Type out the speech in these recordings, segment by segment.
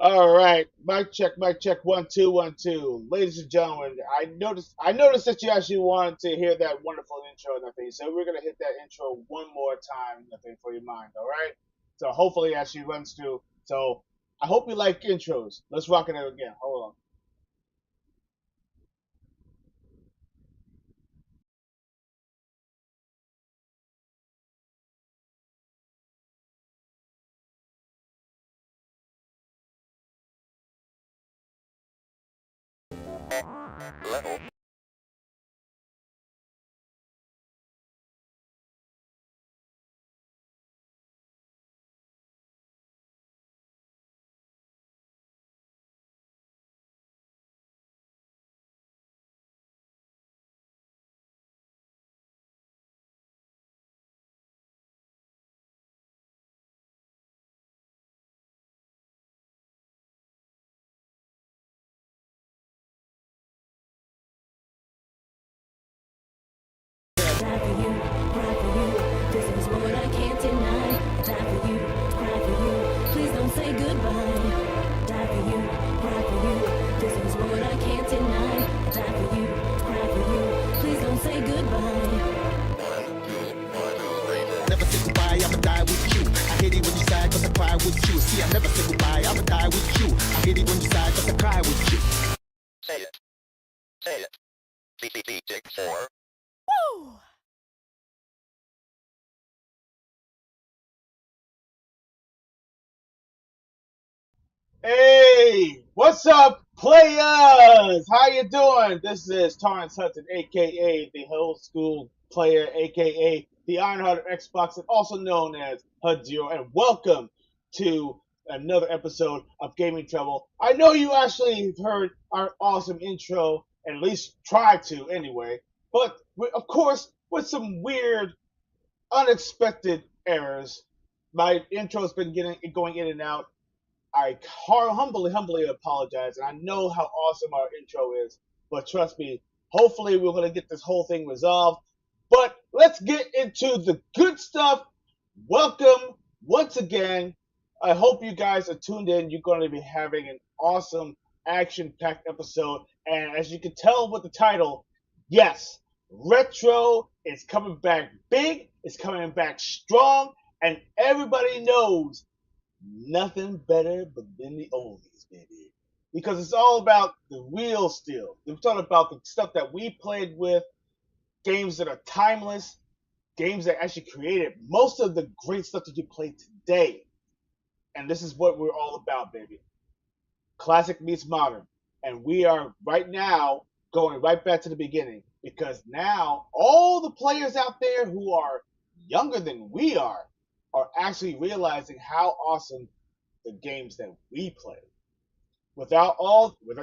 All right, mic check, 1 2 1 2. Ladies and gentlemen, I noticed that you actually wanted to hear that wonderful intro and everything, so we're gonna hit that intro one more time, nothing for your mind. All right, so hopefully it actually runs through. So I hope you like intros. Let's rock it out again. Hold on. Level. Die for you, cry for you. This is what I can't deny. Die for you, cry for you. Please don't say goodbye. Die for you, cry for you. This is what I can't deny. Die for you, cry for you. Please don't say goodbye. Never say goodbye, I'ma die with you. I hate it when you sigh, cause I cry with you. See, I never say goodbye, I'ma die with you. I hate it when you sigh, cause I cry with you. Say it. Say it. CCP Dig 4. Woo! Hey, what's up, players? How you doing? This is Torrance Hudson, aka the old school player, aka the Ironheart of Xbox, and also known as HUD Zero, and welcome to another episode of Gaming Treble. I know you actually have heard our awesome intro, at least tried to anyway, but of course, with some weird, unexpected errors. My intro's been going in and out. I humbly apologize, and I know how awesome our intro is, but trust me, hopefully we're going to get this whole thing resolved. But let's get into the good stuff. Welcome once again. I hope you guys are tuned in. You're going to be having an awesome, action packed episode. And as you can tell with the title, yes, retro is coming back big, it's coming back strong, and everybody knows nothing better but than the oldies, baby. Because it's all about the real still. It's all about the stuff that we played with, games that are timeless, games that actually created most of the great stuff that you play today. And this is what we're all about, baby. Classic meets modern. And we are right now going right back to the beginning because now all the players out there who are younger than we are actually realizing how awesome the games that we play.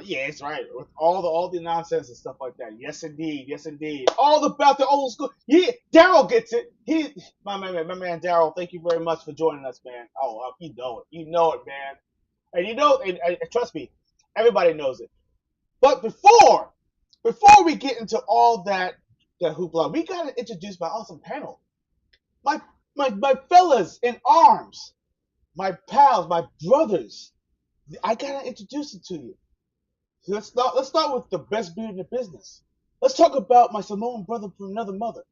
Yeah, it's right. With all the nonsense and stuff like that. Yes indeed. All about the old school. Yeah, Daryl gets it. My man Daryl. Thank you very much for joining us, man. Oh, you know it, man. And and trust me, everybody knows it. But before we get into all that hoopla, we gotta introduce my awesome panel. My my fellas in arms, my pals, my brothers. I gotta introduce it to you. So let's start with the best beard in the business. Let's talk about my Samoan brother from another mother.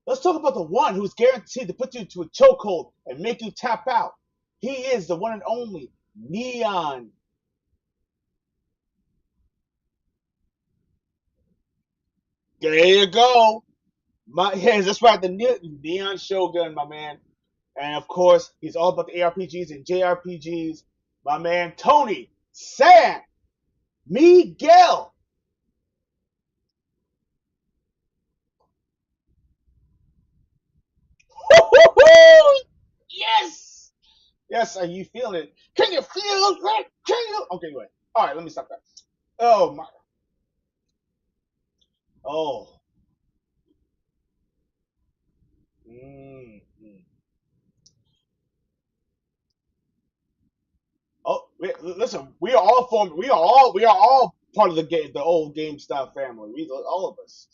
Let's talk about the one who's guaranteed to put you into a chokehold and make you tap out. He is the one and only Neon. There you go. Yes, that's right, the Neon Shogun, my man. And of course, he's all about the ARPGs and JRPGs. My man Tony San Miguel. Yes! Yes, are you feeling it? Can you feel that? Can you? Okay, wait. All right, let me stop that. Oh my. Oh. Mm. Oh, listen. We are all part of the old GameStop family. All of us.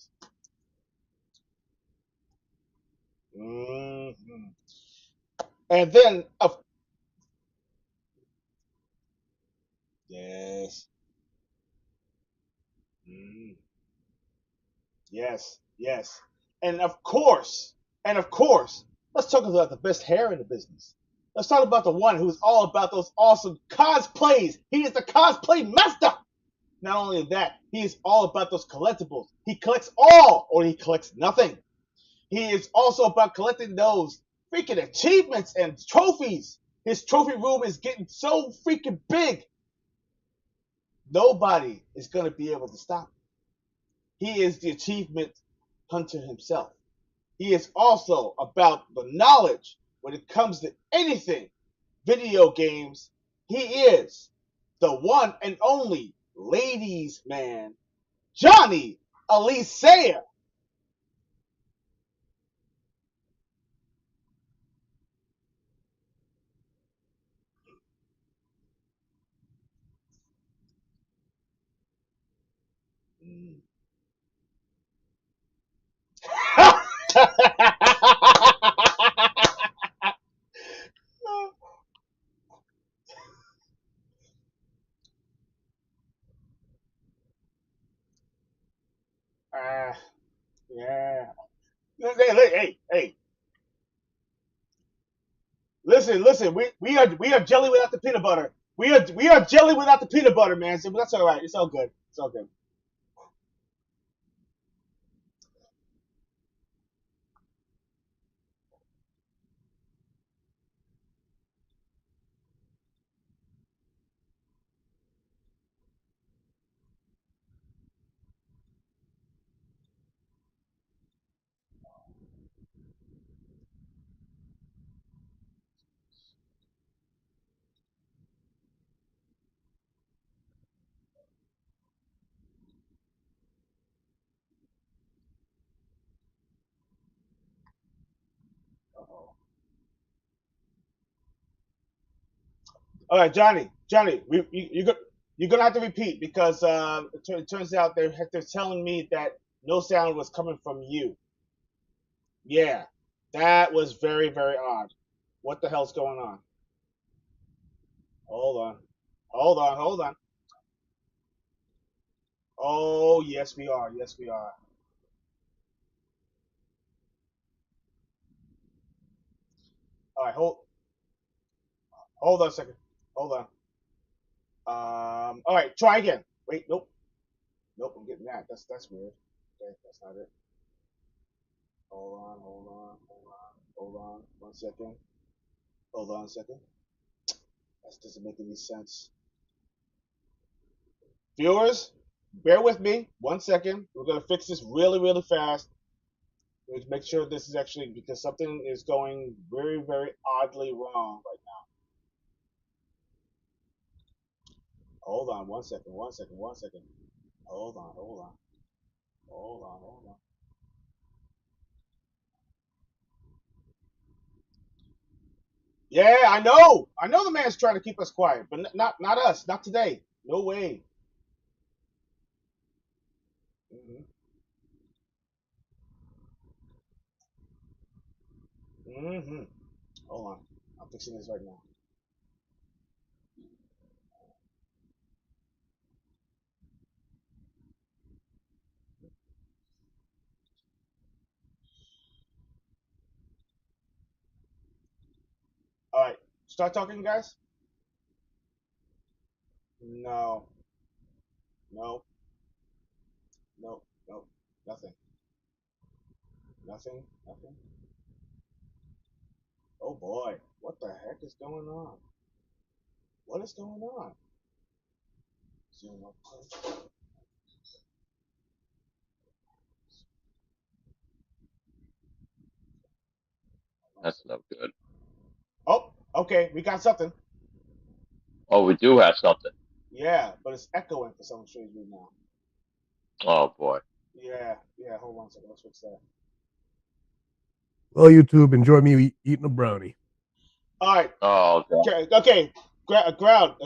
Hmm. And then, of yes, mm, yes, and of course, let's talk about the best hair in the business. Let's talk about the one who's all about those awesome cosplays. He is the cosplay master. Not only that, he is all about those collectibles. He collects all, or he collects nothing. He is also about collecting those freaking achievements and trophies. His trophy room is getting so freaking big. Nobody is going to be able to stop him. He is the achievement hunter himself. He is also about the knowledge when it comes to anything video games. He is the one and only ladies man, Johnny Alicia. uh, yeah. Hey, listen. We are jelly without the peanut butter. We are jelly without the peanut butter, man. So that's all right. It's all good. It's all good. Uh-oh. All right, Johnny, you're gonna have to repeat because it turns out they're telling me that no sound was coming from you. Yeah, that was very very odd. What the hell's going on? Hold on, hold on. Oh yes, we are. Yes, we are. All right, hold on a second. Hold on. All right, try again. Wait, nope, nope. I'm getting that. That's weird. Okay, that's not it. Hold on. 1 second. Hold on a second. That doesn't make any sense. Viewers, bear with me. 1 second. We're gonna fix this really, really fast. We need to make sure this is actually because something is going very, very oddly wrong right now. Hold on 1 second. 1 second. 1 second. Hold on. Yeah, I know. I know the man's trying to keep us quiet, but not us. Not today. No way. hmm hmm Hold on. I'm fixing this right now. All right. Start talking, guys. No. No. No. No. Nothing. Nothing. Nothing. Oh boy. What the heck is going on? What is going on? Zoom up close. That's no good. Oh, okay. We got something. Oh, we do have something. Yeah, but it's echoing for some strange reason now. Oh boy. Yeah. Hold on a second. Let's fix that. Well, YouTube, enjoy me eating a brownie. All right. Oh god. Okay. Crowd.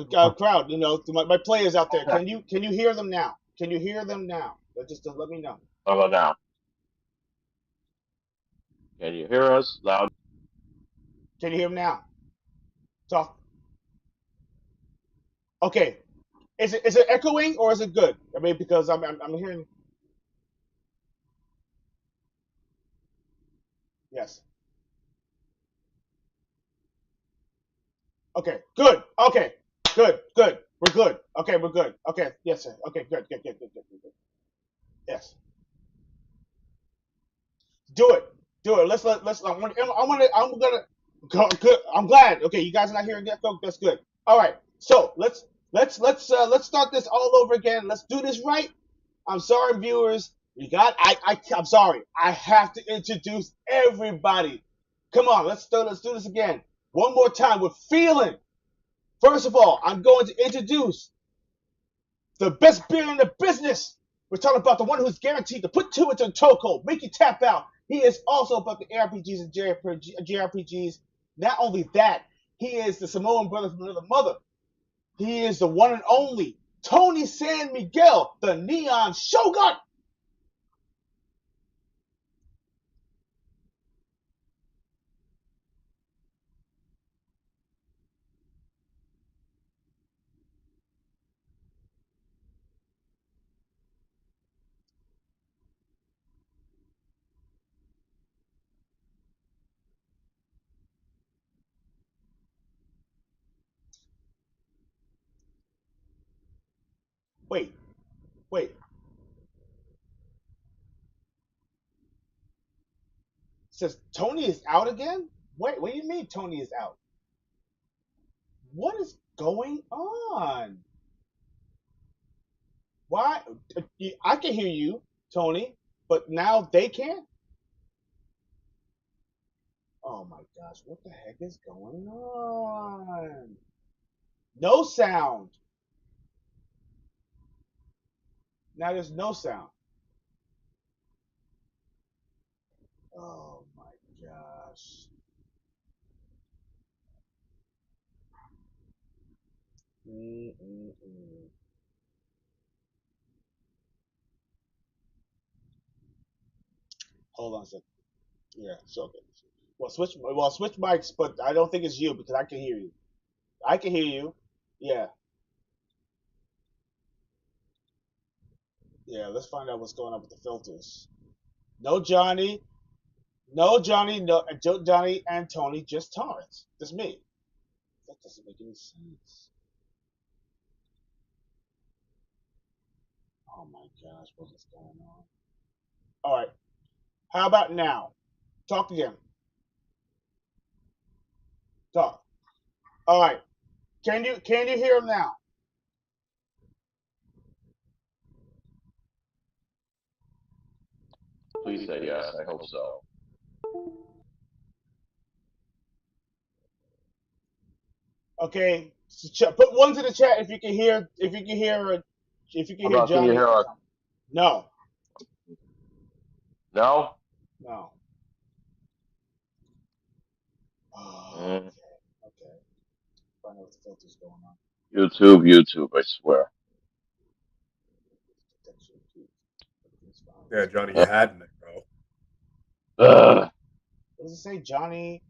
You know, to my players out there. Can you hear them now? Can you hear them now? Just let me know. How about now? Can you hear us loud? Can you hear them now? Talk. Okay. Is it echoing or is it good? I mean, because I'm hearing. Yes. Okay. Good. Okay. Good. We're good. Okay. We're good. Okay. Yes, sir. Okay. Good. Yes. Do it. Do it. Let's. I'm gonna go. Good. I'm glad. Okay. You guys are not hearing that. That's good. All right. So let's start this all over again. Let's do this right. I'm sorry, viewers. I'm sorry. I have to introduce everybody. Come on, let's do this again. One more time with feeling. First of all, I'm going to introduce the best beer in the business. We're talking about the one who's guaranteed to put two into a chokehold, make you tap out. He is also about the ARPGs and JRPGs. Not only that, he is the Samoan brother from another mother. He is the one and only Tony San Miguel, the Neon Shogun. Wait, wait. Says Tony is out again? Wait, what do you mean Tony is out? What is going on? Why? I can hear you, Tony, but now they can't? Oh my gosh, what the heck is going on? No sound. Now there's no sound. Oh my gosh. Mm-mm-mm. Hold on a second. Yeah, so okay. Well, switch mics, but I don't think it's you because I can hear you. I can hear you. Yeah, yeah. Let's find out what's going on with the filters. No Johnny. No, Johnny, no, Johnny and Tony, just Torrance, just me. That doesn't make any sense. Oh my gosh, what is going on? All right, how about now? Talk again. Talk. All right. Can you hear him now? Please say yes. I hope so. Okay. So put ones in the chat if you can hear How about can you Johnny hear and us? Tom. No, No? no. Oh, Mm, okay, okay. Find out what the filter's going on. YouTube, I swear. Yeah, Johnny, you had an echo. Ugh. What does it say, Johnny?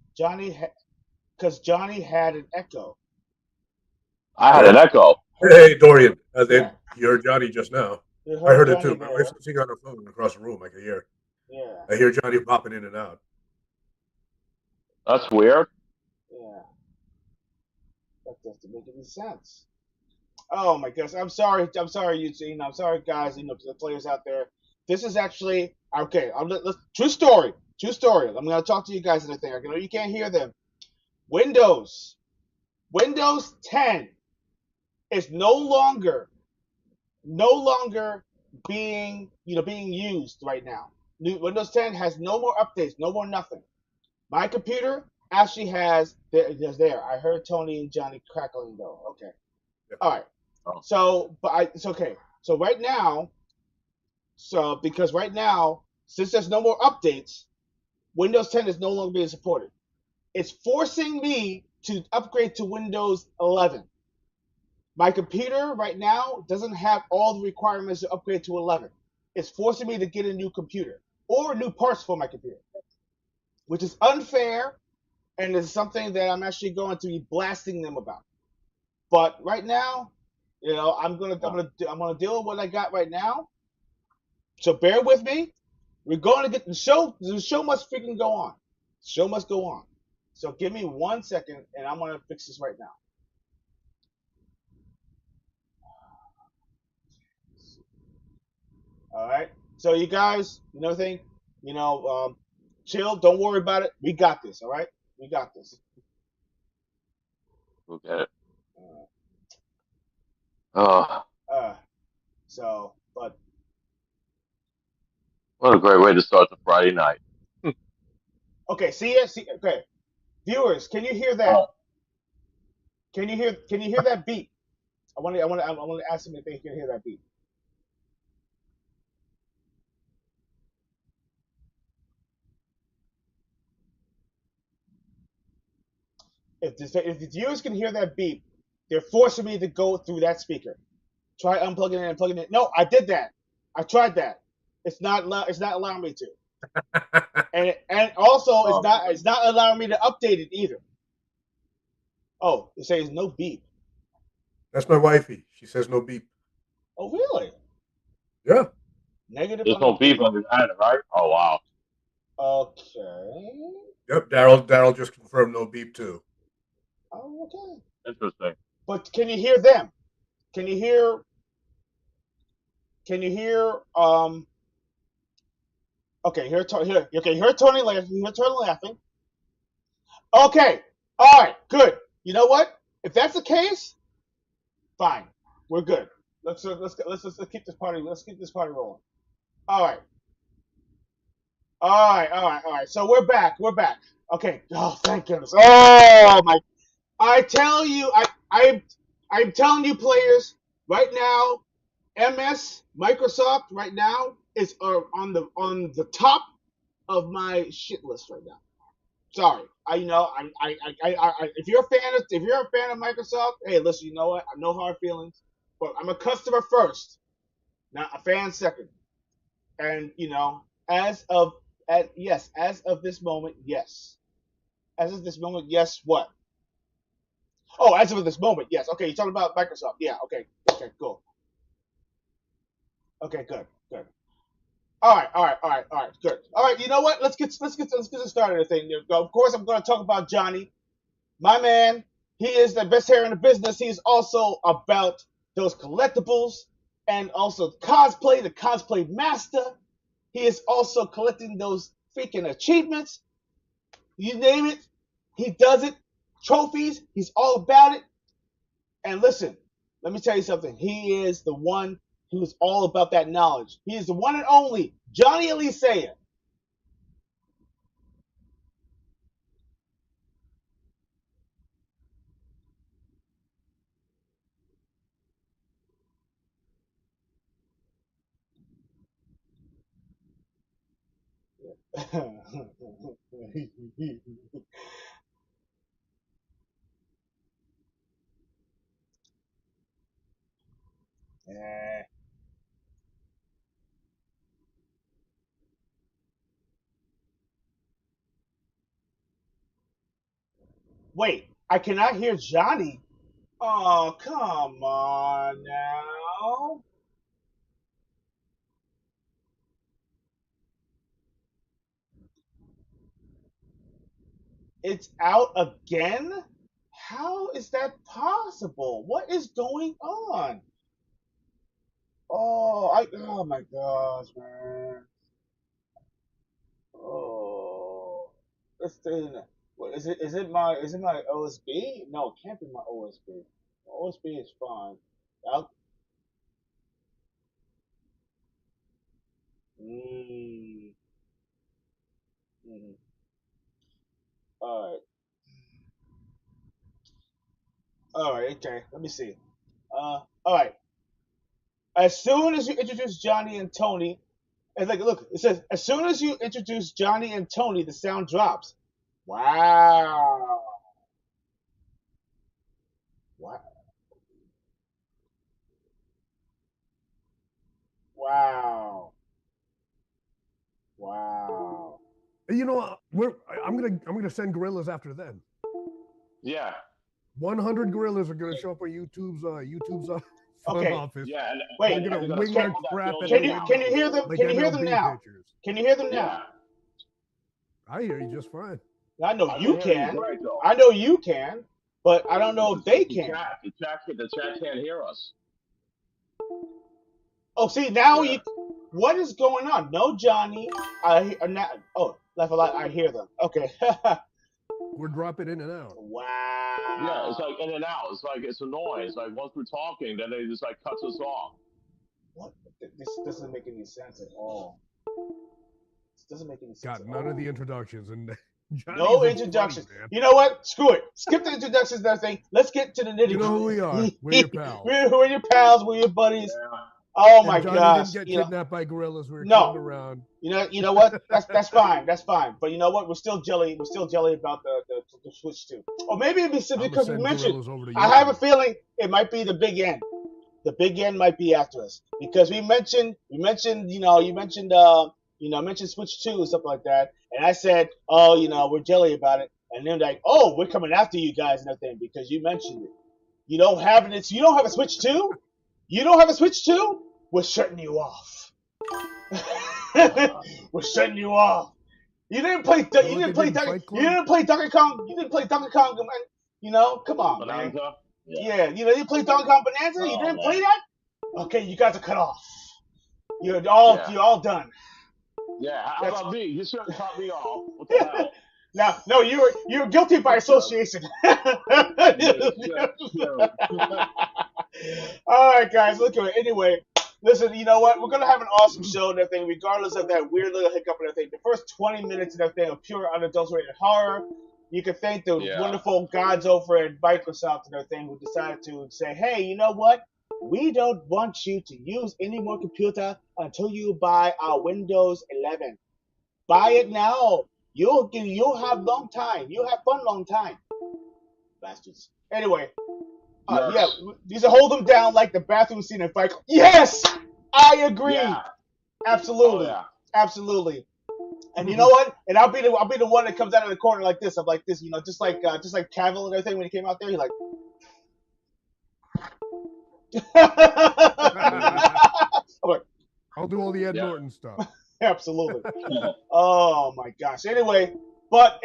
Because Johnny had an echo. I had Yeah. an echo. Hey, Dorian. Yeah, You heard Johnny just now. you I heard heard it Johnny too. My wife's there. sitting on her phone across the room. I can hear. Yeah, I hear Johnny popping in and out. That's weird. yeah. That doesn't make any sense. Oh my gosh, I'm sorry. I'm sorry, Eugene. I'm sorry, guys. To the players out there. This is actually okay. True story. True story. I'm gonna talk to you guys and everything. I know you can't hear them. Windows. Windows 10 is no longer being used right now. Windows 10 has no more updates, no more nothing. My computer actually has there. I heard Tony and Johnny crackling though. Okay. Yeah. All right. Oh. So, it's okay. So right now, because right now, since there's no more updates, Windows 10 is no longer being supported. It's forcing me to upgrade to Windows 11. My computer right now doesn't have all the requirements to upgrade to 11. It's forcing me to get a new computer or new parts for my computer, which is unfair, and is something that I'm actually going to be blasting them about. But right now, I'm gonna deal with what I got right now. So bear with me. We're going to get the show. The show must freaking go on. The show must go on. So give me 1 second, and I'm gonna fix this right now. All right. So you guys, think, chill. Don't worry about it. We got this. All right. We got this. Look at it. Uh, Oh, uh, but what a great way to start the Friday night. okay. See ya. See. Okay. Viewers, can you hear that? Oh, Can you hear that beat? I want to ask them if they can hear that beat. If the viewers can hear that beep, they're forcing me to go through that speaker. Try unplugging it and plugging it. No, I did that. I tried that. It's not allowing me to. And also it's oh, not it's not allowing me to update it either. Oh, it says no beep. That's my wifey. She says no beep. Oh really? Yeah. Negative there's on the no beef beep. on the island, right? Oh, wow. Okay. Yep. Daryl just confirmed no beep too. Oh, okay. Interesting. But can you hear them? Can you hear? Can you hear? Okay. Here. Okay. Hear Tony laughing. Hear Tony laughing. Okay. All right. Good. You know what? If that's the case, fine. We're good. Let's keep this party. Let's keep this party rolling. All right. All right. All right. All right. So we're back. We're back. Okay. Oh, thank goodness. Oh my. I tell you, I'm telling you, players, right now, Microsoft right now is on the top of my shit list right now. Sorry, if you're a fan of Microsoft, hey, listen, you know what? I have no hard feelings, but I'm a customer first, not a fan second. And as of as of this moment, yes. As of this moment, yes. What? Oh, as of this moment, yes. Okay, you're talking about Microsoft. Yeah. Okay. Okay. Cool. Okay. Good. Good. All right, all right, all right, all right. Good. All right. You know what? Let's get started. The thing. Of course, I'm going to talk about Johnny, my man. He is the best hair in the business. He's also about those collectibles and also cosplay, the cosplay master. He is also collecting those freaking achievements. You name it, he does it. Trophies, he's all about it. And listen, let me tell you something. He is the one who's all about that knowledge. He is the one and only Johnny Elisea. Eh, wait, I cannot hear Johnny. Oh, come on now. It's out again? How is that possible? What is going on? Oh my gosh, man. Oh, this thing. What is it? Is it my OSB? No, it can't be my OSB. My OSB is fine. I'll, mm, mm, all right, all right, okay. Let me see. All right. As soon as you introduce Johnny and Tony, it's like, look, it says, as soon as you introduce Johnny and Tony, the sound drops. Wow. Wow. Wow. Wow. You know, I'm gonna send gorillas after them. Yeah. 100 gorillas are gonna show up on YouTube's front Okay. office. Yeah. And Wait. They're gonna they're wing Can, their circle that crap at the can building you now. can you window hear them? like Can you hear them MLB now? pitchers. Can you hear them now? Yeah. I hear you just fine. I know I you can hear you can. great though. I know you can, but I don't know if It's they just can. the chat can't hear us. Oh, see now Yeah. you. What is going on? No, Johnny. Not. Oh, left a lot. I hear them. Okay. We're dropping in and out. Yeah, it's Wow. like in and out. It's like it's annoying. It's like once we're talking, then they just like cuts us off. What? This doesn't make any sense at all. This doesn't make any sense Got at none of all. the introductions, and Johnny's No is funny, introductions. man. You know what? Screw it. Skip the introductions and everything. Let's get to the You nitty know who we are. gritty. We're your pals. We're your pals. We're your buddies. Yeah. Oh my And Johnny didn't gosh. get kidnapped by gorillas. We were No. kidding around. You know what? That's fine. That's fine. But you know what? We're still jelly. We're still jelly about the Switch 2. Or maybe it'd be simply I'm gonna because we send mentioned. gorillas over to I have a YouTube. feeling it might be the big end. The big end might be after us because you mentioned Switch 2 or something like that, and I said, oh, we're jelly about it, and then like, oh, we're coming after you guys and everything because you mentioned it. You don't have it. You don't have a Switch 2. You don't have a Switch 2. We're shutting you off. We're shutting you off. You didn't play. Feel You like I didn't play. did in Fight You Club? didn't play Donkey Kong. You didn't play Donkey Kong. Come on, man. Bonanza. Yeah. Yeah, you play Donkey Kong Bonanza. You Oh didn't play man. that. Okay, you guys are cut off. You're all Yeah. you're all done. Yeah. How That's about me? You should have cut me off. What the hell? now. No, you're guilty by association. You should. All right, guys. Look at it. Anyway, listen. You know what? We're gonna have an awesome show and everything, regardless of that weird little hiccup and everything. The first 20 minutes and everything of pure unadulterated horror. You can thank the Yeah. wonderful gods over at Microsoft and everything who decided to say, hey, you know what? We don't want you to use any more computer until you buy our Windows 11. Buy it now. You'll have long time. You'll have fun long time. Bastards. Anyway, yeah, Yes. these are hold them down like the bathroom scene in Fight Club. Yes, I agree. Yeah. Absolutely, Oh yeah. absolutely. And you know what? And I'll be the one that comes out of the corner like this. I'm like this, just like Cavill and everything when he came out there. He's like, I'm like, I'll do all the Ed Yeah. Norton stuff. Absolutely. Oh my gosh. Anyway, we're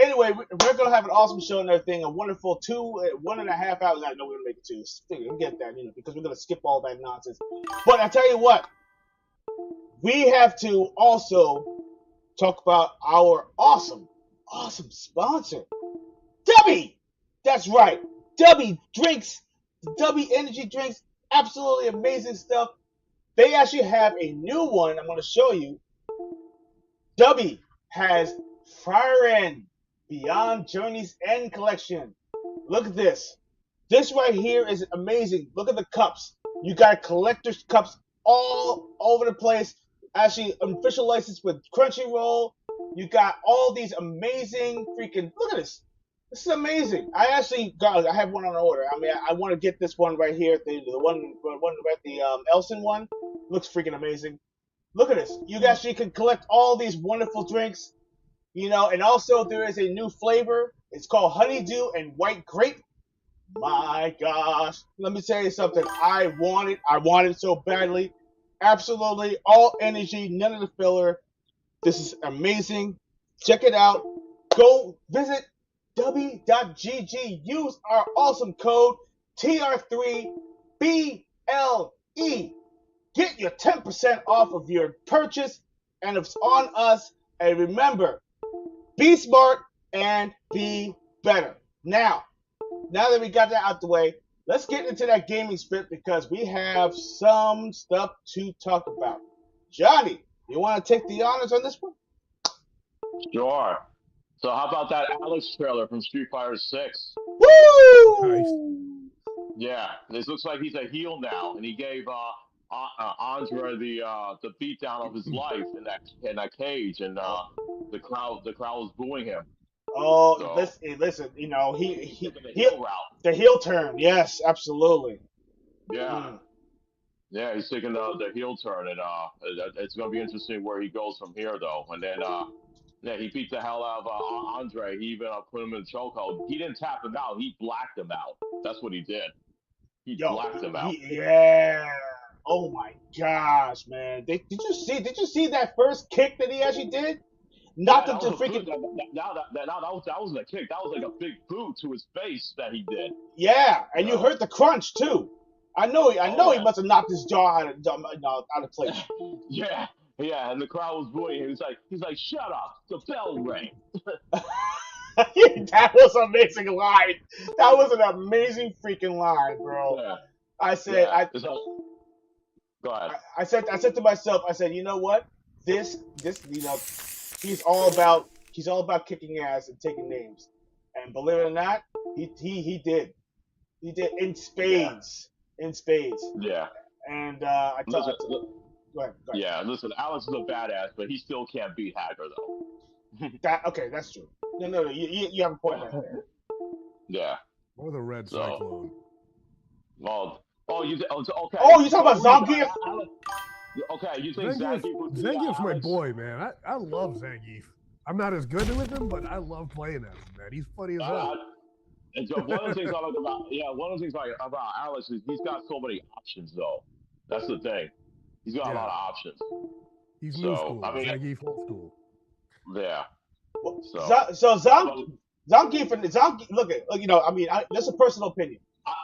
gonna have an awesome show and everything. A wonderful 1.5 hours. I know we're gonna make it two. We get that, because we're gonna skip all that nonsense. But I tell you what, we have to also talk about our awesome sponsor, W. That's right, W drinks, W energy drinks. Absolutely amazing stuff. They actually have a new one. I'm going to show you. W has Fire End Beyond Journey's End collection. Look at this. This right here is amazing. Look at the cups. You got collector's cups all over the place. Actually, official license with Crunchyroll. You got all these amazing freaking. Look at this. This is amazing. I have one on order. I mean, I want to get this one right here. The one right, the Elson one. Looks freaking amazing. Look at this. You actually can collect all these wonderful drinks. And also there is a new flavor. It's called Honeydew and White Grape. My gosh. Let me tell you something. I want it so badly. Absolutely. All energy, none of the filler. This is amazing. Check it out. Go visit w.gg. Use our awesome code TR3BLE. Get your 10% off of your purchase, and it's on us. And remember, be smart and be better. Now that we got that out the way, let's get into that gaming spit because we have some stuff to talk about. Johnny, you want to take the honors on this one? Sure. So how about that Alex trailer from Street Fighter 6? Woo! Nice. Yeah, this looks like he's a heel now, and he gave Andre the beatdown of his life in that cage, and the crowd was booing him. Oh, So, listen, he the heel route. The heel turn, yes, absolutely. Yeah. Yeah, he's taking the heel turn, and it's going to be interesting where he goes from here, though. And then, he beat the hell out of Andre. He even put him in the chokehold. He didn't tap him out. He blacked him out. That's what he did. He blacked him out. Yeah. Oh my gosh, man! Did you see that first kick that he actually did? Knocked him to freaking. That wasn't a kick. That was like a big boot to his face that he did. Yeah, and you heard the crunch too. I know he must have knocked his jaw out of place. Yeah, and the crowd was booing him. He's like, shut up, the bell rang. That was an amazing line. That was an amazing freaking line, bro. Yeah. I said, go ahead. I said to myself, I said, you know what? This, he's all about kicking ass and taking names. And believe it or not, he did in spades. Yeah. In spades. Yeah. And go ahead. Yeah, listen, Alex is a badass, but he still can't beat Hager though. That's true. No, you have a point right there. Yeah. Or the Red Cyclone. Well, okay. Oh, you talking about Zangief? Okay, you think Zangief's my boy, man. I love Zangief. I'm not as good with him, but I love playing as him, man. He's funny as hell. And so one of the things I like about Alex is he's got so many options, though. That's the thing. He's got a lot of options. He's new school. Zangief old school. Yeah. So Zangief, look, that's a personal opinion.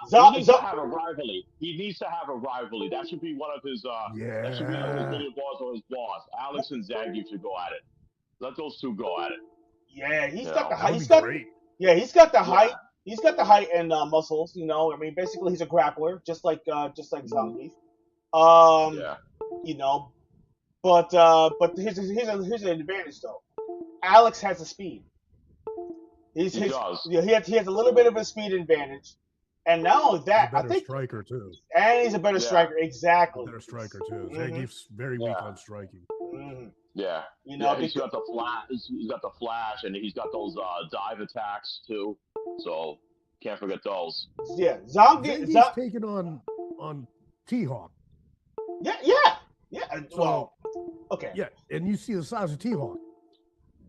He needs to have a rivalry. That should be one of his. That should be one of his video boss or his boss. Alex and Zangief should go at it. Let those two go at it. Yeah, he's got the height. He's got the height. He's got the height and muscles. Basically he's a grappler, just like Zangief. But here's an advantage though. Alex has the speed. He does. He has a little bit of a speed advantage. And not only that, he's a better striker too. And he's a better striker, exactly. Better striker too. Zangief's very weak on striking. Mm-hmm. Yeah. He's got the flash. He's got the flash, and he's got those dive attacks too. So can't forget those. Yeah, Zangief's taking on T-Hawk. Yeah. Well, okay. Yeah, and you see the size of T-Hawk.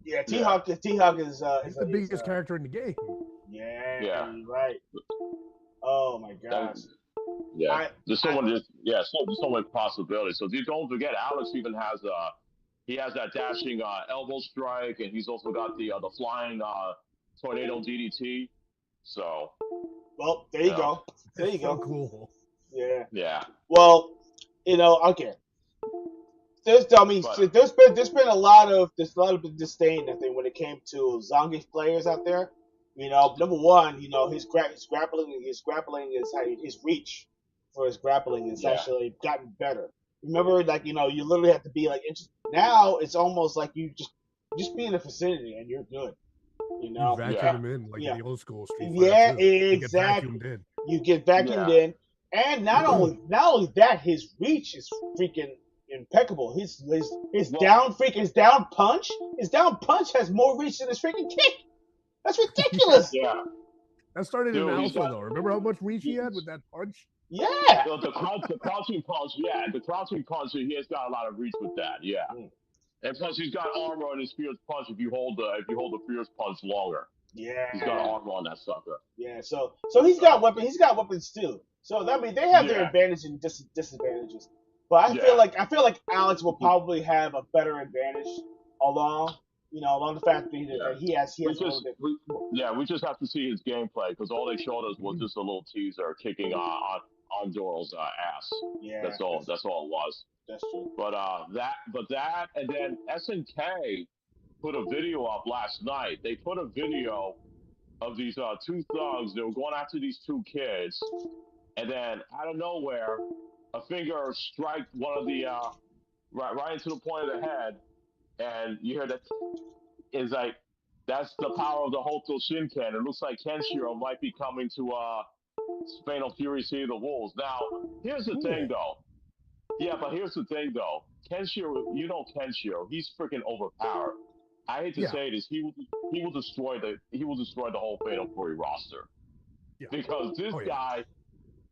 Yeah, T-Hawk is he's the biggest character in the game. Yeah. Right. Oh my gosh. There's so many possibilities. So don't forget, Alex even has he has that dashing elbow strike, and he's also got the flying tornado DDT. So Well, there you you know, go. There It's you so go. cool. Yeah. yeah. Well, okay. I mean, But there's been a lot of disdain, I think, when it came to Zangief players out there. Number one, his reach for his grappling has yeah, actually gotten better. Remember, like you literally have to be like now it's almost like you just be in the vicinity and you're good. You You know, vacuum yeah, them in like in yeah, the old school Street Fighter yeah, 2. They get exactly. vacuumed in. You get vacuumed yeah. in, and not only that, his reach is freaking impeccable. Well, His down punch has more reach than his freaking kick. That's ridiculous. yeah, That started in dude, he's Alpha got though. Remember how much reach he had with that punch? Yeah. the crouching punch. Yeah, the crouching punch. He has got a lot of reach with that. Yeah, Mm. and plus he's got armor on his fierce punch. If you hold the fierce punch longer, he's got Yeah. armor on that sucker. Yeah. So he's got weapons. He's got weapons too. So I mean, they have their Yeah, advantages and disadvantages. But yeah. I feel like Alex will probably have a better advantage along along the fact Yeah. that he has a little bit. We just have to see his gameplay because all they showed us was just a little teaser kicking on Doral's ass. Yeah, That's all it was. that's true. But that and then SNK put a video up last night. They put a video of these two thugs. They were going after these two kids, and then out of nowhere, a finger strike one of the right into the point of the head, and you hear that is like that's the power of the Hoto Shinken. It looks like Kenshiro might be coming to Spinal Fury City of the Wolves. Now, here's the thing Cool. though. Yeah, but here's the thing though. Kenshiro, Kenshiro, he's freaking overpowered. I hate to Yeah. say this, he will destroy the whole Fatal Fury roster Yeah. because this Oh yeah. guy,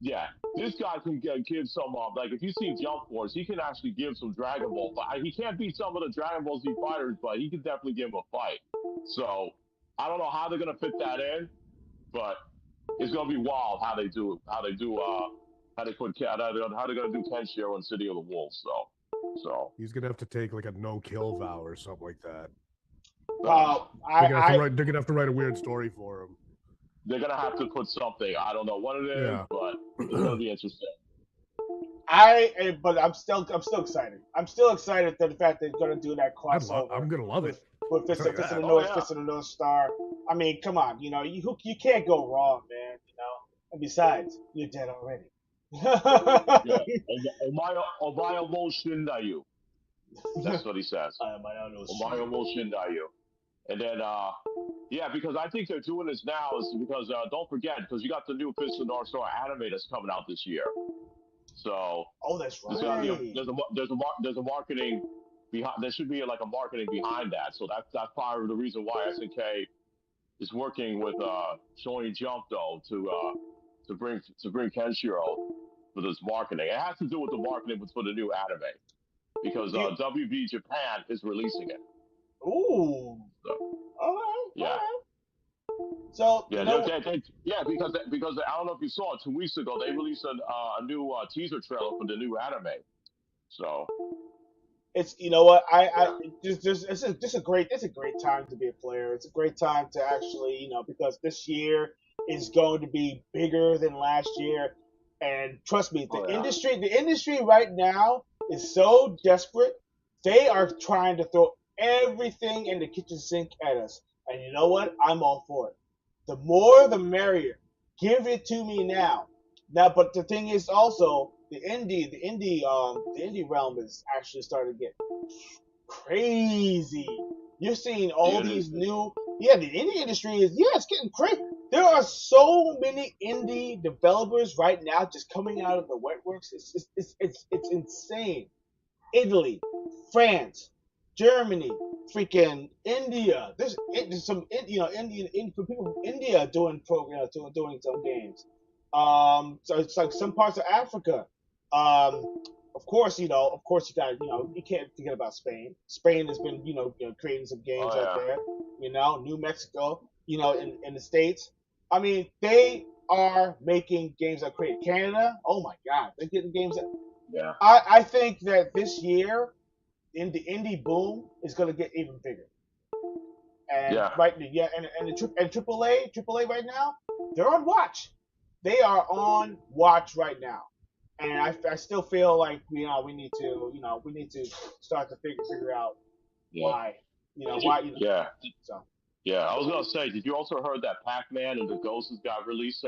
yeah, this guy can give some like if you see Jump Force, he can actually give some Dragon Ball fight. He can't beat some of the Dragon Ball Z fighters, but he can definitely give him a fight. So I don't know how they're gonna fit that in, but it's gonna be wild how they do how they put how they're gonna do Kenshiro in City of the Wolves. So He's gonna have to take like a no kill vow or something like that. Uh, They're gonna have to I, write. They're gonna have to write a weird story for him. they're gonna have to put something. I don't know what it is, Yeah. but it's gonna be interesting. but I'm still excited. I'm still excited that the fact that they're gonna do that crossover. I'm gonna love it. with I'll tell you that. Fist of the North Star. I mean, come on, you can't go wrong, man. And besides, you're dead already. Yeah, Omayo mo Shindayu. That's what he says. Omayo mo Shindayu. And then, yeah, because I think they're doing this now is because don't forget because you got the new Fist of the North Star anime that's coming out this year. So Oh, that's there's gotta be right. there's a marketing behind. There should be like a marketing behind that. So that's part of the reason why SNK is working with Shonen Jump though to bring Kenshiro for this marketing. It has to do with the marketing for the new anime because You- WB Japan is releasing it. Ooh. So, All right. yeah. All right. So Yeah, because I don't know if you saw it 2 weeks ago. They released a new teaser trailer for the new anime. So it's what yeah, it's a great time to be a player. It's a great time to actually because this year is going to be bigger than last year, and trust me, oh yeah, the industry right now is so desperate. They are trying to throw everything in the kitchen sink at us, and you know what? I'm all for it. The more, the merrier. Give it to me now. Now, but the thing is also the indie realm is actually starting to get crazy. You're seeing all yeah, these the indie industry it's getting crazy. There are so many indie developers right now just coming out of the wetworks. It's insane. Italy, France, Germany, freaking India. There's some Indian people from India doing doing some games. So it's like some parts of Africa. Of course, you got you can't forget about Spain. Spain has been creating some games oh out yeah, there. New Mexico. In the states. I mean, they are making games that create Canada. Oh my God, they're getting games that yeah, I think that this year in the indie boom is going to get even bigger. And Yeah. and AAA right now, they're on watch. They are on watch right now, and I still feel like we need to start to figure out Yeah. why Yeah. so. Yeah. I was gonna say, did you also heard that Pac-Man and the Ghosts got released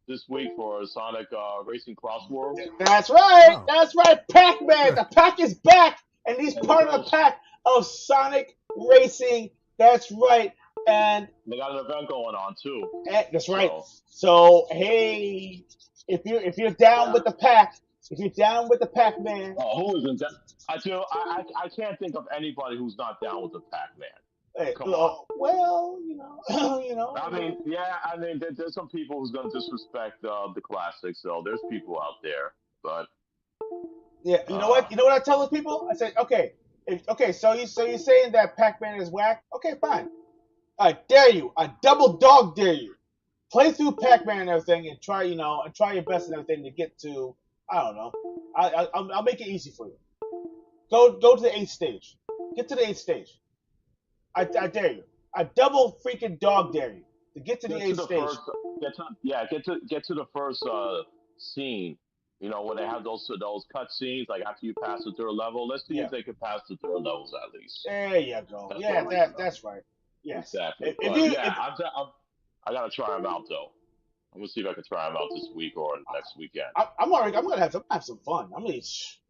this week for Sonic Racing Cross Worlds? That's right. Wow. That's right. Pac-Man. The pack is back, and he's And the part of the Ghosts, pack of Sonic Racing. That's right. And, they got an event going on too. that's right. So So hey, if you're down yeah. with the pack, if you're down with the Pac-Man, Oh, who isn't that? I can't think of anybody who's not down with the Pac-Man. hey, Come on. well, I mean, yeah, I mean, there's some people who's gonna disrespect the classics, so there's people out there. But yeah. You know what? You know what I tell those people? I say, okay, so you're saying that Pac-Man is whack? Okay, fine. I dare you. I double dog dare you. Play through Pac-Man and everything, and try your best and everything to get to. I don't know. I'll make it easy for you. Go to the 8th stage. Get to the 8th stage. I dare you. I double freaking dog dare you to get to the get to 8th the stage. first, get to the first scene. You know, when they have those cut scenes, like after you pass the third level. Let's see Yeah. if they can pass the third levels at least. There you go. That's Yeah, what I that's right. Yes. exactly. If But you yeah, if I gotta try them out though. I'm gonna see if I can try them out this week or next weekend. I'm gonna have some fun. I mean,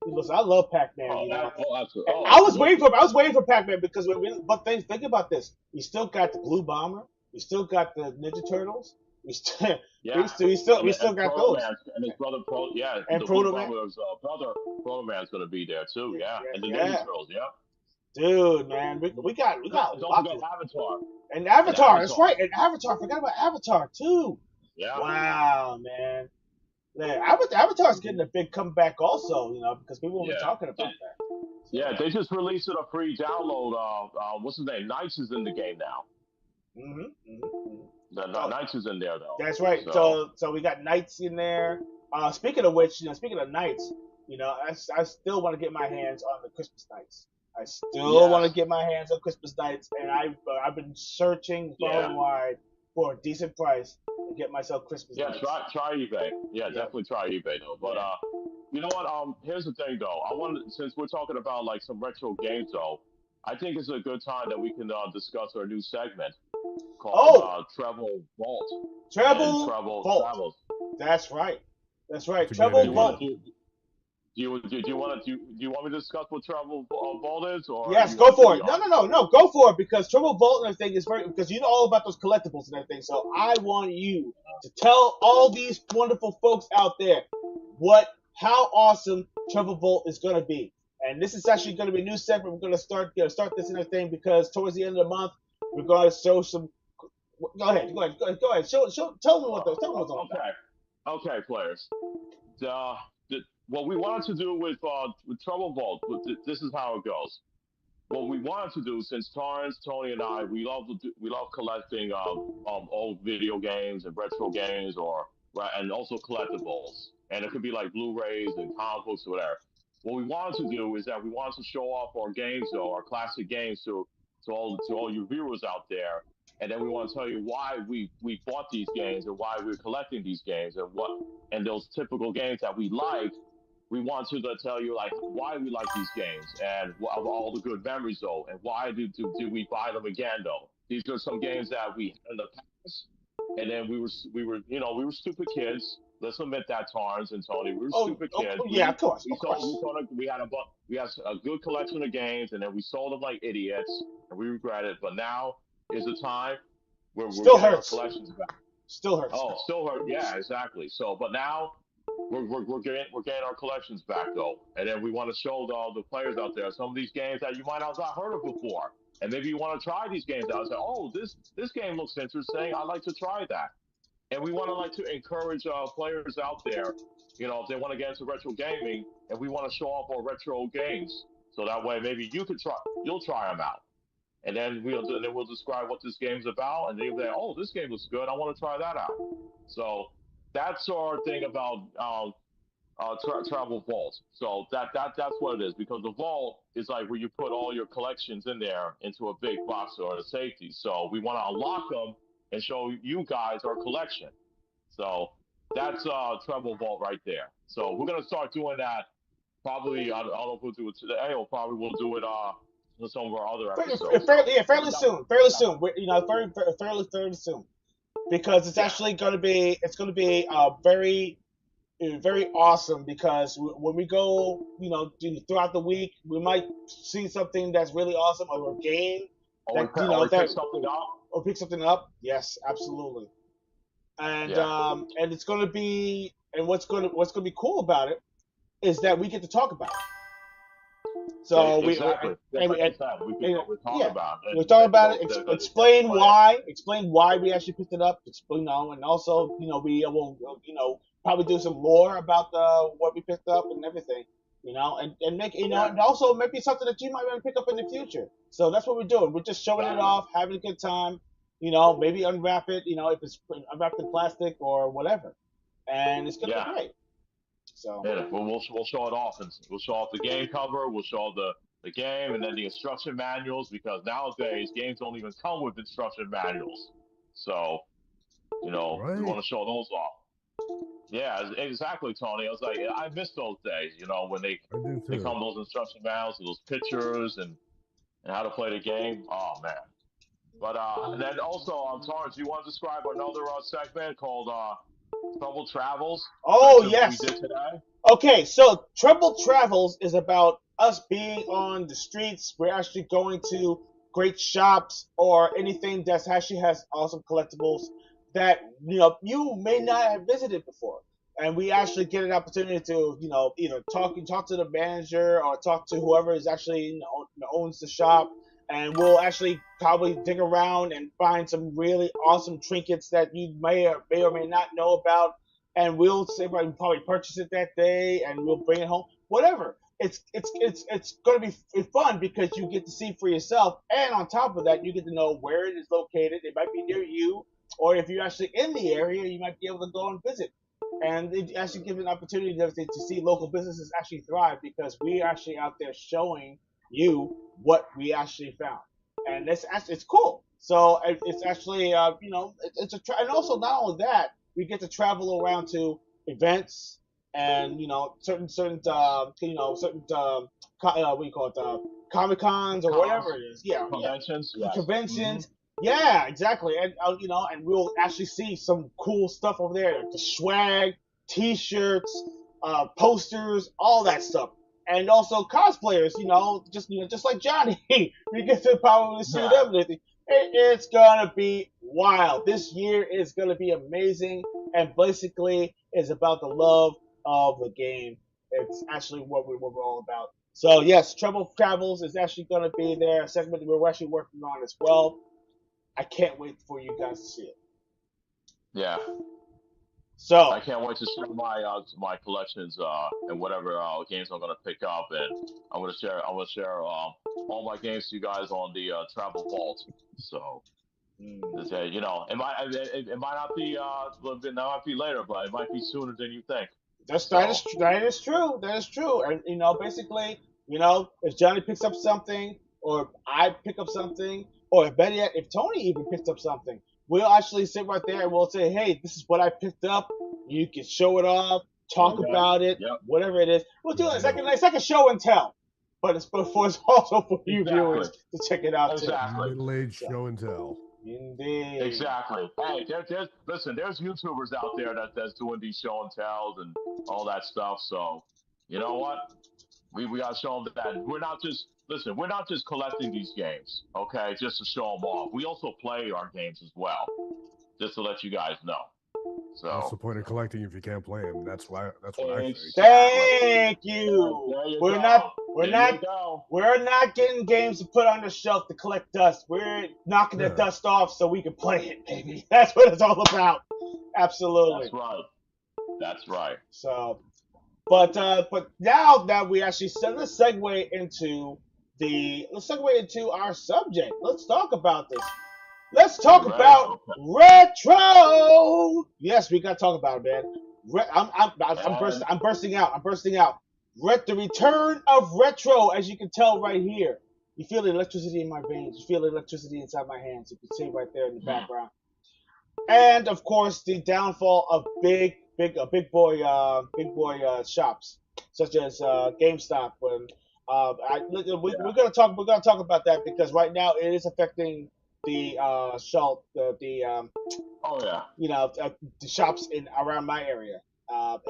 listen, I love Pac-Man. Oh, absolutely. Oh, I absolutely. was waiting for Pac-Man because but think about this. We still got the Blue Bomber. We still got the Ninja Turtles. We still Yeah, we still and got Proto those. Man and his brother yeah, And the Blue Proto Man. Bomber's brother Proto Man's gonna be there too. Yeah, Yeah, yeah, and the Ninja yeah. Turtles. Yeah. Dude, man, we got a Don't lot forget of Avatar. and And Avatar. That's Avatar. right, and Avatar. I forgot about Avatar too. Yeah. Wow, man. Yeah, Avatar's getting a big comeback also, because people have been Yeah. talking about that. Yeah, they just released it a free download. What's his name? Knights is in the game now. The Oh, Knights is in there though. that's right. So So we got Knights in there. Speaking of which, speaking of Knights, I still want to get my hands on the Christmas Nights. I still want to yes, get my hands on Christmas Nights, and I've been searching far yeah, and wide for a decent price to get myself Christmas yeah. Nights. Try eBay. Yeah, Yeah, definitely try eBay though. But yeah. you know what? Here's the thing though. I want since we're talking about like some retro games though, I think it's a good time that we can discuss our new segment called Oh, Treble Vault and Treble Treble Vault. Travels. That's right. That's right. That's a good Do Treble you idea. want Vault. to do you want to do you want me to discuss what Treble Vault is, or do Yes, you go want to do for the it. honor? No. Go for it because Triple Vault and everything is very because you know all about those collectibles and everything. So I want you to tell all these wonderful folks out there how awesome Triple Vault is going to be. And this is actually going to be a new segment. We're going to start this and everything because towards the end of the month we're going to show some. Go ahead. Show. Tell me what's all about. Okay, okay, players. The, what we wanted to do with Trouble Vault, this is how it goes. What we wanted to do, since Torrance, Tony, and I, we love collecting old video games and retro games, or right, and also collectibles, and it could be like Blu-rays and comic books or whatever. What we wanted to do is that we wanted to show off our games, though, our classic games, to all you viewers out there, and then we want to tell you why we bought these games and why we're collecting these games and those typical games that we like. We want to tell you like why we like these games and of all the good memories though, and why do we buy them again though. These are some games that we had in the past, and then we were stupid kids. Let's admit that, Torrance and Tony, we were stupid kids. Yeah, of course, We sold we had a good collection of games, and then we sold them like idiots, and we regret it. But now is the time where we're Still getting our hurts. collections back. Still hurts. Oh, still hurt. Yeah, exactly. So, but now we're getting our collections back though, and then we want to show the players out there some of these games that you might not have heard of before, and maybe you want to try these games out. And say, oh, this game looks interesting. I'd like to try that. And we want to like to encourage players out there, if they want to get into retro gaming, and we want to show off our retro games, so that way maybe you'll try them out, and then we'll describe what this game's about, and they'll say, oh, this game looks good. I want to try that out. So that's our thing about travel vault. So that's what it is, because the vault is like where you put all your collections in there into a big box or a safety. So we want to unlock them and show you guys our collection. So that's travel vault right there. So we're gonna start doing that probably. I don't know if we'll do it today, or probably we'll do it in some of our other episodes. So Yeah, fairly soon. Fairly soon. You know, fairly soon, because it's yeah, actually going to be very awesome, because when we go, you know, throughout the week, we might see something that's really awesome, or a game that, you or know, we pick that, something up. or pick something up. Yes, absolutely. Yeah, And it's going to be, and what's going to be cool about it is that we get to talk about it. yeah, So exactly. Just and, like you and, said, and we talk yeah, about it, we talk and you about know it. the gameplay. Explain why we actually picked it up. You know, and also, you know, we will, you know, probably do some more about the what we picked up and everything. You know, and make, you know, Yeah, and also maybe something that you might want to pick up in the future. So that's what we're doing. We're just showing it exactly. off, having a good time. You know, maybe unwrap it. You know, if it's unwrapped in plastic or whatever, and it's gonna be Yeah. great. So Yeah, we'll show it off, and we'll show off the game cover. We'll show the game, and then the instruction manuals, because nowadays games don't even come with instruction manuals. So you know we Right. want to show those off. Yeah, exactly, Tony. I was like, I miss those days. You know when I do they too. come those instruction manuals, those pictures, and how to play the game. Oh man. But and then also, Torrance, you want to describe another segment called Trouble Travels, like oh what we yes. did today? Okay, so Treble Travels is about us being on the streets. We're actually going to great shops or anything that actually has awesome collectibles that, you know, you may not have visited before. And we actually get an opportunity to, you know, either talk to the manager or talk to whoever is actually, you know, owns the shop, and we'll actually probably dig around and find some really awesome trinkets that you may or may not know about, and we'll say, right, we'll probably purchase it that day and we'll bring it home. Whatever. It's going to be fun because you get to see for yourself, and on top of that, you get to know where it is located. It might be near you, or if you're actually in the area, you might be able to go and visit. And it actually gives an opportunity to see local businesses actually thrive, because we're actually out there showing you what we actually found, and it's cool. So it's actually, you know, and also not only that, we get to travel around to events, and, you know, you know, certain what do you call it, comic cons or whatever Cons, it is. Yeah, yeah, conventions, yes. conventions. Yeah, exactly. And you know, and we'll actually see some cool stuff over there, like the swag, T-shirts, posters, all that stuff. And also cosplayers, you know, just like Johnny, we get to probably see Yeah, them. It's gonna be wild. This year is gonna be amazing, and basically is about the love of the game. It's actually what we're all about. So yes, Trouble Travels is actually gonna be there. A segment that we're actually working on as well. I can't wait for you guys to see it. yeah. I So can't wait to share my collections and whatever games I'm gonna pick up, and I'm gonna share all my games to you guys on the Travel Vault. So mm, you know, it might not be it might be later, but it might be sooner than you think. So that is true. That is true. And you know, basically, you know, if Johnny picks up something, or I pick up something, or better yet, if Tony even picks up something, we'll actually sit right there and we'll say, "Hey, this is what I picked up." You can show it off, talk okay, about it, yep, whatever it is. We'll do it. Right on. It's like a show and tell, but it's also for you exactly, viewers to check it out too. exactly. Middle-aged So, show and tell. indeed. Exactly. Hey, there's YouTubers out there that's doing these show and tells and all that stuff. So, you know what? We gotta show them that we're not just collecting these games, okay, just to show them off. We also play our games as well, just to let you guys know. What's the So, point of collecting if you can't play them? That's why. That's what I say. exactly. Thank you. There you We're not go. we're There you not go. we're not getting games to put on the shelf to collect dust. We're knocking the Yeah. dust off so we can play it, baby. That's what it's all about. That's Absolutely. right. That's right. So, but now that we actually said, let's segue into our subject. Let's talk about this. Let's You talk ready? about Okay. retro. Yes, we got to talk about it, man. I'm bursting out. I'm bursting out. The return of retro, as you can tell right here. You feel the electricity in my veins. You feel the electricity inside my hands. You can see right there in the background. And of course, the downfall of big boy shops such as GameStop. And we're gonna talk about that because right now it is affecting the Oh yeah. the shops in around my area.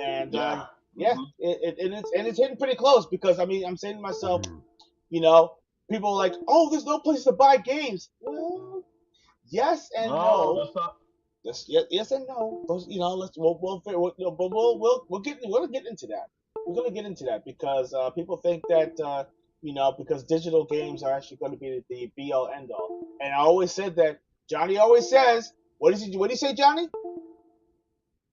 And Yeah. yeah, hmm it's hitting pretty close because I mean I'm saying to myself, Mhm. people are like, oh, there's no place to buy games. Well, yes and No, no. that's not. Yes and no. Those, we'll get into that. We're gonna get into that because people think that because digital games are actually going to be the be all end all. And I always said that. Johnny always says, what do you say, Johnny?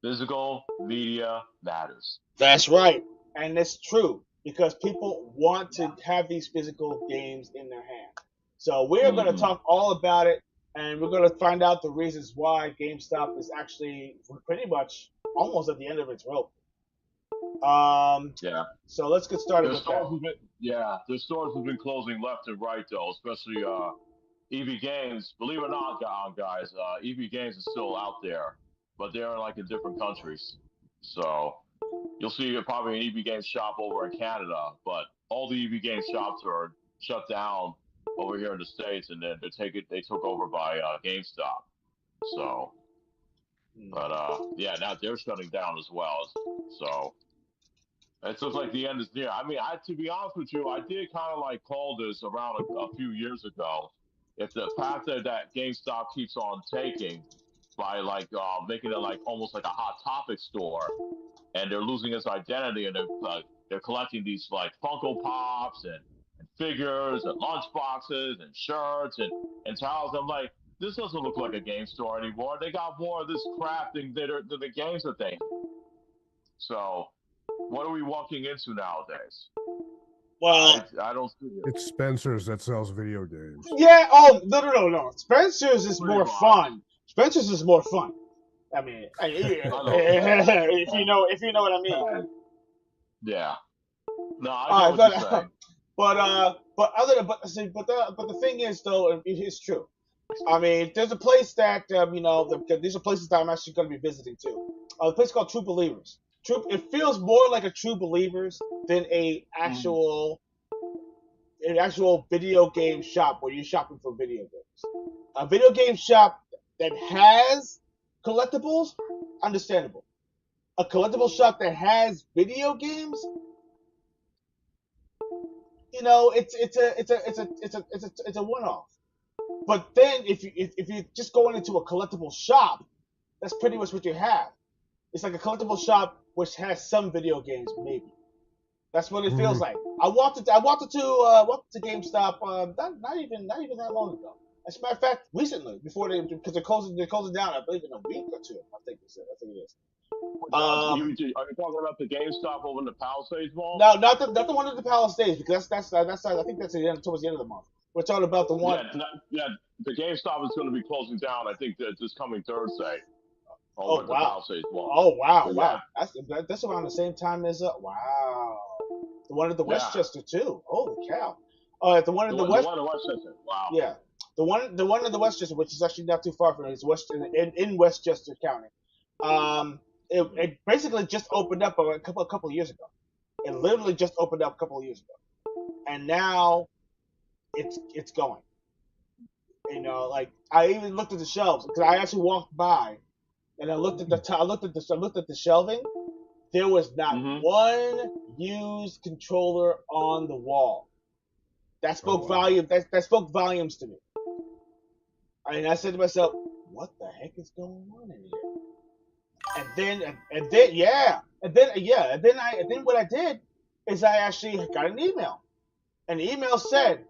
Physical media matters. That's right, and it's true because people want to have these physical games in their hand. So we're going to hmm talk all about it, and we're going to find out the reasons why GameStop is actually pretty much almost at the end of its rope. Yeah. So let's get started Their with that. stores have been yeah, their stores have been closing left and right though, especially EV Games. Believe it or not, guys, EV Games is still out there, but they're in like in different countries. So you'll see probably an EV Games shop over in Canada, but all the EV Games shops are shut down over here in the States, and then they took over by GameStop. So, but yeah, now they're shutting down as well. So it looks like the end is near. I mean, to be honest with you, I did kind of like call this around a few years ago. If the path that GameStop keeps on taking by like making it like almost like a hot topic store, and they're losing its identity, and they're collecting these like Funko Pops and figures and lunch boxes and shirts and towels. I'm like, this doesn't look like a game store anymore. They got more of this crap than the games that they. So what are we walking into nowadays? Well, I don't see it. It's Spencer's that sells video games. yeah. Oh, no. Spencer's is Pretty more much. fun. Spencer's is more fun. I mean, I know. if you know what I mean. Yeah. No, I get All right, what you're saying. but other than but the thing is though, it's true. I mean, there's a place that these are places that I'm actually going to be visiting too. A place called True Believers. It feels more like a True Believers than Mhm. an actual video game shop where you're shopping for video games. A video game shop that has collectibles, understandable. A collectible shop that has video games, it's a one off. But then if you're just going into a collectible shop, that's pretty much what you have. It's like a collectible shop which has some video games, maybe. That's what it feels Mhm. like. I walked to GameStop not even that long ago. As a matter of fact, recently before because they're closing down. I believe in a week or two. I think it is. Are you talking about the GameStop over in the Palisades Mall? No, not the one at the Palace Stage because that's I think that's towards the end of the month. We're talking about the one. Yeah. The GameStop is going to be closing down. I think that this coming Thursday over Oh at the wow. Palisades Mall. Oh wow, So yeah, wow. That's around the same time as wow. The one at the yeah. Westchester too. Holy cow. The one at the The West. one in Westchester. Wow. Yeah, the one in the Westchester, which is actually not too far from it, is in Westchester County. It basically just opened up a couple of years ago. It literally just opened up a couple of years ago, and now it's going. Like I even looked at the shelves because I actually walked by and I looked at the shelving. There was not hmm one used controller on the wall. That Oh spoke wow. volume. That spoke volumes to me. And I said to myself, "What the heck is going on in here?" And then what I did is I actually got an email. And the email said,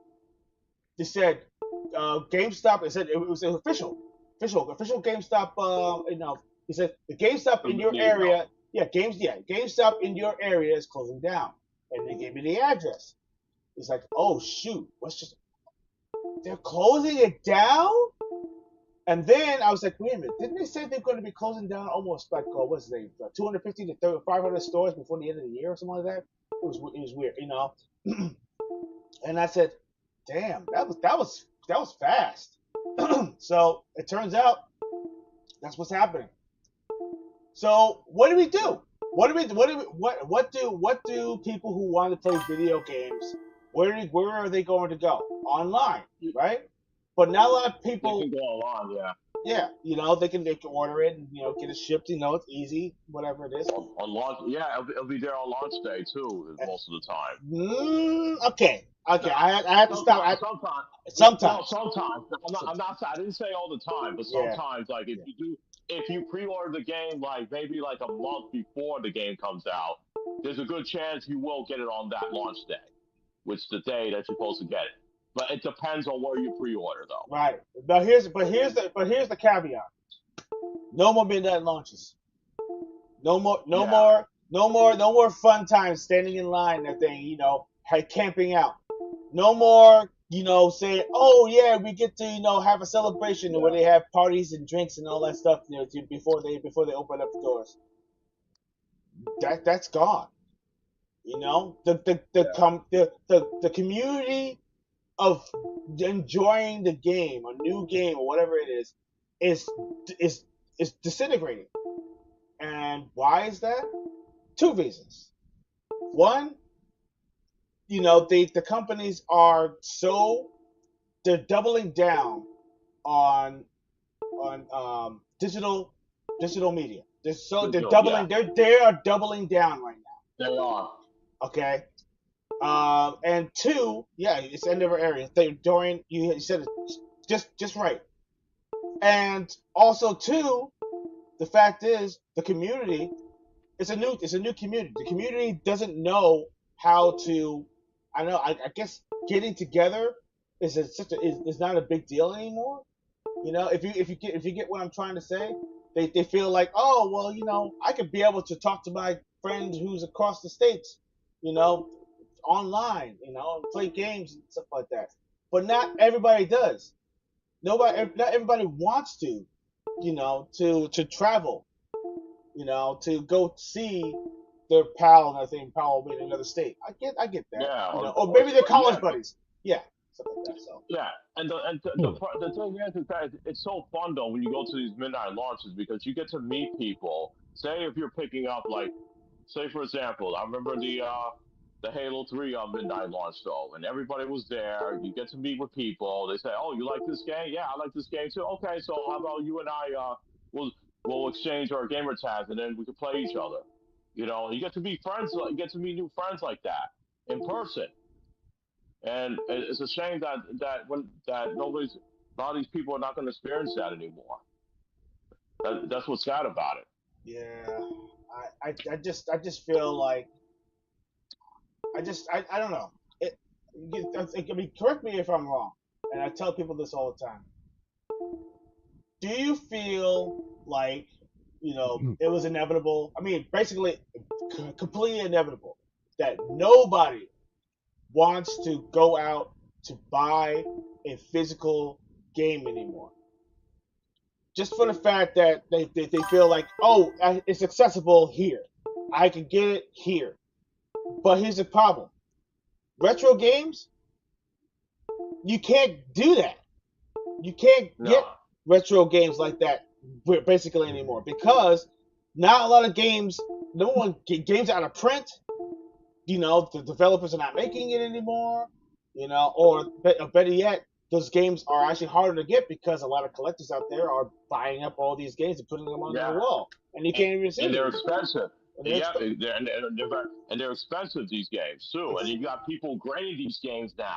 they said, GameStop. It said it was an official GameStop. He said the GameStop in your There you go. area, GameStop in your area is closing down, and they gave me the address. It's like, oh shoot, they're closing it down. And then I was like, wait a minute, didn't they say they're going to be closing down almost like what's it, 250 to 500 stores before the end of the year or something like that? It was weird, you know. And I said, damn, that was fast. So it turns out that's what's happening. So what do we do? What do people who want to play video games? Where are they going to go? Online, right? But not a lot of people. They can go online, yeah. Yeah, you know they can order it and get it shipped. You know it's easy, whatever it is. On launch, yeah, it'll be there on launch day too, most of the time. Okay. I have to stop. Sometimes. Sometimes. I'm not. I didn't say all the time, but Yeah. sometimes, like if you pre-order the game, like maybe like a month before the game comes out, there's a good chance you will get it on that launch day, which is the day that you're supposed to get it. But it depends on where you pre-order, though. Right. But here's the caveat. No more midnight launches. No more fun times standing in line that thing, camping out. No more, saying, oh yeah, we get to, have a celebration where they have parties and drinks and all that stuff, before they open up the doors. That's gone. The community of enjoying the game, a new game or whatever it is disintegrating. And why is that? Two reasons. One, the companies are they're doubling down on digital media. They are doubling down right now. They are. Okay. And two, yeah, it's end of our area. Dorian, you said it just right. And also two, the fact is the community it's a new community. The community doesn't know how to. I guess getting together is not a big deal anymore. If you get what I'm trying to say, they feel like, oh well, I could be able to talk to my friend who's across the states, online, play games and stuff like that. But not everybody does. Not everybody wants to, to travel, to go see their pal, and I think pal will be in another state. I get that. Yeah. Or maybe they're college buddies. Yeah. Stuff like that. So. Yeah, and the thing is that it's so fun though when you go to these midnight launches because you get to meet people. Say if you're picking up say for example, I remember the Halo 3 midnight launch though, and everybody was there. You get to meet with people. They say, "Oh, you like this game? Yeah, I like this game too. Okay, so how about you and I? We'll exchange our gamer tags, and then we can play each other. You get to meet friends. You get to meet new friends like that in person. And it's a shame that a lot of these people are not going to experience that anymore. That's what's sad about it. Yeah, I just feel like I don't know. I mean, correct me if I'm wrong, and I tell people this all the time. Do you feel like it was inevitable? I mean, basically, completely inevitable that nobody wants to go out to buy a physical game anymore. Just for the fact that they feel like, oh, it's accessible here. I can get it here. But here's the problem. Retro games, you can't do that. You can't get retro games like that basically anymore because not a lot of games, no one get games out of print. The developers are not making it anymore, or better yet, those games are actually harder to get because a lot of collectors out there are buying up all these games and putting them on their wall, and you can't even see them. And they're expensive. And they're expensive, these games too. And you got people grading these games now.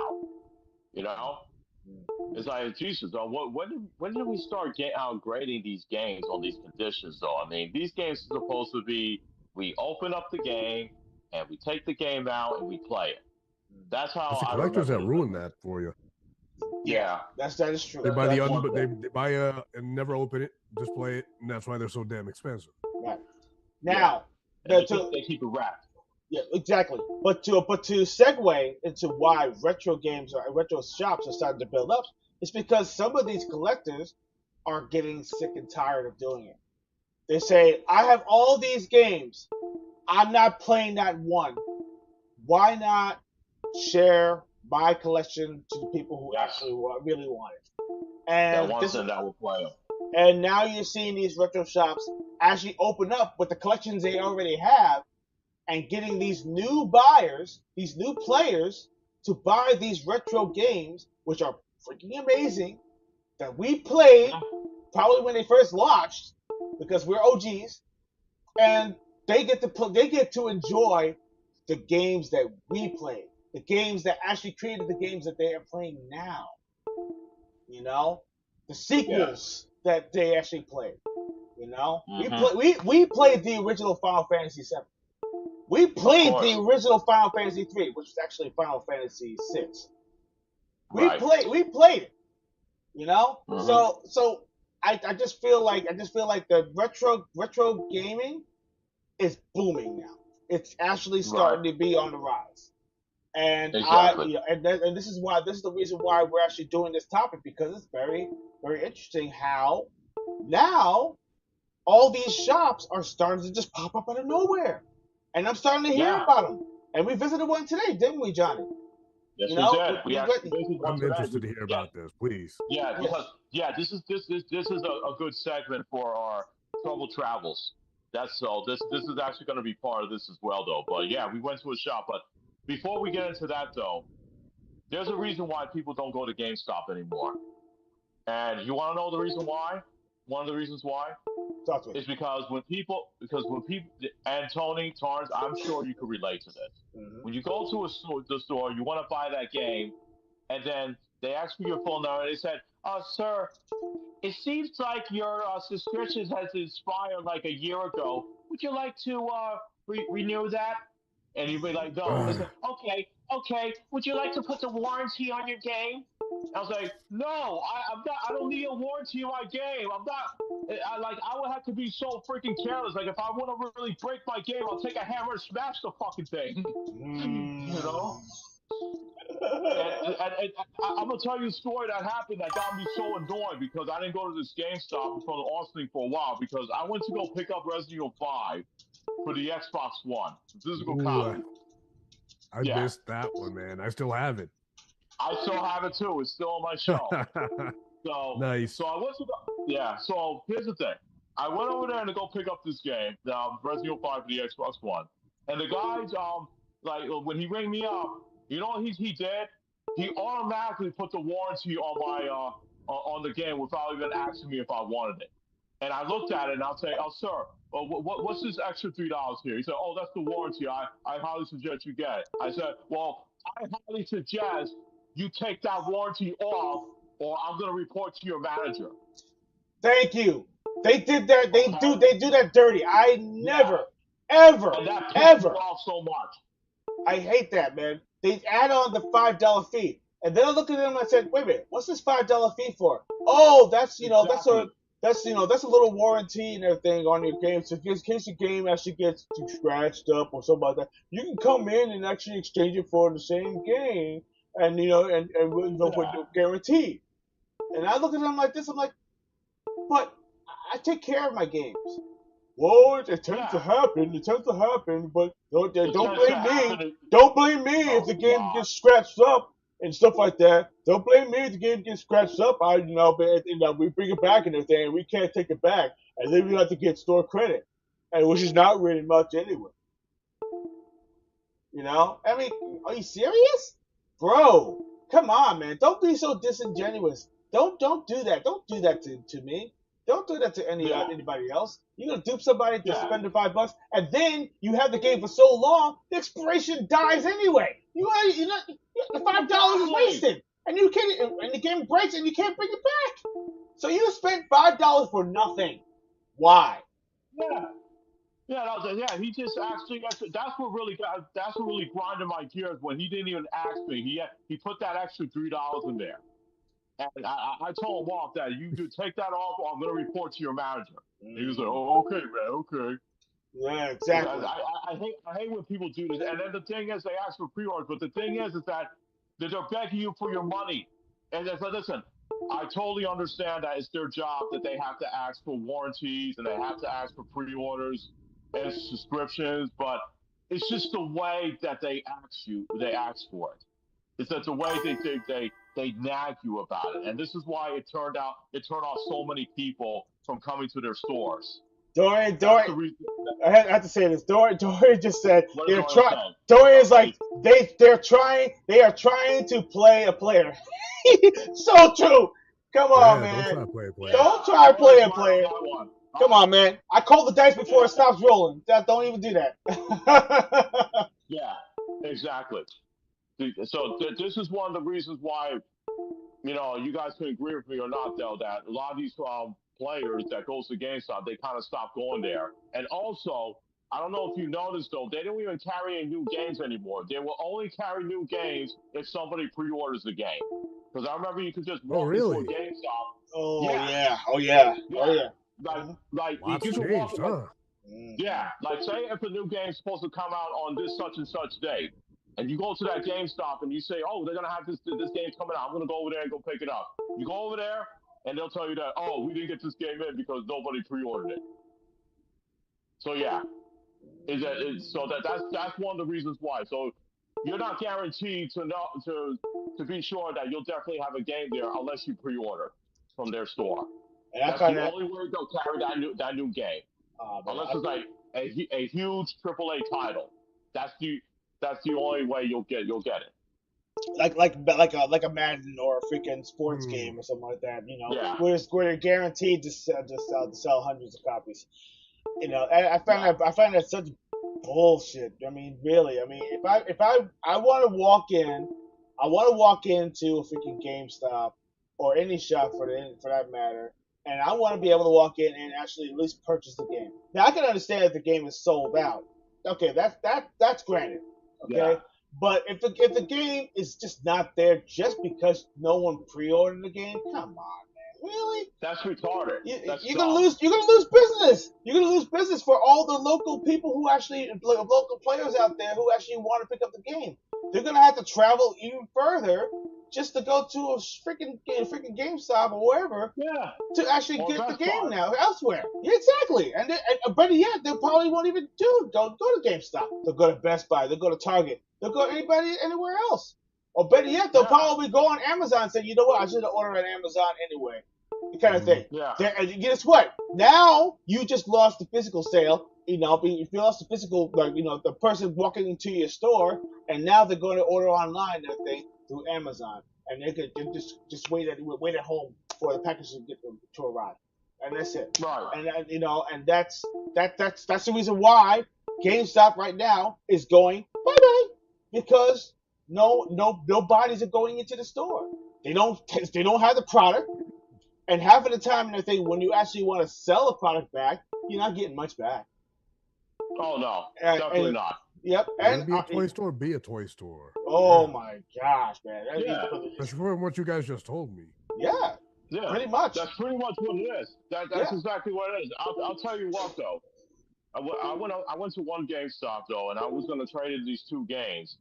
It's like Jesus. Though, when did we start grading these games on these conditions? Though, I mean, these games are supposed to be we open up the game and we take the game out and we play it. That's how it's the collectors that ruin that for you. Yeah, that is true. They buy they buy and never open it, just play it, and that's why they're so damn expensive. Right. Now, they keep it wrapped. Yeah, exactly. But to segue into why retro shops are starting to build up, it's because some of these collectors are getting sick and tired of doing it. They say, I have all these games. I'm not playing that one. Why not share my collection to the people who Yes. actually really want it? That And wants this, them that will play them. and now you're seeing these retro shops actually open up with the collections they already have and getting these new buyers, these new players to buy these retro games, which are freaking amazing, that we played probably when they first launched because we're OGs, and they get to enjoy the games that we played, the games that actually created the games that they are playing now. You know, the Yeah. sequels that they actually played. You know, Mm-hmm. we played the original Final Fantasy VII. We Of played the course. original Final Fantasy III, which was actually Final Fantasy VI. Right. We played it. You know, Mm-hmm. so I just feel like the retro gaming is booming now. It's actually Right. starting to be on the rise. And Exactly. and this is the reason why we're actually doing this topic, because it's very very interesting how now all these shops are starting to just pop up out of nowhere, and I'm starting to hear Yeah. about them. And we visited one today, didn't we, Johnny? Yes, You we know, did. We actually visited one I'm today. interested to hear Yeah. about this, please. Yeah. yes, Because this is a good segment for our trouble travels. That's so. This is actually going to be part of this as well, though. But yeah, we went to a shop. But before we get into that, though, there's a reason why people don't go to GameStop anymore. And you want to know the reason why? One of the reasons why talk to me. is because when people and Tony Torrance, I'm sure you could relate to this. Mm-hmm. When you go to the store, you want to buy that game, and then they ask for your phone number. And they said, sir, it seems like your subscription has expired like a year ago. Would you like to renew that?" And you'd be like, "No." They said, "Okay, okay. Would you like to put the warranty on your game?" I was like, "No, I'm not. I don't need a warranty on my game. I'm not. I would have to be so freaking careless. Like, if I want to really break my game, I'll take a hammer and smash the fucking thing." You know. And I'm gonna tell you a story that happened that got me so annoyed because I didn't go to this GameStop in front of Austin for a while because I went to go pick up Resident Evil 5 for the Xbox One, physical Ooh, copy. I Yeah, missed that one, man. I still have it. I still have it too. It's still on my shelf. So, Nice. so I went to the yeah. So here's the thing. I went over there to go pick up this game, Resident Evil 5 for the Xbox One, and the guys, like when he rang me up, you know what he did? He automatically put the warranty on my on the game without even asking me if I wanted it. And I looked at it and I'll say, "Oh, sir, what's this extra $3 here?" He said, "Oh, that's the warranty. I highly suggest you get it." I said, "Well, I highly suggest you take that warranty off, or I'm going to report to your manager." Thank you. They did that. Okay? They do that dirty. I Yeah. never, ever, And that pissed me ever. off so much. I hate that, man. They add on the $5 fee, and then I looked at them and I said, "Wait a minute, what's this $5 fee for?" Oh, Exactly. that's a little warranty and everything on your game. So in case your game actually gets too scratched up or something like that, you can come in and actually exchange it for the same game, and with Yeah. your guarantee. And I look at them like this. I'm like, but I take care of my games. Well, it tends to Yeah. happen. It tends to happen, but It don't tends to blame me. happen. Don't blame me if Oh, the game God. gets scratched up and stuff like that. Don't blame me if the game gets scratched up. But, we bring it back and everything, and we can't take it back, and then we have to get store credit, and which is not really much anyway. I mean, are you serious, bro? Come on, man. Don't be so disingenuous. Don't do that. Don't do that to me. Don't do that to Yeah. anybody else. You're gonna dupe somebody to Yeah. spend the $5, and then you have the game for so long, the expiration dies anyway. The $5 is Exactly. wasted, and you can't. And the game breaks, and you can't bring it back. So you spent $5 for nothing. Why? Yeah. Yeah, yeah. He just actually that's what really grinded my gears when he didn't even ask me. He put that extra $3 in there, and I told him off that you take that off, or I'm going to report to your manager. And he was like, Mm, "Oh, okay, man, okay." yeah, Because exactly. I hate when people do this. And then the thing is, they ask for pre-orders, but the thing is that they're begging you for your money. And they said, "Listen, I totally understand that it's their job that they have to ask for warranties and they have to ask for pre-orders and subscriptions, but it's just the way that they ask for it. It's that the way they nag you about it, and this is why it turned off so many people from coming to their stores. Dorian, That's the reason. I have to say this. Dorian just said What they're is trying. saying? Dorian is like they are trying to play a player. So true. Come on, Yeah, don't man. try to play a player. Don't try to play a Right on player. that one. Come on, man. I call the dice before it stops rolling. Don't even do that. Yeah, exactly. So this is one of the reasons why you guys can agree with me or not, though, that a lot of these players that goes to GameStop, they kind of stop going there. And also, I don't know if you noticed, though, they don't even carry in new games anymore. They will only carry new games if somebody pre-orders the game. Because I remember you could just walk into a really? GameStop. Oh Yeah, yeah. Oh yeah. Oh yeah. yeah. Like Lots you could walk changed, like huh? yeah, like say if a new game's supposed to come out on this such and such date, and you go to that GameStop and you say, "Oh, they're gonna have this game's coming out. I'm gonna go over there and go pick it up." You go over there, and they'll tell you that, "Oh, we didn't get this game in because nobody pre-ordered it." So yeah, that's one of the reasons why. So you're not guaranteed to be sure that you'll definitely have a game there unless you pre-order from their store. And I That's kind the of. only way they'll carry that new game. Unless it's like a huge AAA title. That's the that's the only way you'll get it. like a Madden or a freaking sports Hmm. game or something like that. Yeah. Where you're guaranteed to sell hundreds of copies. And I find that such bullshit. I mean, really. I mean, if I want to walk in, I want to walk into a freaking GameStop or any shop for that matter, and I want to be able to walk in and actually at least purchase the game. Now I can understand if the game is sold out. Okay, that's granted. Okay. Yeah. But if the game is just not there just because no one pre-ordered the game, come on, man, really? That's retarded. That's You're dumb. gonna lose. You're gonna lose business. You're gonna lose business for all the local people who actually local players out there who actually want to pick up the game. They're gonna have to travel even further just to go to a freaking GameStop or wherever Yeah. to actually Or get the Best game Buy. now elsewhere. Yeah, exactly. And better yet, they probably won't even go to GameStop. They'll go to Best Buy. They'll go to Target. They'll go anywhere else. Or better yet, they'll Yeah. probably go on Amazon and say, you know what, I should have ordered on Amazon anyway. The kind of thing. Yeah. And guess what? Now you just lost the physical sale. If you lost the physical, the person walking into your store, and now they're going to order online that thing through Amazon, and they could just wait at home for the package to get them to arrive, and that's it. Right. And that's the reason why GameStop right now is going bye bye, because nobody's going into the store. They don't have the product. And half of the time, and I think when you actually want to sell a product back, you're not getting much back. Oh no, definitely not. Yep. And be a toy store, be a toy store. Oh Yeah. my gosh, man! Yeah. Especially from what you guys just told me. Yeah, Yeah. pretty much. That's pretty much what it is. That's Yeah. exactly what it is. I'll tell you what though. I went to one GameStop though, and I was gonna trade in these two games,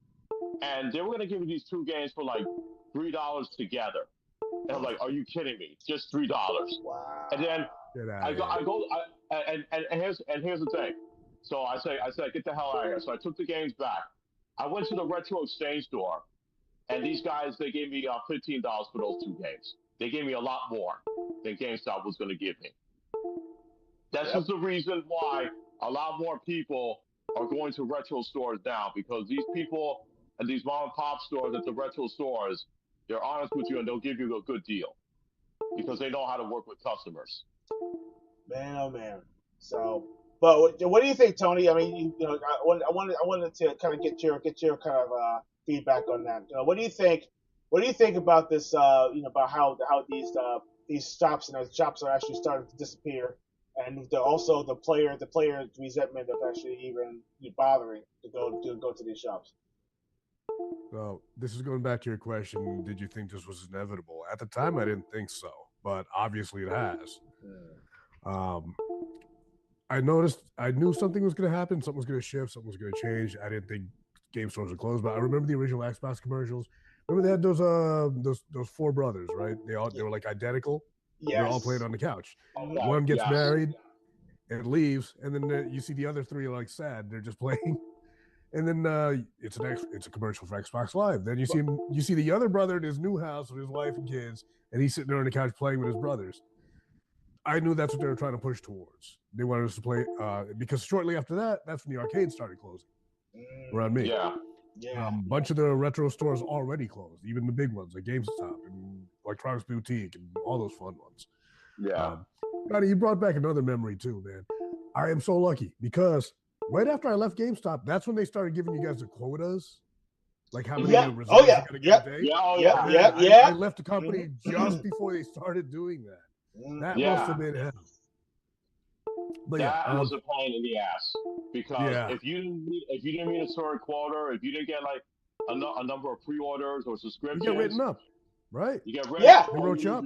and they were gonna give me these two games for like $3 together. And I'm like, are you kidding me? Just $3. Wow. And then Get out I of go, here. I go, and here's the thing. So I say, get the hell out of here. So I took the games back. I went to the retro exchange store, and these guys they gave me $15 for those two games. They gave me a lot more than GameStop was going to give me. That's just the reason why a lot more people are going to retro stores now, because these people and these mom and pop stores at the retro stores, they're honest with you and they'll give you a good deal because they know how to work with customers. Man, oh man. So, but what do you think, Tony? I mean, I wanted to kind of get your kind of feedback on that. What do you think? What do you think about this? About how these shops and shops are actually starting to disappear, and also the player's resentment of actually even bothering to go to these shops. So this is going back to your question. Did you think this was inevitable? At the time, I didn't think so, but obviously it has. I knew something was going to happen. Something was going to shift. Something was going to change. I didn't think game stores would close, but I remember the original Xbox commercials. Remember they had those four brothers, right? They were like identical. Yes. They're all playing on the couch. Okay, One gets yes. married and leaves, and then you see the other three like sad. They're just playing. And then it's a commercial for Xbox Live. Then you see the other brother in his new house with his wife and kids, and he's sitting there on the couch playing with his brothers. I knew that's what they were trying to push towards. They wanted us to play because shortly after that, that's when the arcades started closing around me. Yeah. Yeah. Bunch of the retro stores already closed, even the big ones like GameStop and Electronics Boutique and all those fun ones. Yeah. Johnny, you brought back another memory too, man. I am so lucky because right after I left GameStop, that's when they started giving you guys the quotas, like how many results Oh, yeah. you gotta get a day. Yeah. I left the company just before they started doing that. That must have been hell. But that was a pain in the ass because if you didn't meet a certain quota, if you didn't get like a number of pre-orders or subscriptions, you get written up, right? You get written up. They wrote you up.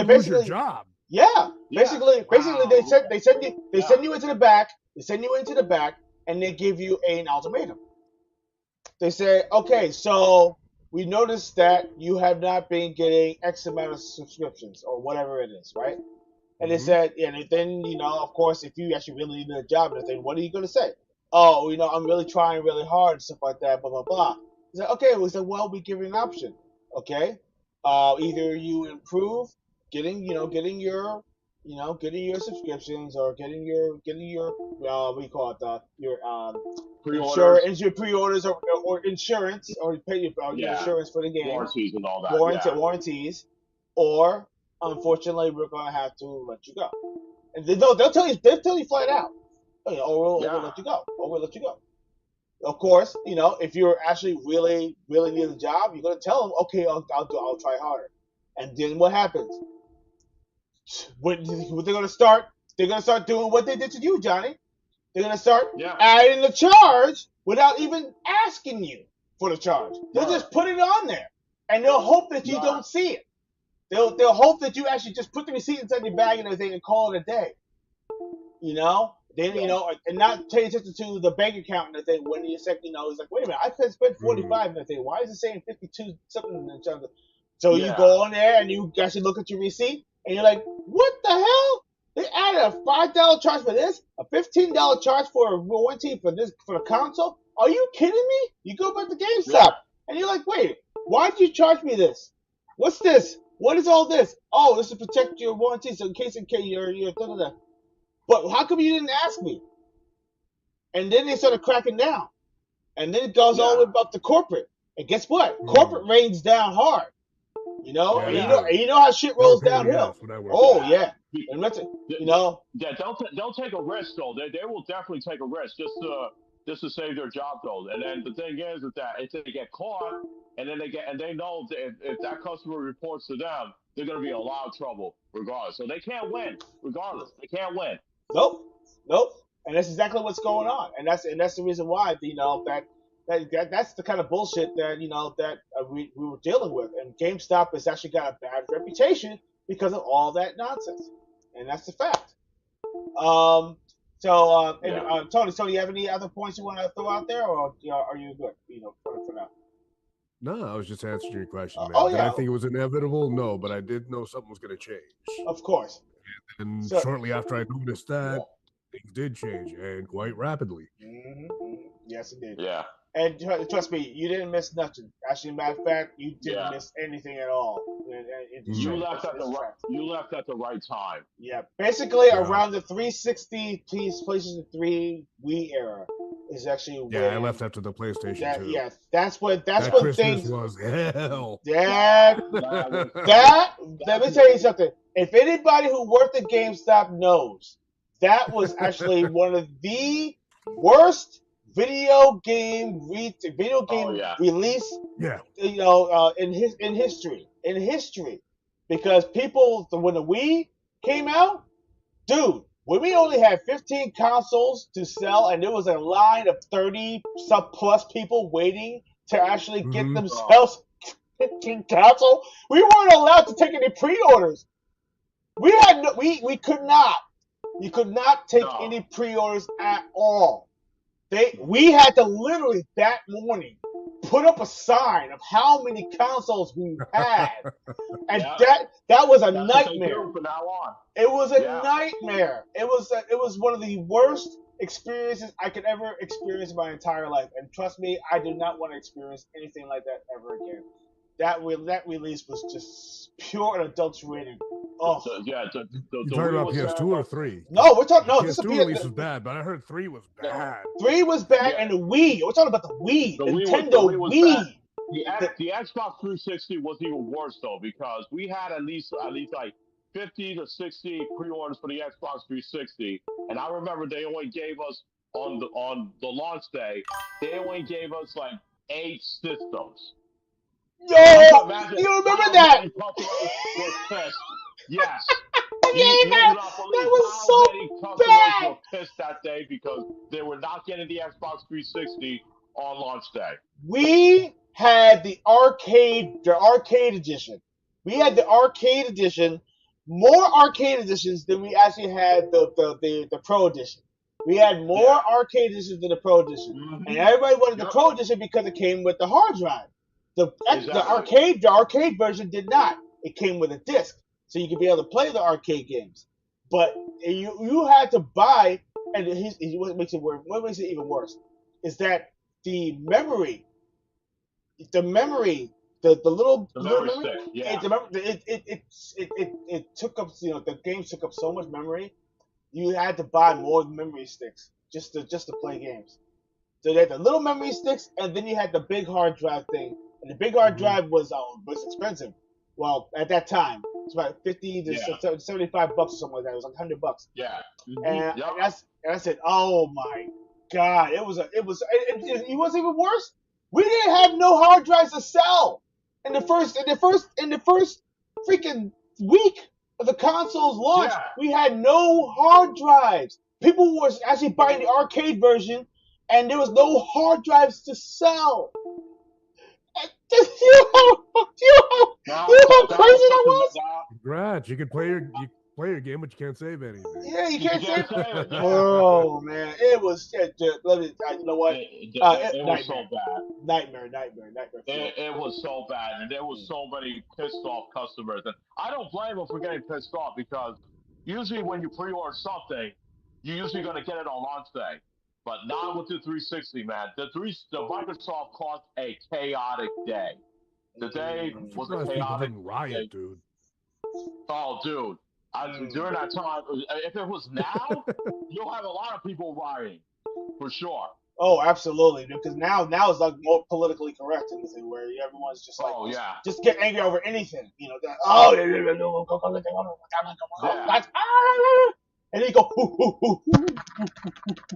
Basically your job. Yeah, basically they send you into the back. They send you into the back, and they give you an ultimatum. They say, okay, so we noticed that you have not been getting X amount of subscriptions or whatever it is, right? And they said, and then, of course, if you actually really need a job and everything, what are you going to say? Oh, I'm really trying really hard and stuff like that, blah, blah, blah. He said, okay, well, we give you an option, okay? Either you improve getting your subscriptions or getting your what do you call it, your pre-orders or insurance or pay your insurance for the game, warranties and all that, warranties, or unfortunately we're gonna have to let you go. And they'll tell you flat out, we'll let you go, or we'll let you go. Of course, if you're actually really need a job, you're gonna tell them, okay, I'll try harder. And then what happens? What they're gonna start doing what they did to you, Johnny. They're gonna start adding the charge without even asking you for the charge. They'll just put it on there, and they'll hope that you don't see it. They'll hope that you actually just put the receipt inside your bag and everything and call it a day. And not pay attention to the bank account and everything. When you say, it's like, wait a minute, I could spend 45 and everything. Why is it saying 52 something? So you go on there and you actually look at your receipt and you're like, what the hell? They added a $5 charge for this, a $15 charge for a warranty for the console. Are you kidding me? You go back to GameStop and you're like, wait, why did you charge me this? What's this? What is all this? Oh, this is to protect your warranty, so in case you're da-da-da. But how come you didn't ask me? And then they started cracking down. And then it goes all the way up to corporate. And guess what? Corporate rains down hard. You know how shit rolls downhill. Oh yeah. And that's it. Yeah, they'll take a risk though. They will definitely take a risk just to save their job though. And then the thing is that if they get caught and then they know if that customer reports to them, they're gonna be in a lot of trouble regardless. So they can't win regardless. They can't win. Nope. And that's exactly what's going on. And that's the reason why that's the kind of bullshit that we were dealing with. And GameStop has actually got a bad reputation because of all that nonsense. And that's the fact. Tony, do you have any other points you want to throw out there, or are you good? For now. No, I was just answering your question, man. Did I think it was inevitable? No, but I did know something was going to change. Of course. And shortly after I noticed that, things did change, and quite rapidly. Mm-hmm. Yes, it did. Yeah. And trust me, you didn't miss nothing. Actually, matter of fact, you didn't miss anything at all. You left at the right time. Yeah, basically around the 360 PlayStation 3 Wii era is actually I left after the PlayStation 2. Yeah, that's when Christmas things was hell. Let me tell you something. If anybody who worked at GameStop knows, that was actually one of the worst video game release in history, because people, when the Wii came out, dude, when we only had 15 consoles to sell and there was a line of 30 plus people waiting to actually get themselves 15 console, we weren't allowed to take any pre-orders. We could not. You could not take any pre-orders at all. We had to literally that morning put up a sign of how many consoles we had, and Yeah. that was a That's what they nightmare. do from now on. It was a Yeah. nightmare. It was one of the worst experiences I could ever experience in my entire life. And trust me, I do not want to experience anything like that ever again. That release was just pure and adulterated. Oh You The talking Wii about was PS2 or terrible. 3? no, we're talking The no. This is PS2 release was bad, but I heard 3 was The, bad. 3 was bad, yeah, and the Wii. We're talking about the Wii, the the Nintendo Wii was bad. Wii. The, The Xbox 360 was even worse though because we had at least like 50 to 60 pre-orders for the Xbox 360, and I remember they only gave us on the launch day, they only gave us like 8 systems. So you can yo, imagine you remember how that? many customers were pissed. Yes, Yeah, you would not that believe was how so many customers bad. were pissed that day because they were not getting the Xbox 360 on launch day. We had the arcade edition. We had the arcade edition, more arcade editions than we actually had the pro edition. We had more Yeah. arcade editions than the pro edition, and Mm-hmm. everybody wanted the Yep. pro edition because it came with the hard drive. Exactly. The arcade version did not. It came with a disc, so you could be able to play the arcade games. But you had to buy, and what makes it worse? What makes it even worse is that the memory the memory, the The little memory memory, stick. Yeah. it took up the games took up so much memory. You had to buy more memory sticks just to play games. So you had the little memory sticks, and then you had the big hard drive thing. And the big hard Mhm. drive was expensive. Well, at that time, it's about 50 to Yeah. $75 or something like that. It was like $100. Yeah. Mm-hmm. And Yep. I said, oh my god, it was even worse. We didn't have no hard drives to sell in the first freaking week of the console's launch. Yeah. We had no hard drives. People were actually buying the arcade version, and there was no hard drives to sell. Now, You know how that crazy was that such a was? Congrats. You can play your game, but you can't save anything. Yeah, you you can't say. can't say it. Yeah. Oh man, it was. Let me. You know what? It was so Nightmare, bad. nightmare. It was so bad, and there was so many pissed off customers, and I don't blame them for getting pissed off because usually when you pre-order something, you're usually going to get it on launch day, but not with the 360, man. The Microsoft caused a chaotic day. The day I'm was a surprised people chaotic didn't riot, day. dude. Oh, dude, during that time, if it was now, you'll have a lot of people rioting for sure. Oh, absolutely, because now it's like more politically correct and everything, where everyone's just like Oh yeah, just get angry over anything. You know, oh, yeah. and then you go,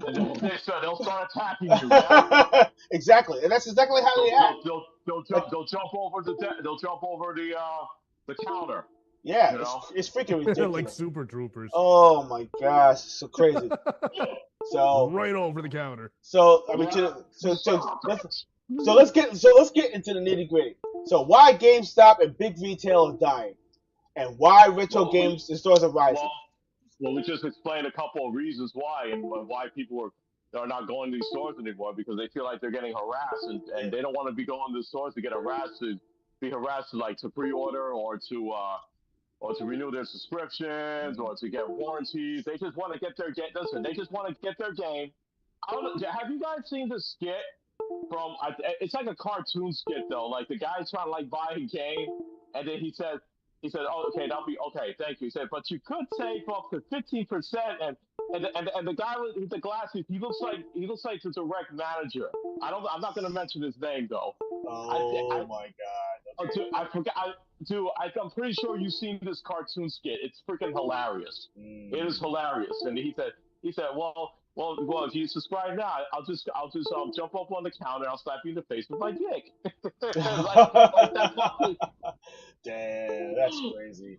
And they'll start attacking you. Yeah. exactly, and that's exactly how they act. Like, They'll jump over they'll jump over the counter. yeah, You know. it's freaking ridiculous. Like Super Troopers. Oh my gosh, it's so crazy. So Right over the counter. so I mean, let's get into the nitty gritty. So why GameStop and big retail are dying, and why retro games and stores are rising? Well, we just explained a couple of reasons why and why people are not going to these stores anymore because they feel like they're getting harassed and they don't want to be going to the stores to get harassed to be harassed like to pre-order or to renew their subscriptions or to get warranties. They just want to get their game. Listen, they just want to get their game. Have you guys seen the skit from? It's like a cartoon skit though. Like the guy's trying to like buy a game, and then he said, "Oh, okay, that'll be okay, thank you." He said, "But you could save up to 15%." And the guy with the glasses, he looks like the direct manager. I'm not going to mention his name though. Oh my god! Dude, I forgot. I'm pretty sure you've seen this cartoon skit. It's freaking hilarious. It is hilarious. And he said, well, if you subscribe now, I'll just jump up on the counter. I'll slap you in the face with my dick. like that's Damn, that's crazy.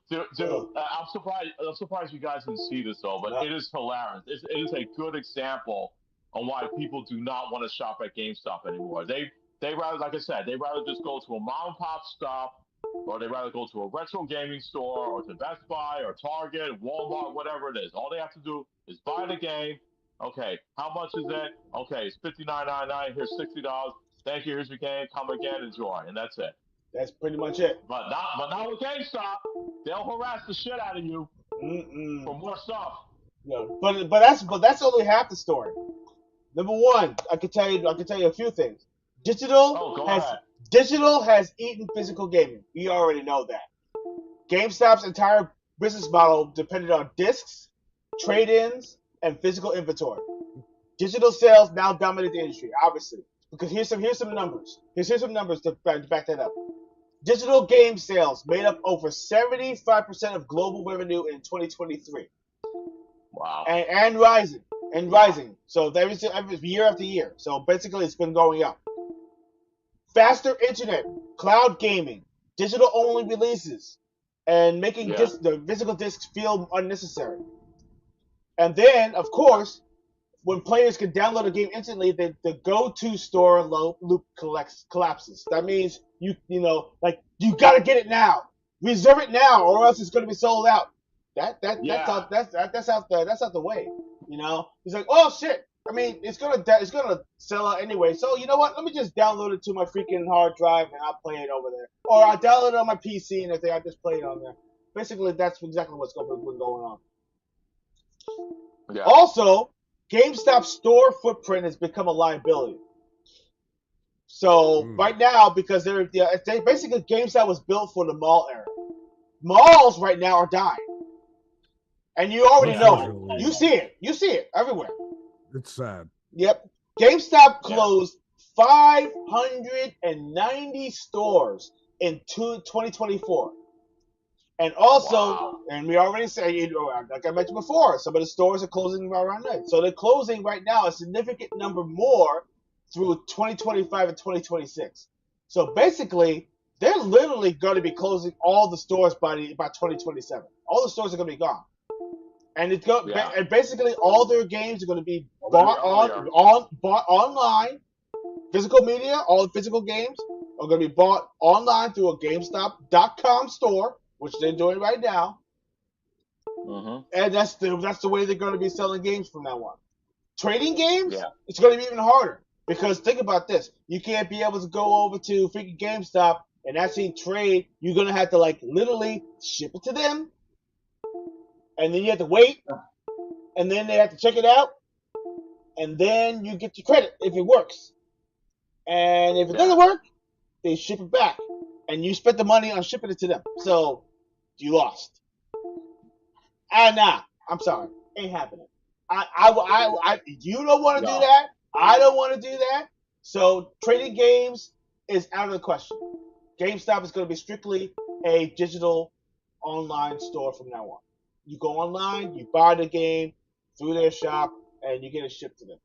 Dude, I'm surprised you guys didn't see this though, but it is hilarious. It is a good example on why people do not want to shop at GameStop anymore. They rather, like I said, they rather just go to a mom and pop stop, or they rather go to a retro gaming store, or to Best Buy, or Target, Walmart, whatever it is. All they have to do is buy the game. Okay, how much is it? Okay, it's $59.99. Here's $60. Thank you. Here's your game. Come again. Enjoy. And that's it. That's pretty much it. But not with GameStop. They'll harass the shit out of you Mm-mm. for more stuff. Yeah, but that's only half the story. Number one, I can tell you a few things. Oh, go ahead. Digital has eaten physical gaming. We already know that. GameStop's entire business model depended on discs, trade-ins, and physical inventory. Digital sales now dominate the industry, obviously. Because here's some numbers. Here's some numbers to back that up. Digital game sales made up over 75% of global revenue in 2023. Wow. And rising. And rising. So every year after year. So basically it's been going up. Faster internet, cloud gaming, digital only releases, and making the physical discs feel unnecessary. And then, of course, when players can download a game instantly, the go-to store loop collapses. That means you gotta get it now, reserve it now, or else it's gonna be sold out. That's out the way. You know, he's like, oh shit. I mean, it's gonna sell out anyway. So you know what? Let me just download it to my freaking hard drive and I'll play it over there, or I'll download it on my PC and I just play it on there. Basically, that's exactly what's been going on. Yeah. Also, GameStop's store footprint has become a liability. So right now, because they basically GameStop was built for the mall era. Malls right now are dying, and you already know it. You see it everywhere. It's sad. Yep. GameStop closed 590 stores in 2024. And also, and we already said, like I mentioned before, some of the stores are closing around that. So they're closing right now a significant number more through 2025 and 2026. So basically, they're literally going to be closing all the stores by 2027. All the stores are going to be gone. And and basically all their games are going to be bought online. Physical media, all the physical games are going to be bought online through a GameStop.com store, which they're doing right now. Mm-hmm. And that's the way they're going to be selling games from now on. Trading games, it's going to be even harder. Because think about this. You can't be able to go over to freaking GameStop and actually trade. You're going to have to literally ship it to them. And then you have to wait. And then they have to check it out. And then you get your credit if it works. And if it doesn't work, they ship it back. And you spent the money on shipping it to them. So, you lost. Nah, I'm sorry. Ain't happening. You don't want to do that. I don't want to do that. So, trading games is out of the question. GameStop is going to be strictly a digital online store from now on. You go online, you buy the game through their shop, and you get it shipped to them.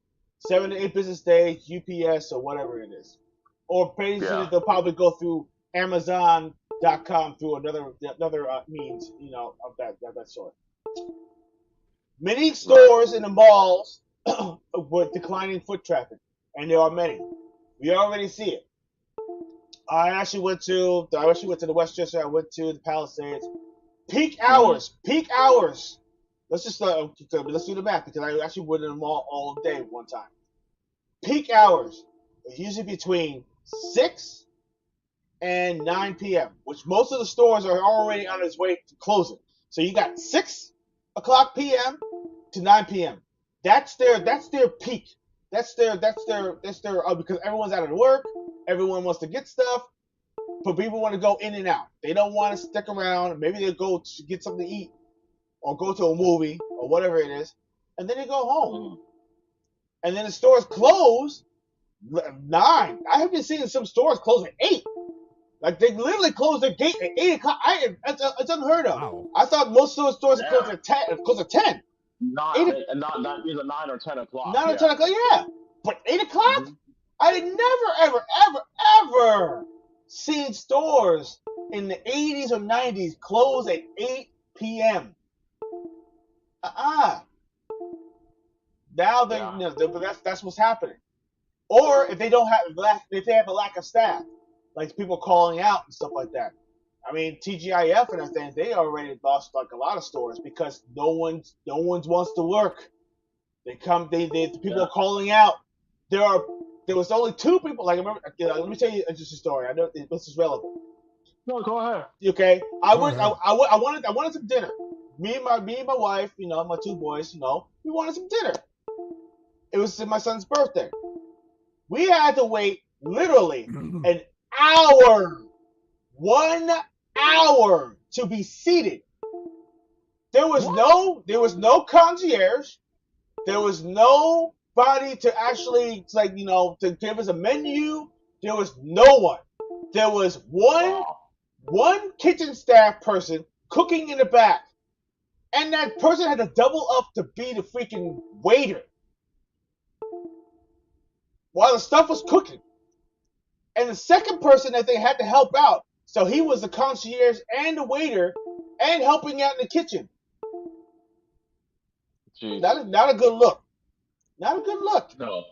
7 to 8 business days, UPS, or whatever it is. Or basically, they'll probably go through Amazon.com through another means, of that sort. Many stores in the malls with declining foot traffic, and there are many. We already see it. I actually went to the Westchester. I went to the Palisades. Peak hours. Let's just let's do the math because I actually went in the mall all day one time. Peak hours is usually between 6 and 9 p.m., which most of the stores are already on its way to closing. So you got 6 o'clock p.m. to 9 p.m. That's their peak. That's their because everyone's out of work, everyone wants to get stuff, but people want to go in and out. They don't want to stick around. Maybe they'll go to get something to eat or go to a movie or whatever it is, and then they go home. And then the stores close 9. I have been seeing some stores close at 8. Like they literally close their gate at 8 o'clock. It's unheard of. Wow. I thought most stores close at 10. Close at 10. Not either 9 or 10 o'clock. 9 or 10 o'clock, yeah. But 8 o'clock? Mm-hmm. I had never, ever seen stores in the 80s or 90s close at 8 p.m. Now that's what's happening. Or if they have a lack of staff, like people calling out and stuff like that. I mean, TGIF and everything, they already lost a lot of stores because no one wants to work. The people are calling out. There are There was only two people. Like I remember, let me tell you just a story. I know this is relevant. No, go ahead. Okay, Go ahead. I wanted some dinner. Me and my wife, my two boys, we wanted some dinner. It was my son's birthday. We had to wait literally an hour, 1 hour to be seated. There was no concierge. There was nobody to actually to give us a menu. There was no one. There was one kitchen staff person cooking in the back, and that person had to double up to be the freaking waiter while the stuff was cooking. And the second person that they had to help out, so he was the concierge and the waiter and helping out in the kitchen. Jeez. Not a good look. Not a good look. No.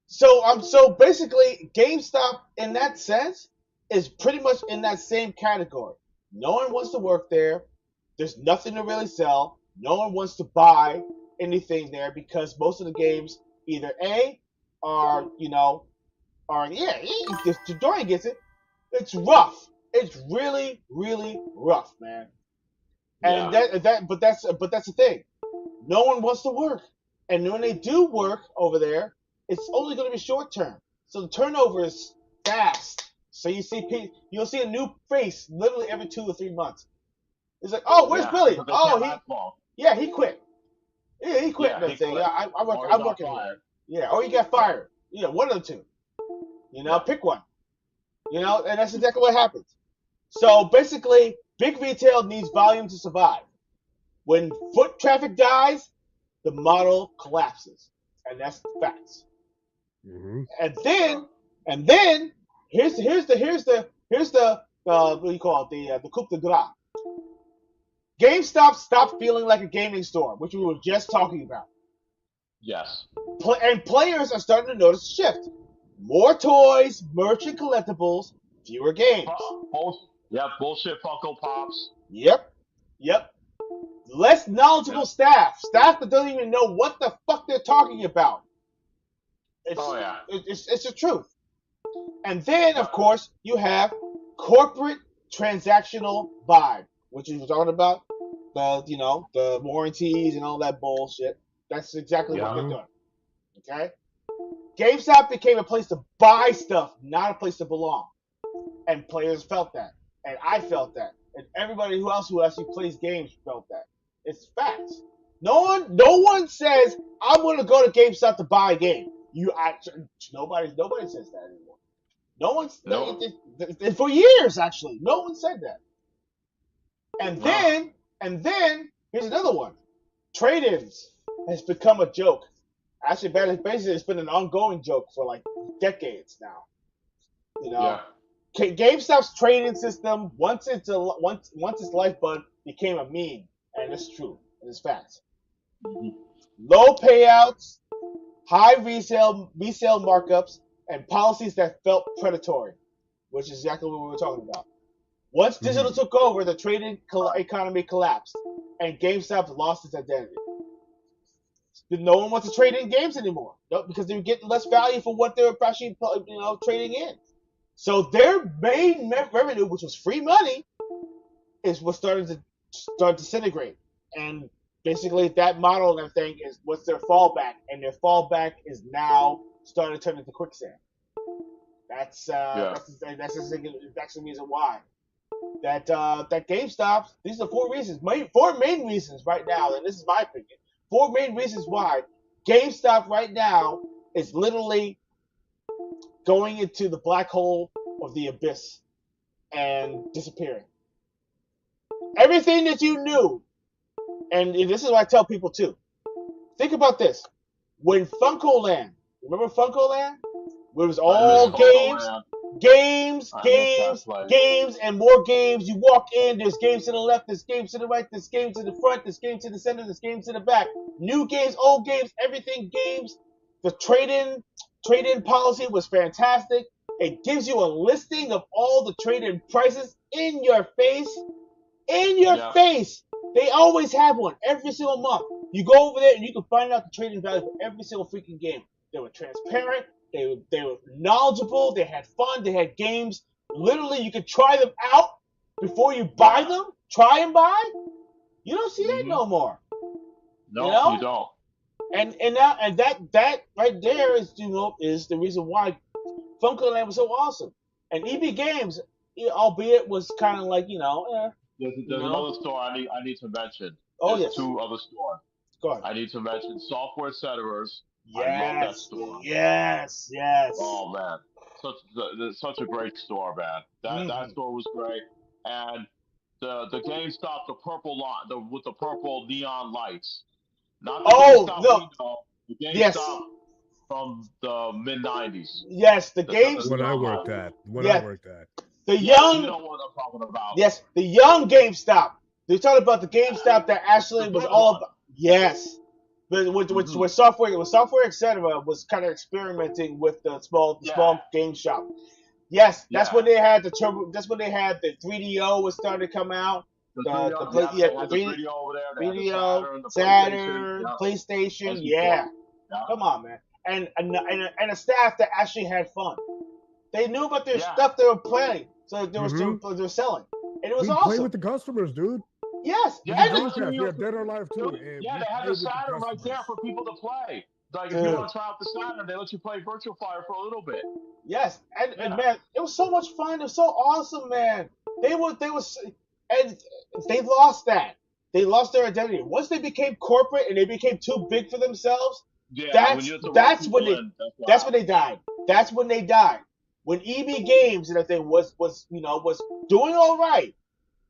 So basically, GameStop in that sense is pretty much in that same category. No one wants to work there. There's nothing to really sell. No one wants to buy anything there because most of the games either A are if Dorian gets it, it's rough. It's really, really rough, man. And but that's the thing. No one wants to work. And when they do work over there, it's only going to be short term. So the turnover is fast. So you'll see a new face literally every 2 or 3 months. It's like, oh, where's Billy? Oh, he quit. Yeah, he quit. Yeah, he quit. I'm working here. Yeah, or he got fired. Yeah, one of the two. Pick one. And that's exactly what happens. So basically, big retail needs volume to survive. When foot traffic dies, the model collapses, and that's the facts. Mm-hmm. And then here's the what do you call it, the coup de grace. GameStop stopped feeling like a gaming store, which we were just talking about. Yes. And players are starting to notice a shift. More toys, merch, and collectibles, fewer games. Bullshit Funko Pops. Yep. Less knowledgeable staff that don't even know what the fuck they're talking about. It's the truth. And then, of course, you have corporate transactional vibe, which you were talking about, the warranties and all that bullshit. That's exactly what they're doing. Okay? GameStop became a place to buy stuff, not a place to belong. And players felt that. And I felt that. And everybody who actually plays games felt that. It's facts. No one says, I'm going to go to GameStop to buy a game. Nobody says that anymore. No one's for years actually. No one said that. And then here's another one. Trade-ins has become a joke. Actually, basically, it's been an ongoing joke for like decades now. GameStop's trade-in system, once its lifeblood became a meme, and it's true, and it's facts. Mm-hmm. Low payouts, high resale markups, and policies that felt predatory, which is exactly what we were talking about. Once digital took over, the trading economy collapsed, and GameStop lost its identity. No one wants to trade in games anymore, because they were getting less value for what they were actually, trading in. So their main revenue, which was free money, was starting to disintegrate. And basically, that model and everything is what's their fallback, and their fallback is now starting to turn into quicksand. That's the reason why. That GameStop. These are 4 reasons. 4 main reasons right now, and this is my opinion. 4 main reasons why GameStop right now is literally going into the black hole of the abyss and disappearing. Everything that you knew, and this is what I tell people too. Think about this. When FuncoLand, remember FuncoLand? Where it was all games, and more games. You walk in, there's games to the left, there's games to the right, there's games to the front, there's games to the center, there's games to the back. New games, old games, everything games. The trade-in policy was fantastic. It gives you a listing of all the trade-in prices in your face. Face. They always have one every single month. You go over there and you can find out the trading value for every single freaking game. They were transparent. They were knowledgeable. They had fun. They had games. Literally, you could try them out before you buy them. Try and buy. You don't see that no more. No, You know? you don't. And that right there is is the reason why Funko Land was so awesome. And EB Games, albeit was kind of like There's another store I need to mention. Oh, There's yes. two other stores. Go ahead. I need to mention Software Settlers. Yes. I love that store. Yes. Yes. Oh man, such a great store, man. That store was great, and the GameStop, the purple line, with the purple neon lights, not the GameStop no. we know, the GameStop Yes. from the mid '90s. Yes, the games. When I worked at. The Yeah, young. you know what I'm talking about. Yes, the young GameStop. They're talking about the GameStop that actually was all about. Yes. But with software, etc., was kind of experimenting with the small game shop. Yes, that's when they had the turbo. That's when they had the 3DO was starting to come out. The 3DO over there. 3DO, the Saturn, PlayStation. PlayStation. Yeah. Come on, man. And a staff that actually had fun. They knew about their stuff they were planning, so they were selling, and it was awesome. Play with the customers, dude. Yes, Yeah, Dead or Alive too. Yeah, they had the Saturn right there for people to play. Like if you want to try out the Saturn, they let you play Virtual Fire for a little bit. Yes, and man, it was so much fun. It was so awesome, man. They lost that. They lost their identity once they became corporate and they became too big for themselves. Yeah, that's when they died. That's when they died. When EB Games and everything was doing all right.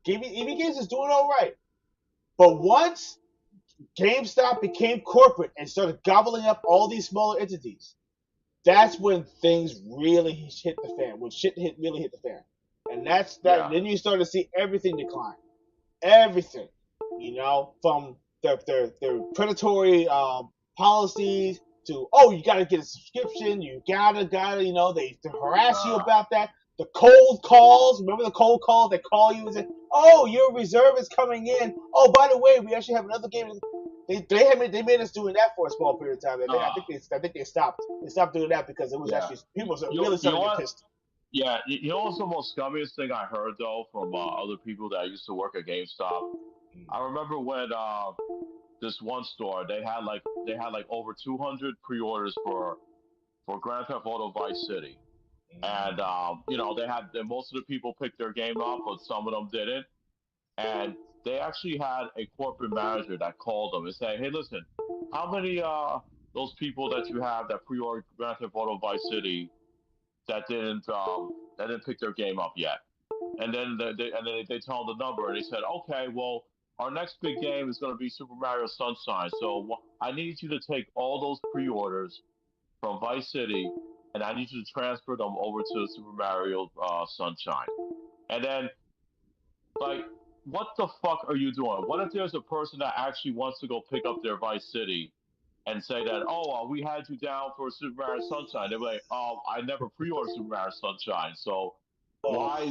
EB Games is doing all right. But once GameStop became corporate and started gobbling up all these smaller entities, that's when things really hit the fan. When shit really hit the fan. And that's that. Yeah. Then you start to see everything decline. Everything. From their predatory policies to, you got to get a subscription. You gotta, they harass you about that. The cold calls. Remember the cold calls? They call you and say, your reserve is coming in. Oh, by the way, we actually have another game. They made us doing that for a small period of time. I think they stopped. They stopped doing that because it was actually people really started to get pissed. Yeah, you know what's the most scummiest thing I heard though from other people that used to work at GameStop? I remember when this one store they had like over 200 pre-orders for Grand Theft Auto Vice City. And they had most of the people picked their game up, but some of them didn't. And they actually had a corporate manager that called them and said, "Hey, listen, how many those people that you have that pre-ordered Grand Theft Auto Vice City that didn't pick their game up yet?" And then they told the number, and they said, "Okay, well, our next big game is going to be Super Mario Sunshine. So I need you to take all those pre-orders from Vice City, and I need you to transfer them over to Super Mario Sunshine." And then, what the fuck are you doing? What if there's a person that actually wants to go pick up their Vice City and say that, we had you down for Super Mario Sunshine? They're like, I never pre-ordered Super Mario Sunshine, so why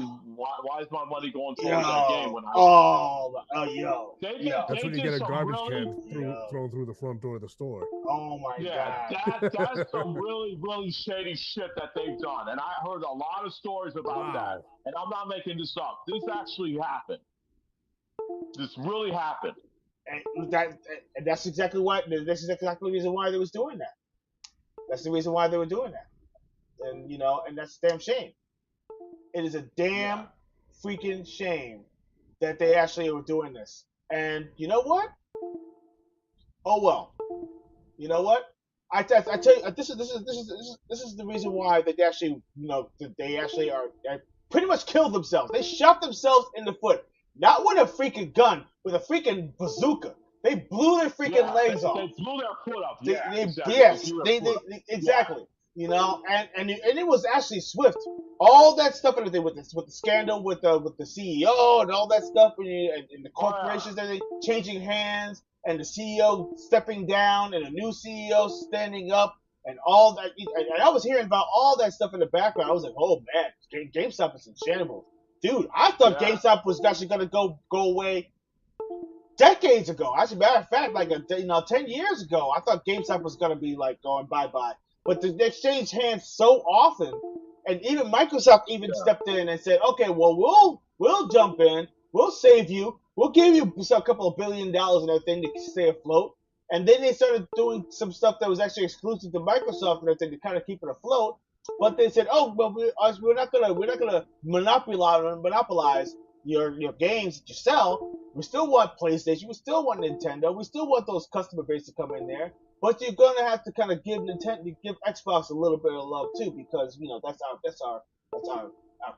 is my money going towards that game when That's when you get a garbage can thrown through the front door of the store. Oh my god. That's some really, really shady shit that they've done. And I heard a lot of stories about that. And I'm not making this up. This actually happened. This really happened. And that's exactly the reason why they was doing that. That's the reason why they were doing that. And and that's a damn shame. It is a damn freaking shame that they actually were doing this. And you know what? Oh well. You know what? I tell you, this is the reason why they actually are pretty much killed themselves. They shot themselves in the foot, not with a freaking gun, with a freaking bazooka. They blew their freaking legs off. They blew their foot up. Exactly. And it was actually swift. All that stuff and everything with the scandal with the CEO and all that stuff and the corporations that are changing hands and the CEO stepping down and a new CEO standing up and all that. And I was hearing about all that stuff in the background. I was like, oh man, GameStop is in shambles. Dude, I thought GameStop was actually going to go away decades ago. As a matter of fact, 10 years ago, I thought GameStop was going to be going bye-bye. but they exchanged hands so often, and even Microsoft even stepped in and said, "Okay, well, we'll jump in, we'll save you, we'll give you a couple of $1 billion and everything to stay afloat." And then they started doing some stuff that was actually exclusive to Microsoft and everything to kind of keep it afloat. But they said, "Oh, well, we're not gonna monopolize your games that you sell. We still want PlayStation, we still want Nintendo, we still want those customer base to come in there. But you're gonna have to kind of give Xbox a little bit of love too, because that's our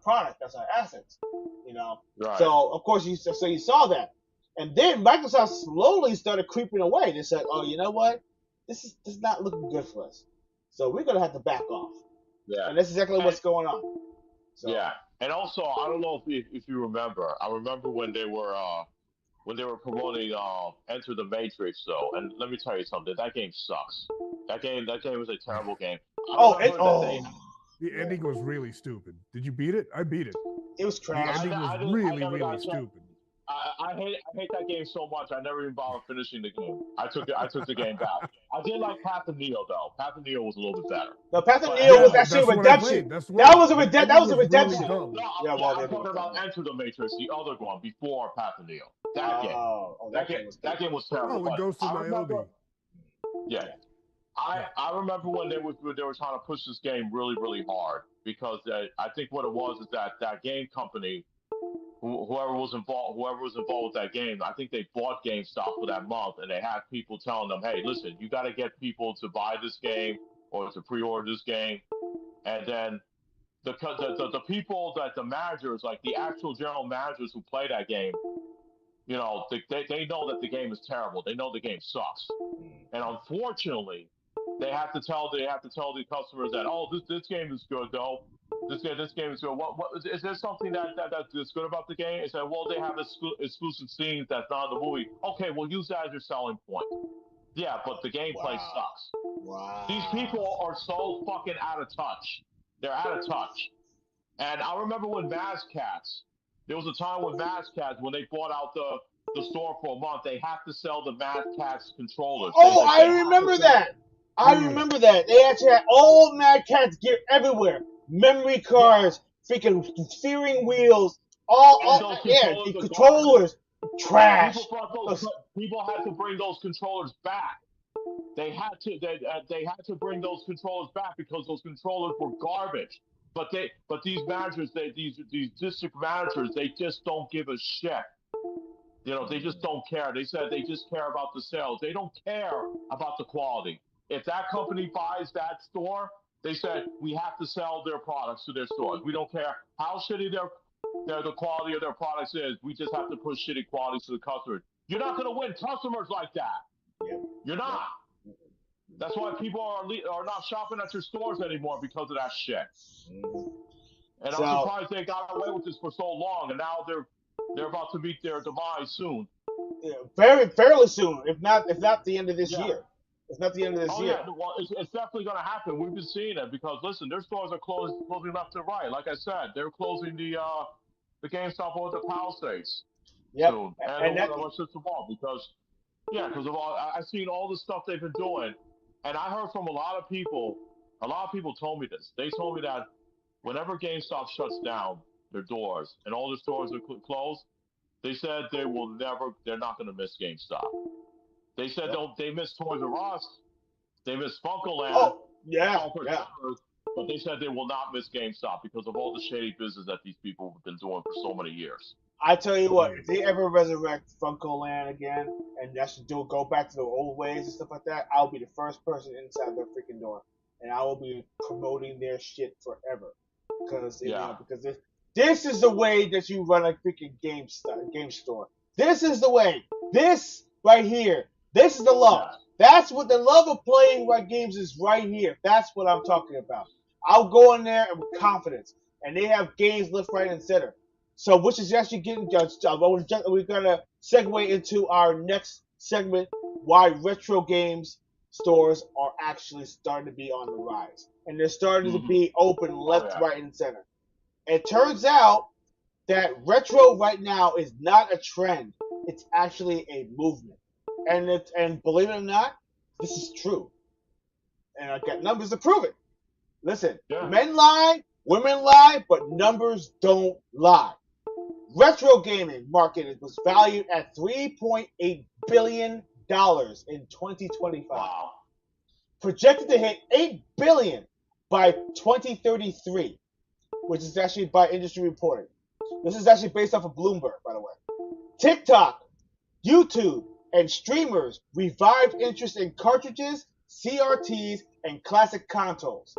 product, that's our assets, you know." Right. So of course you saw that, and then Microsoft slowly started creeping away. They said, "Oh, you know what? This is not looking good for us. So we're gonna have to back off." Yeah. And that's exactly what's going on. So, Yeah. And also, I don't know if you remember. I remember when they were promoting Enter the Matrix though. And let me tell you something. That game sucks. That game was a terrible game. I remember that they. The ending was really stupid. Did you beat it? I beat it. It was The trash. ending was I really, never really got stupid. I hate that game so much. I never even bothered finishing the game. I took the game back. I did like Path of Neo though. Path of Neo was a little bit better. No, Path of But Neo was anyway, actually a that's what I redemption. played. That's That right. was a The that ending was a was really redemption. dumb. no, Yeah, I'm well, talking about Enter the Matrix, the other one before Path of Neo. That game. Oh, that game was That game was terrible. Oh, with But Ghost of I remember, Niobe. yeah, I remember when they were trying to push this game really really hard because I think what it was is that game company whoever was involved with that game, I think they bought GameStop for that month, and they had people telling them, "Hey, listen, you got to get people to buy this game or to pre-order this game," and then the people that the managers, like the actual general managers who play that game, they know that the game is terrible. They know the game sucks, and unfortunately, they have to tell the customers that, "Oh, this game is good though. This game is good. What is there something that's good about the game?" It's like, "Well, they have exclusive scenes that's not in the movie." Okay, well, use that as your selling point. Yeah, but the gameplay wow. sucks. Wow. These people are so fucking out of touch. They're out of touch. And I remember when Mazcats, there was a time when Mazcats, when they bought out the store for a month, they have to sell the Mazcats controllers. Oh, I remember that. I remember that. They actually had all Mad Catz gear everywhere. Memory cards, freaking steering wheels, all the controllers, trash. People had to bring those controllers back. They had to bring those controllers back because those controllers were garbage. But these managers, these district managers, they just don't give a shit. They just don't care. They said they just care about the sales. They don't care about the quality. If that company buys that store, they said we have to sell their products to their stores. We don't care how shitty the quality of their products is. We just have to push shitty quality to the customers. You're not going to win customers like that. Yep. You're not. That's why people are not shopping at your stores anymore because of that shit. Mm-hmm. And I'm surprised they got away with this for so long, and now they're about to meet their demise soon. Yeah, fairly soon, if not the end of this year. It's not the end of this year. Yeah, well, it's definitely going to happen. We've been seeing it because listen, their stores are closing left and right. Like I said, they're closing the GameStop over the Palisades soon, and the System Wall because of all I've seen all the stuff they've been doing, and I heard from a lot of people. A lot of people told me this. They told me that whenever GameStop shuts down their doors and all the stores are closed, they said they're not going to miss GameStop. They said they miss Toys R Us, they miss Funkoland, but they said they will not miss GameStop because of all the shady business that these people have been doing for so many years. I tell you what, if they ever resurrect Funkoland again and that should go back to the old ways and stuff like that, I'll be the first person inside their freaking door, and I will be promoting their shit forever because this is the way that you run a freaking game store. This is the way. This right here. This is the love. That's what the love of playing games is right here. That's what I'm talking about. I'll go in there with confidence, and they have games left, right, and center. So, which is actually getting judged. We're gonna segue into our next segment: why retro games stores are actually starting to be on the rise, and they're starting to be open left, right, and center. It turns out that retro right now is not a trend; it's actually a movement. And believe it or not, this is true. And I got numbers to prove it. Listen, Yeah. men lie, women lie, but numbers don't lie. Retro gaming market was valued at $3.8 billion in 2025. Wow. Projected to hit $8 billion by 2033, which is actually by industry reporting. This is actually based off of Bloomberg, by the way. TikTok, YouTube, and streamers revived interest in cartridges, CRTs, and classic consoles.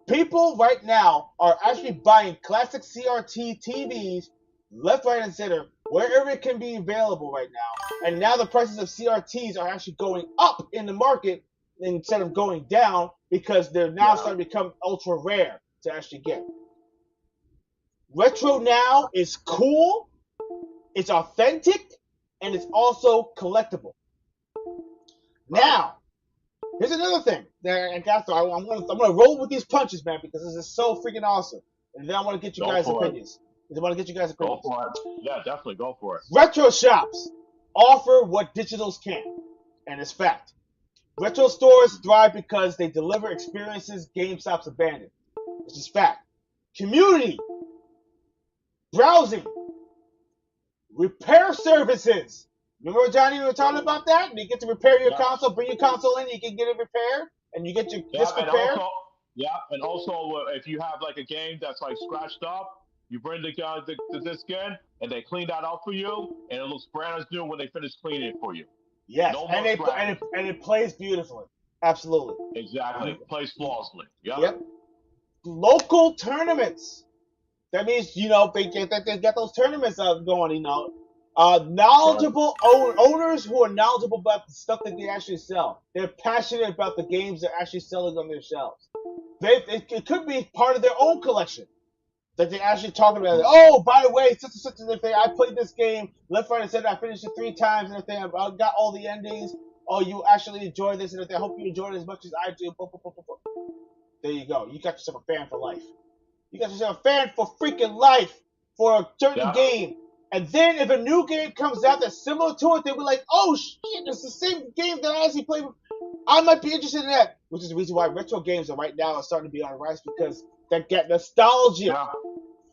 People right now are actually buying classic CRT TVs left, right, and center wherever it can be available right now. And now the prices of CRTs are actually going up in the market instead of going down because they're now starting to become ultra rare to actually get. Retro now is cool, it's authentic, and it's also collectible. Now, here's another thing. I'm gonna roll with these punches, man, because this is so freaking awesome. And then I want to get you guys' opinions. Go for it. Yeah, definitely go for it. Retro shops offer what digitals can't, and it's fact. Retro stores thrive because they deliver experiences GameStop's abandoned, which is fact. Community, browsing, repair services. Remember, Johnny, we were talking about that? You get to repair your console, bring your console in, you can get it repaired, and you get your disc repaired. And also if you have like a game that's like scratched up, you bring the disc in, and they clean that up for you, and it looks brand as new when they finish cleaning it for you. Yes, no and it plays beautifully. Absolutely. Exactly. It plays flawlessly. Yep. Local tournaments. That means, they get those tournaments going, knowledgeable owners who are knowledgeable about the stuff that they actually sell. They're passionate about the games they're actually selling on their shelves. It could be part of their own collection that they're actually talking about. Oh, by the way, such and such and thing. I played this game left, right, and center. I finished it 3 times and everything. I got all the endings. Oh, you actually enjoy this and everything. I hope you enjoyed it as much as I do. There you go. You got yourself a fan for life. You got yourself a fan for freaking life for a certain game. And then if a new game comes out that's similar to it, they'll be like, oh shit, it's the same game that I actually played. I might be interested in that. Which is the reason why retro games are right now starting to be on the rise, because they get nostalgia,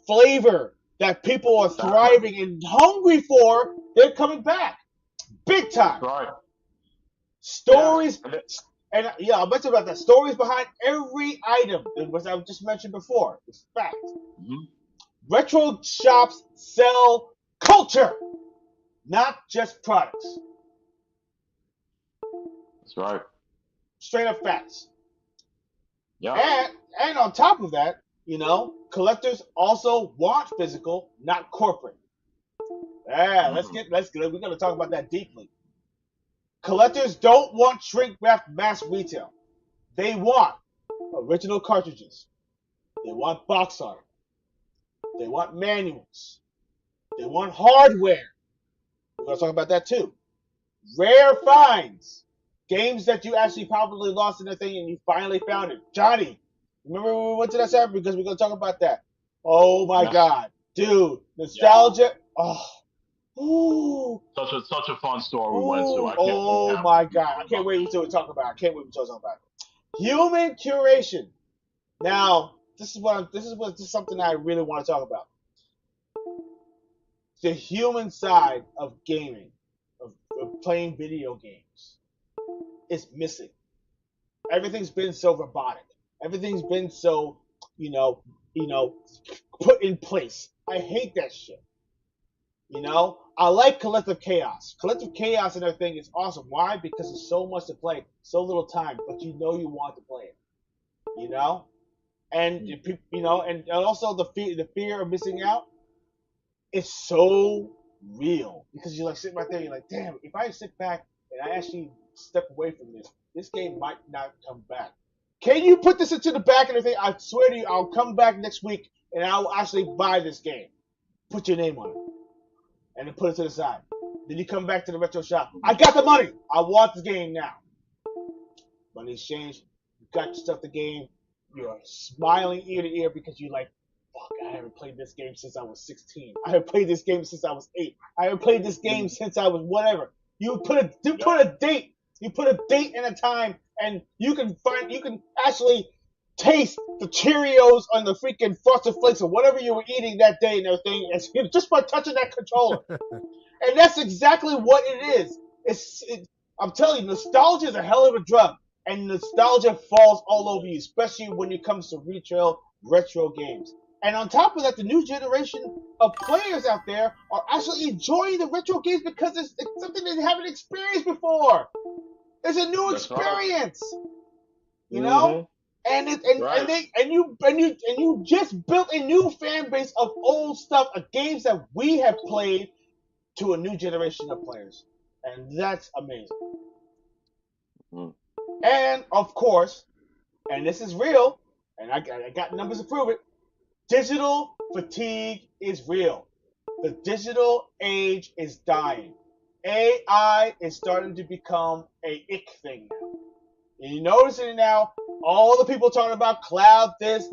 flavor that people are thriving and hungry for. They're coming back. Big time. Right. Stories. And I'll mention about that. Stories behind every item, which I just mentioned before. It's fact. Mm-hmm. Retro shops sell culture, not just products. That's right. Straight up facts. Yeah. And on top of that, collectors also want physical, not corporate. Yeah, we're gonna talk about that deeply. Collectors don't want shrink-wrapped mass retail. They want original cartridges. They want box art. They want manuals. They want hardware. We're going to talk about that too. Rare finds. Games that you actually probably lost in a thing and you finally found it. Johnny, remember when we went to that server? Because we're going to talk about that. Oh my God. Dude, nostalgia. Oh. Ooh. Such a fun store we went to. Oh my God. I can't wait until we talk about it. Human curation. Now, this is something I really want to talk about. The human side of gaming, of playing video games, is missing. Everything's been so robotic. Everything's been so, put in place. I hate that shit. I like collective chaos. Collective chaos and everything is awesome. Why? Because there's so much to play, so little time, but you want to play it. And and also the fear of missing out is so real, because you're like sitting right there. You're like, damn, if I sit back and I actually step away from this game might not come back. Can you put this into the back and everything? I swear to you, I'll come back next week and I'll actually buy this game. Put your name on it. And then put it to the side. Then you come back to the retro shop. I got the money. I want the game now. Money's changed. You got yourself the game. You're smiling ear to ear because you're like, fuck, I haven't played this game since I was 16. I haven't played this game since I was 8. I haven't played this game since I was whatever. You put a date You put a date and a time, and you can actually taste the Cheerios on the freaking Frosted Flakes or whatever you were eating that day and everything, just by touching that controller. And that's exactly what it is. I'm telling you, nostalgia is a hell of a drug, and nostalgia falls all over you, especially when it comes to retro games. And on top of that, the new generation of players out there are actually enjoying the retro games because it's something they haven't experienced before. It's a new experience, you know. And you just built a new fan base of old stuff, of games that we have played, to a new generation of players, and that's amazing. And of course, and this is real, and I got numbers to prove it. Digital fatigue is real. The digital age is dying. AI is starting to become a ick thing now. And you notice it now. All the people talking about cloud this,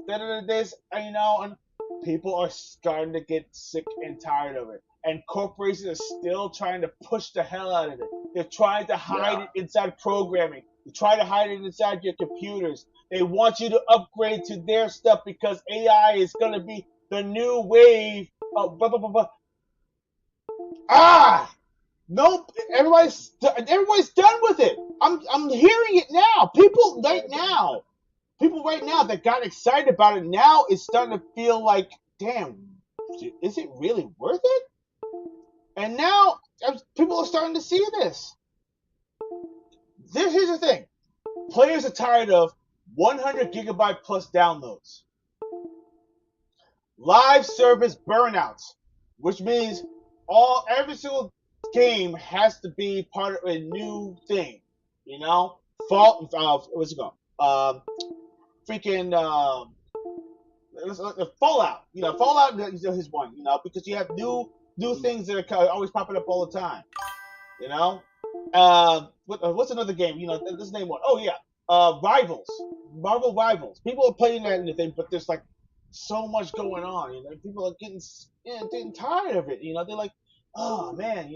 this, and people are starting to get sick and tired of it. And corporations are still trying to push the hell out of it. They're trying to hide it inside programming. They're trying to hide it inside your computers. They want you to upgrade to their stuff because AI is going to be the new wave of blah, blah, blah, blah. Nope. Everybody's done with it. I'm hearing it now. People right now that got excited about it now is starting to feel like, damn, is it really worth it? And now people are starting to see this. Here's the thing. Players are tired of 100 gigabyte plus downloads. Live service burnouts, which means every single game has to be part of a new thing. Fallout. Fallout is one. Because you have new things that are always popping up all the time. What's another game? Let's name one. Oh yeah, Rivals, Marvel Rivals. People are playing that in the thing, but there's like so much going on. People are getting tired of it. They're like, oh man,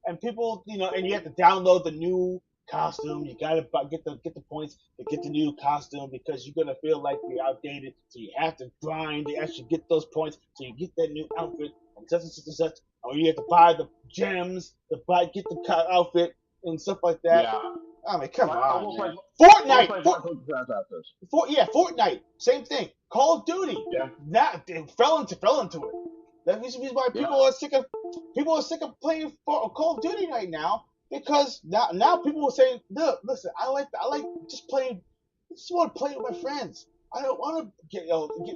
and people, and you have to download the new costume. You gotta get the points to get the new costume because you're gonna feel like you're outdated. So you have to grind to actually get those points so you get that new outfit and such and such and such. Or you have to buy the gems to get the outfit and stuff like that. Yeah. I mean, come on, man. Fortnite, same thing. Call of Duty, they fell into it. That's the reason why people are sick of playing Call of Duty right now, because now people are saying, look, listen, I like just playing. I just want to play with my friends. I don't want to get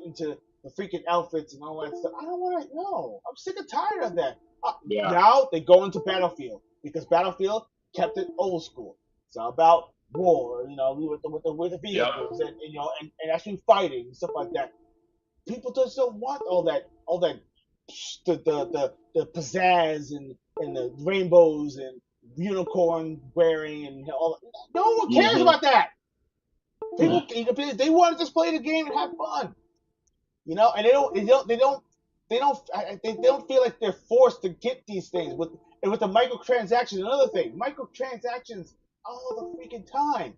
into the freaking outfits and all that stuff. I don't want to. No, I'm sick and tired of that. Now they go into Battlefield because Battlefield kept it old school. It's all about war, with the vehicles and actually fighting and stuff like that. People just don't want all that the pizzazz and the rainbows and unicorn wearing and all. No one cares about that. People they want to just play the game and have fun, and they don't feel like they're forced to get these things with the microtransactions. Another thing, microtransactions all the freaking time.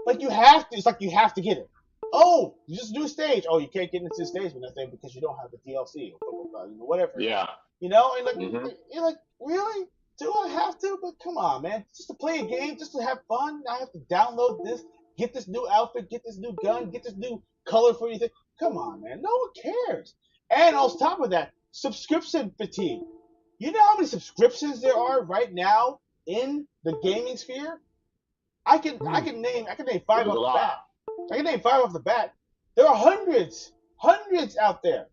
Like you have to. It's like you have to get it. Oh, you just do a stage. Oh, you can't get into the stage with nothing because you don't have the DLC or whatever. Yeah. And you're like, really? Do I have to? But come on, man. Just to play a game, just to have fun. I have to download this, get this new outfit, get this new gun, get this new color for you. Come on, man. No one cares. And on top of that, subscription fatigue. You know how many subscriptions there are right now in the gaming sphere? I can name 5 off the bat. I can name 5 off the bat. There are hundreds out there.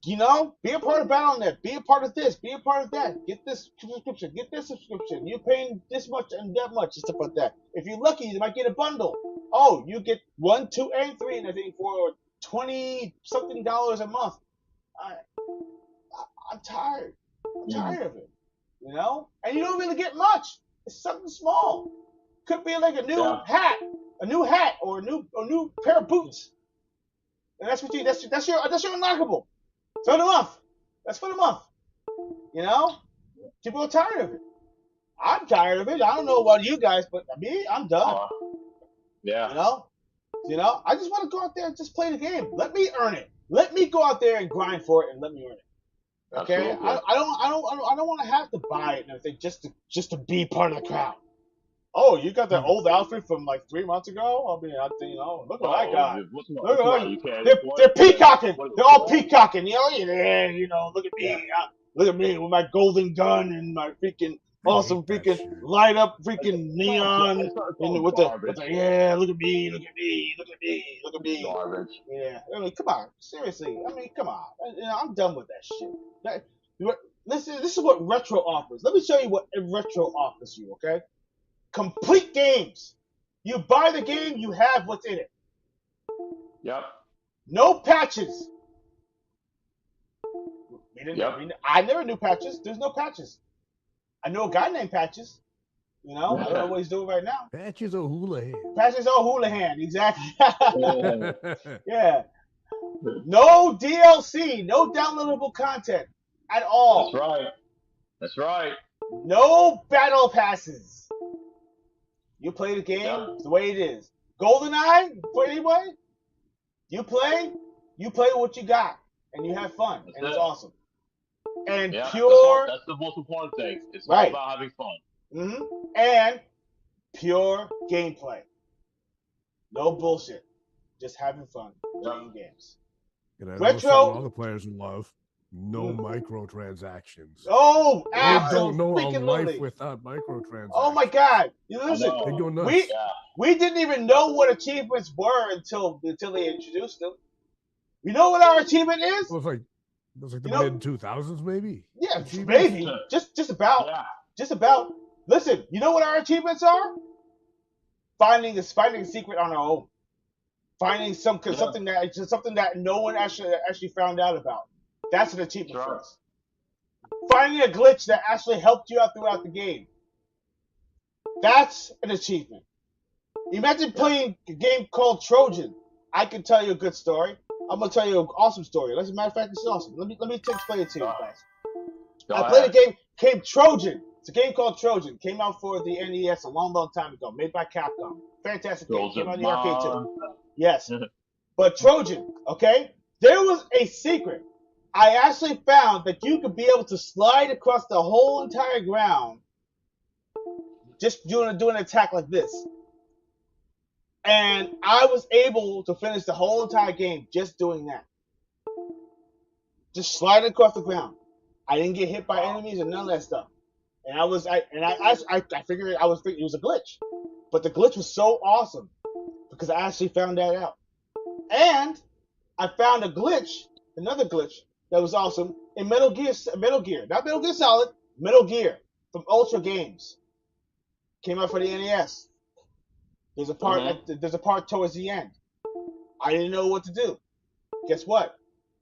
Be a part of Battle.net. Be a part of this. Be a part of that. Get this subscription. Get this subscription. You're paying this much and that much and stuff like that. If you're lucky, you might get a bundle. Oh, you get 1, 2, and 3, and I think for $20-something a month. I'm tired. I'm tired of it. And you don't really get much. It's something small. Could be like a new hat, or a new pair of boots. And that's your unlockable. For the month. That's for the month. People are tired of it. I'm tired of it. I don't know about you guys, but me, I'm done. Yeah. You know, I just want to go out there and just play the game. Let me earn it. Let me go out there and grind for it, and let me earn it. Okay, Absolutely. I don't want to have to buy it and everything just to be part of the crowd. Oh, you got that old outfit from like 3 months ago? I mean, look what I got. What's Look at you can't they're peacocking. what- They're all peacocking. Yeah, look at me. Yeah. Look at me with my golden gun and my freaking awesome that freaking shit. light up freaking neon. It's And all with garbage. the yeah, look at me, look at me, look at me, look at me. Garbage. Yeah, I mean, come on, seriously. I mean, come on. I'm done with that shit. This is what retro offers. Let me show you what retro offers you. Okay, complete games. You buy the game, you have what's in it. Yep. No patches. Yep. I never knew patches. There's no patches. I know a guy named Patches. I don't know what he's doing right now. Patches O'Houlihan. Patches O'Houlihan, exactly. Yeah. Yeah. No DLC, no downloadable content at all. That's right. That's right. No battle passes. You play the game Yeah. the way it is. GoldenEye, for anybody? You play what you got, and you have fun, and it's awesome. And Yeah. pure, That's the most important thing. It's Right. all about having fun. and pure gameplay. No bullshit. Just having fun playing games. And I know Retro- something all the players love. No microtransactions. Oh, They don't know a absolutely. life without microtransactions. Oh my God! I Listen, know. They go nuts. we Yeah. we didn't even know what achievements were until they introduced them. You know what our achievement is? It was like the You know- mid 2000s, maybe. Yeah, achievements? maybe just about. Yeah. Just about. Listen, you know what our achievements are? Finding a secret on our own. Finding something that no one actually found out about. That's an achievement That's for right. us. Finding a glitch that actually helped you out throughout the game. That's an achievement. Imagine playing a game called Trojan. I can tell you a good story. I'm gonna tell you an awesome story. As a matter of fact, it's awesome. Let me explain it to you guys. Go I played a ahead. game called Trojan. It's a game called Trojan. Came out for the NES a long, long time ago. Made by Capcom. Fantastic game. Came out on the arcade too. Yes. But Trojan, okay? There was a secret. I actually found that you could be able to slide across the whole entire ground just doing an attack like this. And I was able to finish the whole entire game just doing that. Just sliding across the ground. I didn't get hit by enemies and none of that stuff. And I figured it was a glitch. But the glitch was so awesome because I actually found that out. And I found another glitch that was awesome in Metal Gear, not Metal Gear Solid, Metal Gear from Ultra Games. Came out for the NES. There's a part towards the end. I didn't know what to do. Guess what?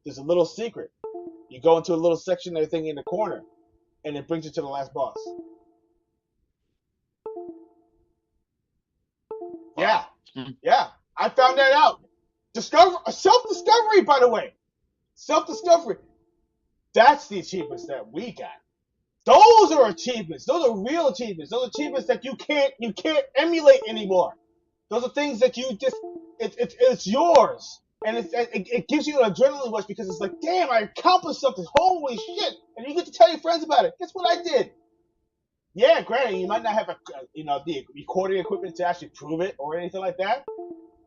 There's a little secret. You go into a little section of the thing in the corner, and it brings you to the last boss. Yeah. Yeah. I found that out. Self-discovery, by the way. Self-discovery. That's the achievements that we got. Those are achievements. Those are real achievements. Those are achievements that you can't emulate anymore. Those are things that you just it's yours. And it gives you an adrenaline rush because it's like, damn, I accomplished something. Holy shit. And you get to tell your friends about it. Guess what I did? Yeah, granted, you might not have the recording equipment to actually prove it or anything like that.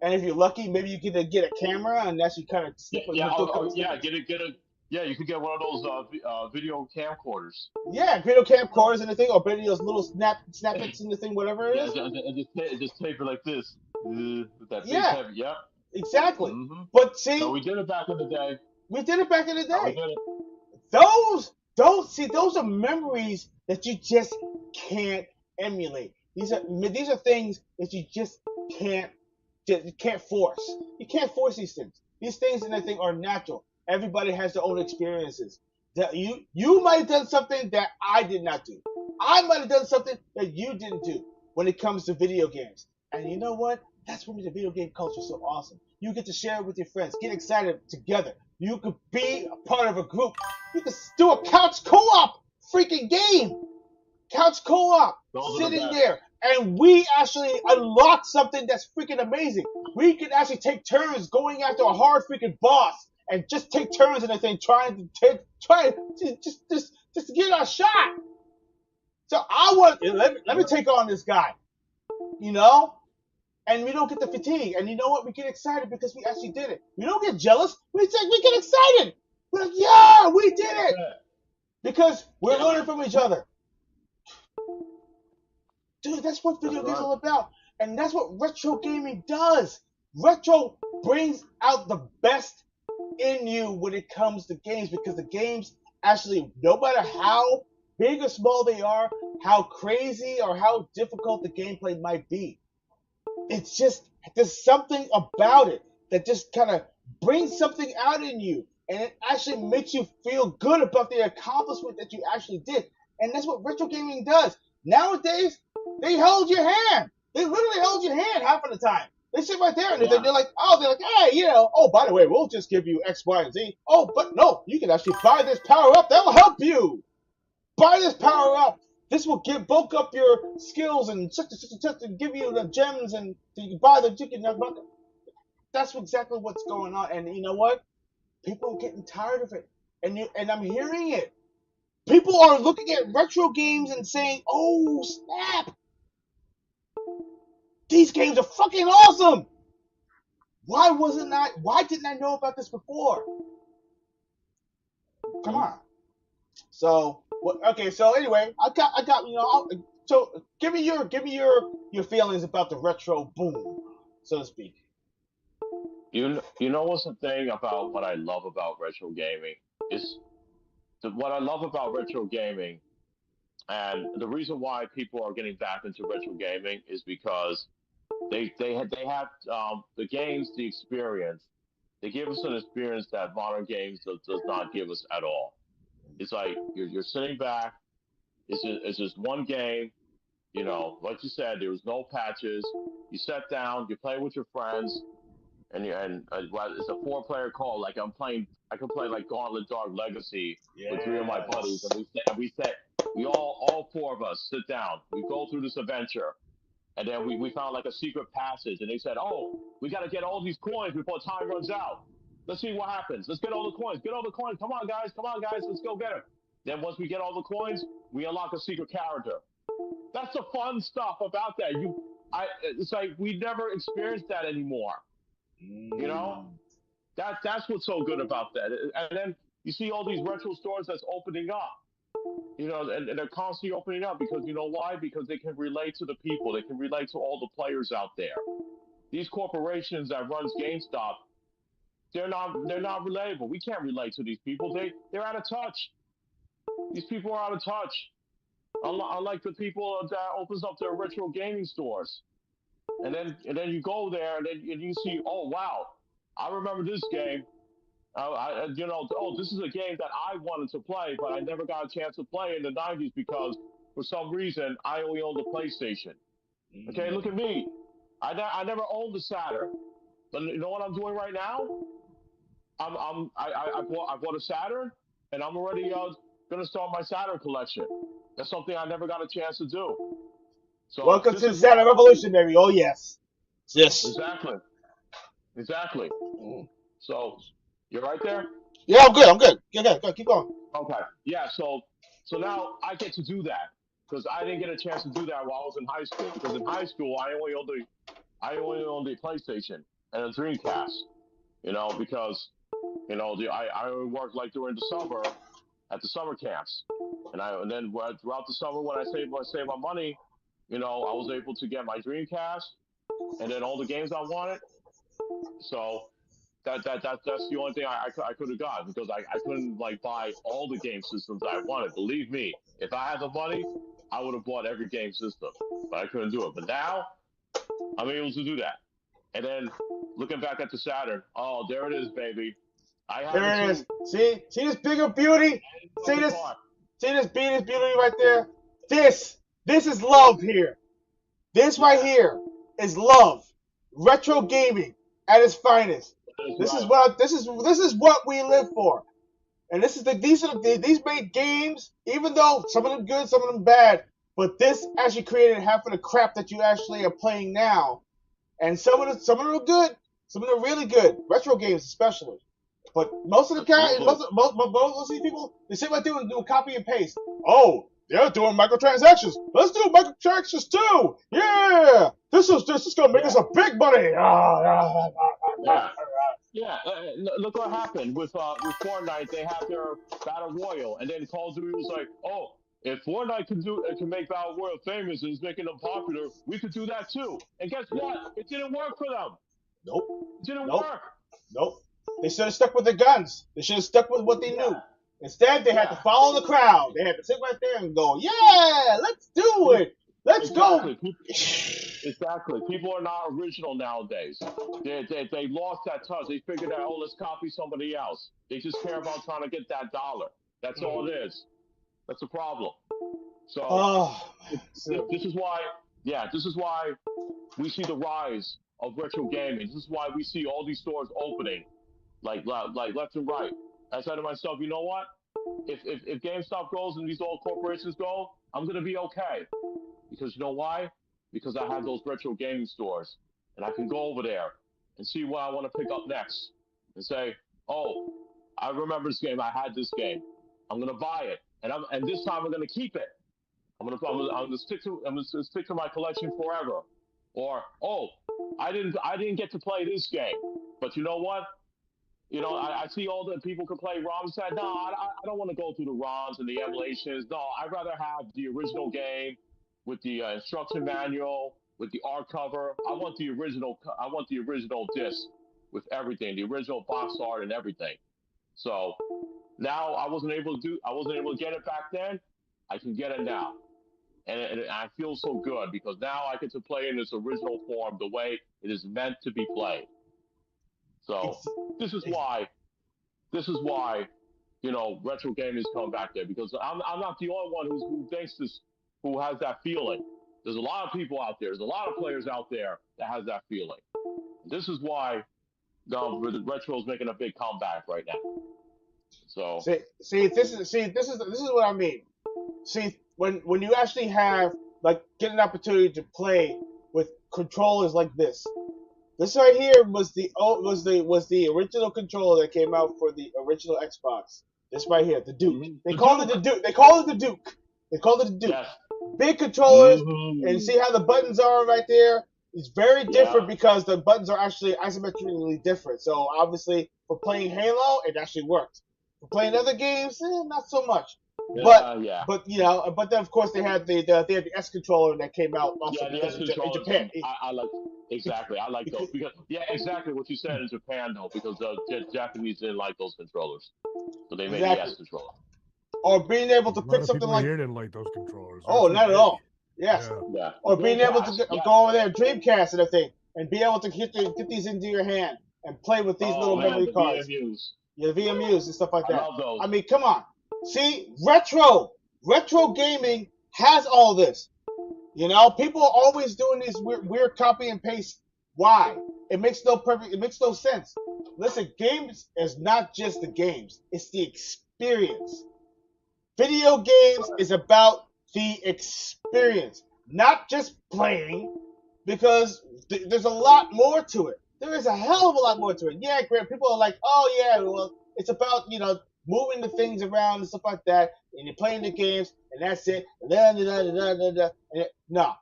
And if you're lucky, maybe you get a camera and actually kind of Yeah, you could get one of those video camcorders. Yeah, video camcorders and the thing, or maybe those little snippets in the thing, whatever it is. Just tape it like this. That big Yeah. heavy, yep. Exactly. Mm-hmm. But see, So we did it back in the day. we did it back in the We day. did it. Those are memories that you just can't emulate. These are things that you just can't force. You can't force these things. These things and everything are natural. Everybody has their own experiences. That you might have done something that I did not do. I might have done something that you didn't do when it comes to video games. And you know what? That's what makes the video game culture so awesome. You get to share it with your friends. Get excited together. You could be a part of a group. You could do a couch co-op freaking game. couch co-op, Those are the sitting best. there, and we actually unlocked something that's freaking amazing. We can actually take turns going after a hard freaking boss, and just take turns in the thing, trying to just get our shot. So I want let me take on this guy, you know, and we don't get the fatigue. And you know what? We get excited because we actually did it. We don't get jealous. We get excited. We're like, yeah, we did it because we're learning from each other. Dude, that's what video games are all about. And that's what retro gaming does. Retro brings out the best in you when it comes to games, because the games actually, no matter how big or small they are, how crazy or how difficult the gameplay might be, it's just, there's something about it that just kind of brings something out in you. And it actually makes you feel good about the accomplishment that you actually did. And that's what retro gaming does. Nowadays, they hold your hand. They literally hold your hand half of the time. They sit right there and they're like, hey, oh, by the way, we'll just give you X, Y, and Z. Oh, but no, you can actually buy this power up. That will help you. Buy this power up. This will bulk up your skills and such and give you the gems, and you can buy the chicken. That's exactly what's going on. And you know what? People are getting tired of it. And I'm hearing it. People are looking at retro games and saying, oh, snap. These games are fucking awesome. Why didn't I know about this before? Come on. So, okay, so anyway, I got so give me your feelings about the retro boom, so to speak. You know what's the thing about what I love about retro gaming is what I love about retro gaming, and the reason why people are getting back into retro gaming is because they have the games, the experience. They give us an experience that modern games does not give us at all. It's like you're sitting back. It's just one game. You know, like you said, there was no patches. You sat down, you play with your friends, well, it's a four-player call. Like I can play like Gauntlet Dark Legacy with three of my buddies, and we all four of us sit down. We go through this adventure, and then we found like a secret passage, and they said, oh, we got to get all these coins before time runs out. Let's see what happens. Let's get all the coins. Get all the coins. Come on, guys. Let's go get them. Then once we get all the coins, we unlock a secret character. That's the fun stuff about that. It's like we never experienced that anymore. You know, that's what's so good about that. And then you see all these retro stores that's opening up. You know, and they're constantly opening up because you know why? Because they can relate to the people. They can relate to all the players out there. These corporations that runs GameStop, they're not relatable. We can't relate to these people. They're out of touch. These people are out of touch. Unlike the people that opens up their retro gaming stores. And then you go there and you see, oh wow, I remember this game. This is a game that I wanted to play, but I never got a chance to play in the '90s because for some reason I only owned the PlayStation. Okay, look at me. I never owned the Saturn, but you know what I'm doing right now? I bought a Saturn, and I'm already gonna start my Saturn collection. That's something I never got a chance to do. So welcome to the Saturn Revolution, baby. Oh yes, yes. Exactly. So you're right there. Yeah, I'm good. Yeah, keep going. Okay. Yeah. So now I get to do that because I didn't get a chance to do that while I was in high school. Because in high school I only owned the PlayStation and a Dreamcast. You know, because I only worked like during the summer at the summer camps, and then throughout the summer when I saved my money, I was able to get my Dreamcast and then all the games I wanted. So that's the only thing I could have got because I couldn't like buy all the game systems I wanted. Believe me, if I had the money, I would have bought every game system, but I couldn't do it. But now I'm able to do that. And then looking back at the Saturn, oh, there it is, baby. I have there it is. See this bigger beauty. See this beauty right there. This is love here. This right here is love. Retro gaming at its finest. This is what we live for. And these made games, even though some of them good, some of them bad, But this actually created half of the crap that you actually are playing now. And some of them are good, some of them are really good, retro games especially. But most of the guys, most of these people, they sit right there and do a copy and paste. Oh, they're doing microtransactions. Let's do microtransactions too. Yeah, this is gonna make us a big money. Look what happened with Fortnite. They had their battle royal, and then Call of Duty was like, "Oh, if Fortnite can make battle royal famous and is making them popular, we could do that too." And guess what? It didn't work for them. Nope. It didn't Nope. work. Nope. They should have stuck with their guns. They should have stuck with what they knew. Instead, they had to follow the crowd. They had to sit right there and go, "Yeah, let's do it. Let's go." Exactly. People are not original nowadays. They lost that touch. They figured out, oh, let's copy somebody else. They just care about trying to get that dollar. That's all it is. That's the problem. So this is why, this is why we see the rise of retro gaming. This is why we see all these stores opening, like left and right. I said to myself, you know what? If GameStop goes and these old corporations go, I'm gonna be okay. Because you know why? Because I have those retro gaming stores, and I can go over there and see what I want to pick up next, and say, "Oh, I remember this game. I had this game. I'm gonna buy it, and this time I'm gonna keep it. I'm gonna stick to my collection forever." Or, "Oh, I didn't get to play this game, but you know what? You know, I see all the people can play ROMs. Said, no, I don't want to go through the ROMs and the emulations. No, I'd rather have the original game with the instruction manual, with the art cover. I want the original. I want the original disc with everything, the original box art and everything." So now I wasn't able to get it back then. I can get it now, and I feel so good because now I get to play in its original form, the way it is meant to be played. So this is why retro gaming is coming back there, because I'm not the only one who thinks this, who has that feeling. There's a lot of people out there. There's a lot of players out there that has that feeling. This is why the retro is making a big comeback right now. So this is what I mean. See, when you actually have get an opportunity to play with controllers like this. This right here was the original controller that came out for the original Xbox. This right here, the Duke. They call it the Duke. They call it the Duke. They call it the Duke. Yes. Big controllers, and see how the buttons are right there? It's very different because the buttons are actually isometrically different. So obviously, for playing Halo, it actually worked. For playing other games, not so much. But then of course they had the S controller that came out also the S in Japan. I like exactly. I like those because exactly what you said in Japan though, because the Japanese didn't like those controllers, so they made the S controller. Or being able to pick something like here didn't like those controllers. Oh, not at all. Yes. Yeah. Or being able to go over there, Dreamcast and everything, and be able to get these into your hand and play with these little memory cards. VMUs. Yeah, the VMUs and stuff like that. I love those. I mean, come on. See, retro gaming has all this. You know, people are always doing these weird copy and paste. Why? It makes no sense. Listen, games is not just the games; it's the experience. Video games is about the experience, not just playing, because there's a lot more to it. There is a hell of a lot more to it. Yeah, great. People are like, "Oh yeah, well, it's about moving the things around and stuff like that, and you're playing the games, and that's it." No,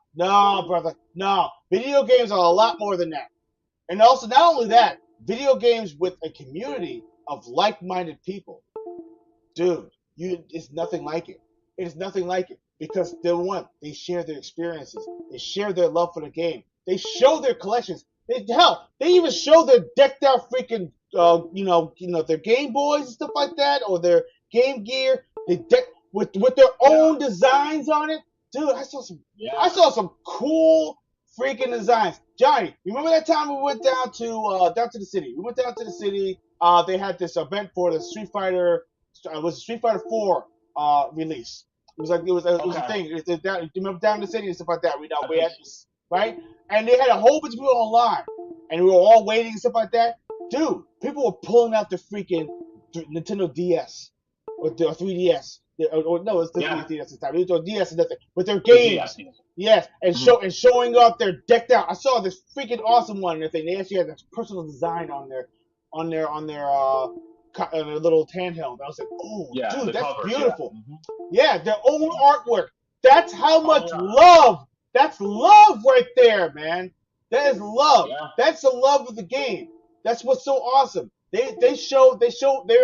brother, no. Video games are a lot more than that. And also, not only that, video games with a community of like-minded people. Dude, it's nothing like it. It is nothing like it because they share their experiences. They share their love for the game. They show their collections. They even show their decked out freaking their Game Boys and stuff like that, or their Game Gear. They deck with their own designs on it. Dude, I saw some cool freaking designs. Johnny, you remember that time we went down to the city? We went down to the city. They had this event for the Street Fighter. It was a Street Fighter 4 release. It was a thing. You remember down in the city and stuff like that. We had this, right? And they had a whole bunch of people online, and we were all waiting and stuff like that. Dude, people were pulling out the freaking Nintendo DS or 3DS No, it's the Yeah. DS this time. It was on DS and nothing. With their The games. DS, yes. Yes, and showing off their decked out. I saw this freaking awesome one. And they actually had this personal design on their little handheld. I was like, oh, Yeah, dude, the that's covers, beautiful. yeah. Yeah, their own artwork. That's how Oh, much yeah. love. That's love right there, man. That is love. Yeah. That's the love of the game. That's what's so awesome. They're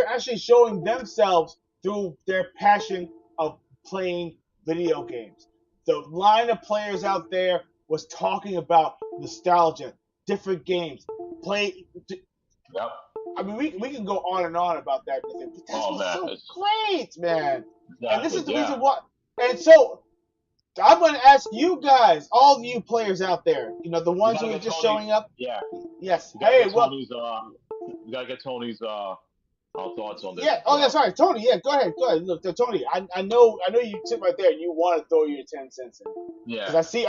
actually showing themselves through their passion of playing video games. The line of players out there was talking about nostalgia, different games, play. Yep. I mean, we can go on and on about that, but that's Oh, what's man. so great, man. Exactly, And this is the yeah. reason why. And so I'm going to ask you guys, all of you players out there, the ones who are just showing up. Yeah. Yes. You gotta Hey, get well, Tony's, you gotta get Tony's thoughts on this. yeah. Oh, yeah. Sorry, Tony. Yeah, go ahead. Go ahead. Look, Tony. I know you sit right there and you want to throw your 10 cents in. Yeah. Because I see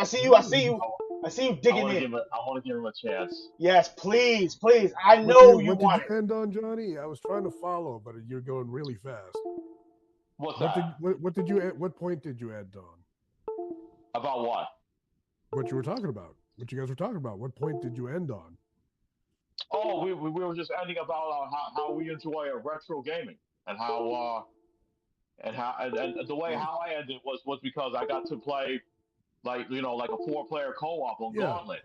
you digging in. I want to give him a chance. Yes, please. I know you What want did you end on, Johnny? I was trying to follow, but you're going really fast. What's What that? what point did you end on? About what? What you were talking about? What you guys were talking about? What point did you end on? Oh, we were just ending about how we enjoy retro gaming and how and the way how I ended was because I got to play like like a 4-player co-op on Yeah. Gauntlet.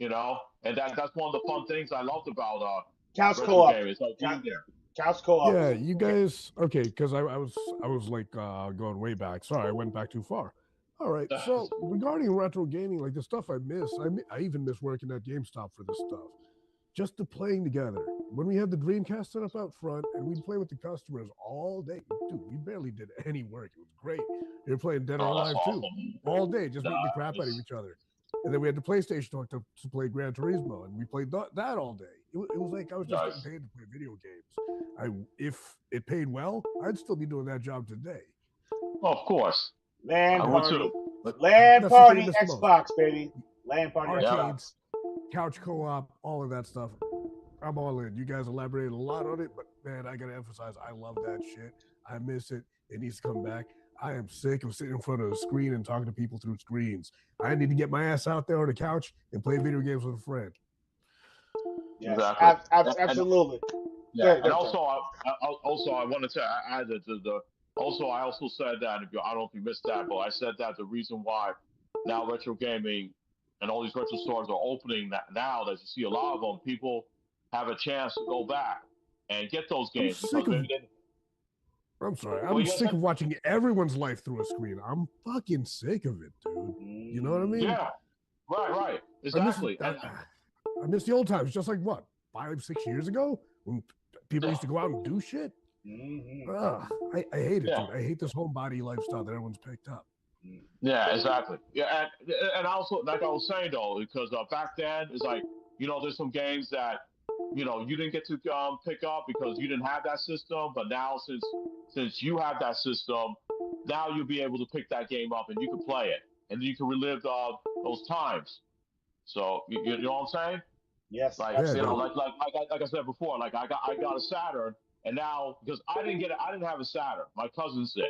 And that's one of the fun things I loved about couch retro co-op. gaming. It's like being there. Couch co-op. Yeah, you guys. Okay, because I was like going way back. Sorry, I went back too far. All right. So regarding retro gaming, like the stuff I miss, I even miss working at GameStop for this stuff. Just the playing together. When we had the Dreamcast set up out front and we'd play with the customers all day. Dude, we barely did any work. It was great. We were playing Dead or Alive too. All day, just beating the crap out of each other. And then we had the PlayStation talk to play Gran Turismo, and we played that all day. It was like I was just getting paid to play video games. If it paid well, I'd still be doing that job today. Oh, of course. LAN I would party. too. LAN That's party the thing I miss the Xbox, baby. LAN party Arcades, Xbox. couch co-op, all of that stuff. I'm all in. You guys elaborated a lot on it, but man, I gotta emphasize, I love that shit. I miss it. It needs to come back. I am sick of sitting in front of a screen and talking to people through screens. I need to get my ass out there on the couch and play video games with a friend. Yes, Exactly. absolutely. Yeah, and also I wanted to add that I also said that I don't know if you missed that, but I said that the reason why now retro gaming and all these retro stores are opening now that you see a lot of them, people have a chance to go back and get those games. I'm sorry. I'm sick of watching everyone's life through a screen. I'm fucking sick of it, dude. You know what I mean? Yeah. Right. Exactly. I miss the old times, just like what, 5-6 years ago when people used to go out and do shit. I hate it, dude. I hate this homebody lifestyle that everyone's picked up. Yeah, exactly. Yeah, and also, like I was saying though, because back then it's like there's some games that you didn't get to pick up because you didn't have that system, but now since you have that system, now you'll be able to pick that game up and you can play it and you can relive those times. So you know what I'm saying? Yes. Like like I said before, like I got a Saturn, and now because I didn't have a Saturn, my cousins did.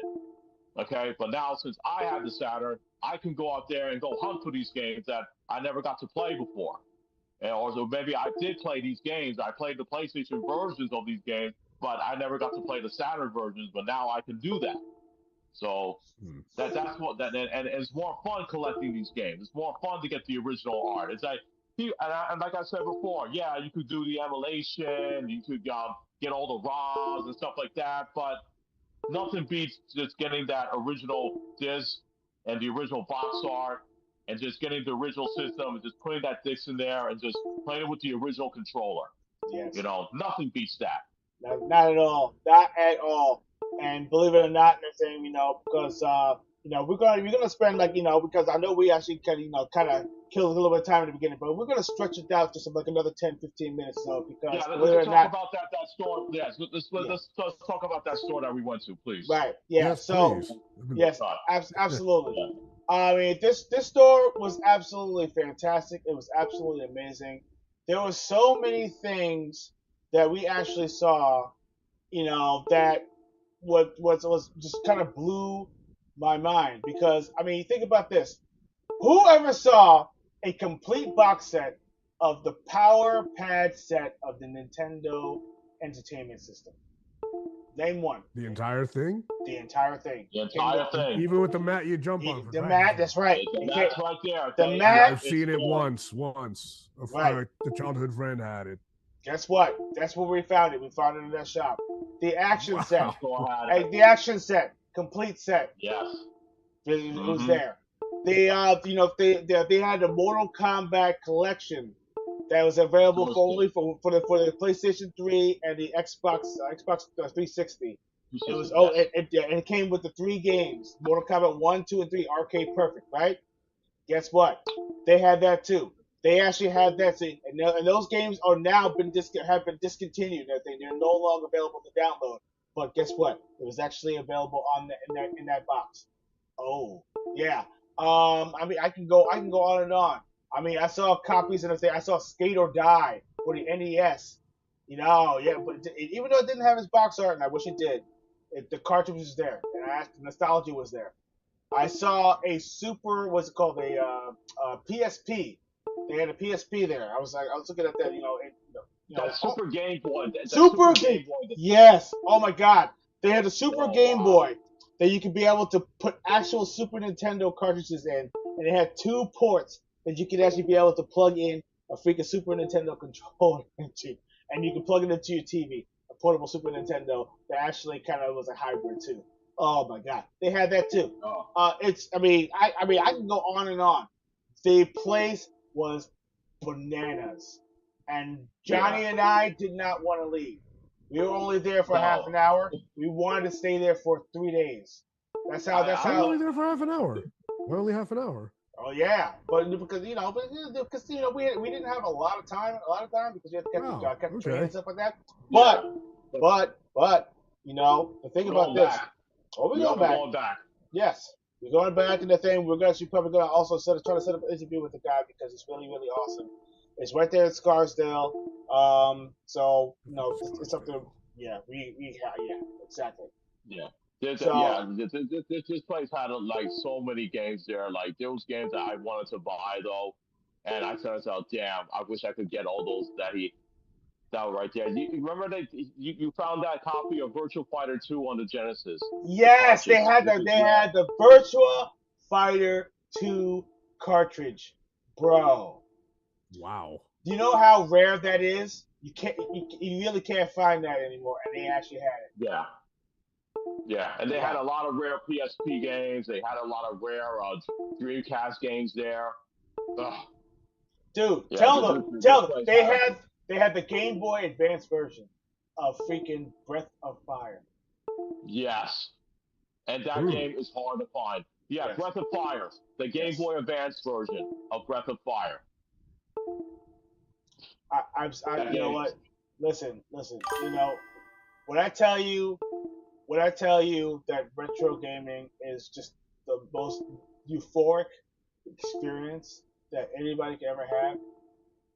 Okay, but now since I have the Saturn, I can go out there and go hunt for these games that I never got to play before. Or so maybe I did play these games. I played the PlayStation versions of these games, but I never got to play the Saturn versions. But now I can do that. So that's what and it's more fun collecting these games. It's more fun to get the original art. It's like and like I said before, yeah, you could do the emulation, you could get all the ROMs and stuff like that, but nothing beats just getting that original disc and the original box art and just getting the original system and just putting that disc in there and just playing it with the original controller. Yes. Nothing beats that. Not at all. Not at all. And believe it or not, thing, because we're gonna spend because I know we actually kind of killed a little bit of time in the beginning, but we're gonna stretch it out to like another 10-15 minutes or so because let's talk about that store. Yes, let's talk about that store that we went to, please. Right. Yeah. Yes, so please. yes, absolutely. I mean, this store was absolutely fantastic. It was absolutely amazing. There were so many things that we actually saw, that was just kind of blew my mind because I mean, think about this: who ever saw a complete box set of the Power Pad set of the Nintendo Entertainment System? Name one. The entire thing? The entire thing. The entire thing. Even with the mat you jump on. The mat, that's right. The mat's right there. The mat. I've seen it once. Right. The childhood friend had it. Guess what? That's where we found it. We found it in that shop. The action set. Wow. The action set. Complete set. Yes. It was there. They they had the Mortal Kombat collection that was available only for the PlayStation 3 and the Xbox 360. It was and it came with the 3 games: Mortal Kombat 1, 2, and 3, Arcade Perfect. Right? Guess what? They had that too. They actually had that thing, and those games are now have been discontinued. They're no longer available to download. But guess what? It was actually available in that box. Oh yeah. I mean, I can go on and on. I mean, I saw copies of the thing. I saw Skate or Die for the NES. You know, yeah, but even though it didn't have its box art, and I wish it did, the cartridge was there, and the nostalgia was there. I saw a what's it called, a PSP. They had a PSP there. I was looking at that, that Super Game Boy. Super Game Boy. Yes. Oh my God. They had a Super Game Boy that you could be able to put actual Super Nintendo cartridges in, and it had 2 ports that you could actually be able to plug in a freaking Super Nintendo controller into, and you could plug it into your TV, a portable Super Nintendo that actually kind of was a hybrid too. Oh my God, they had that too. I can go on and on. The place was bananas, and Johnny and I did not want to leave. We were only there for half an hour. We wanted to stay there for 3 days. That's how. I was only there for half an hour. We're only half an hour. Oh yeah, because we didn't have a lot of time because we had to catch the train and stuff like that. But the thing about this, we're going back. Yes, we're going back in the thing. We're actually probably going to also try to set up an interview with the guy because it's really, really awesome. It's right there in Scarsdale. It's something. Yeah, exactly. Yeah. This place had like so many games there. Like there was games that I wanted to buy though, and I turned out, damn, I wish I could get all those that were right there. You remember you found that copy of Virtual Fighter 2 on the Genesis? Yes, they had the Virtua Fighter 2 cartridge, bro. Wow. Do you know how rare that is? You really can't find that anymore, and they actually had it. Yeah. Yeah, and they had a lot of rare PSP games. They had a lot of rare Dreamcast games there. Ugh. Dude, tell them they had the Game Boy Advance version of freaking Breath of Fire. Yes, and that game is hard to find. Yeah, yes. Breath of Fire, the Game Boy Advance version of Breath of Fire. You know what? Listen. When I tell you that retro gaming is just the most euphoric experience that anybody can ever have,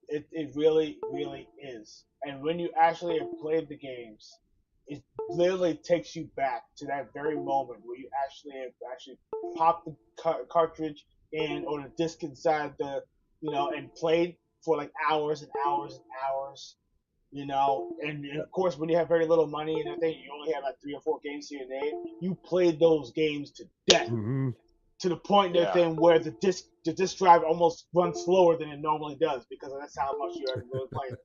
it really, really is. And when you actually have played the games, it literally takes you back to that very moment where you actually popped the cartridge in or the disc inside and played for like hours and hours and hours. And of course, when you have very little money and everything, you only have like 3 or 4 games here and there. You played those games to death, to the point where the disc drive almost runs slower than it normally does because that's how much you're really playing.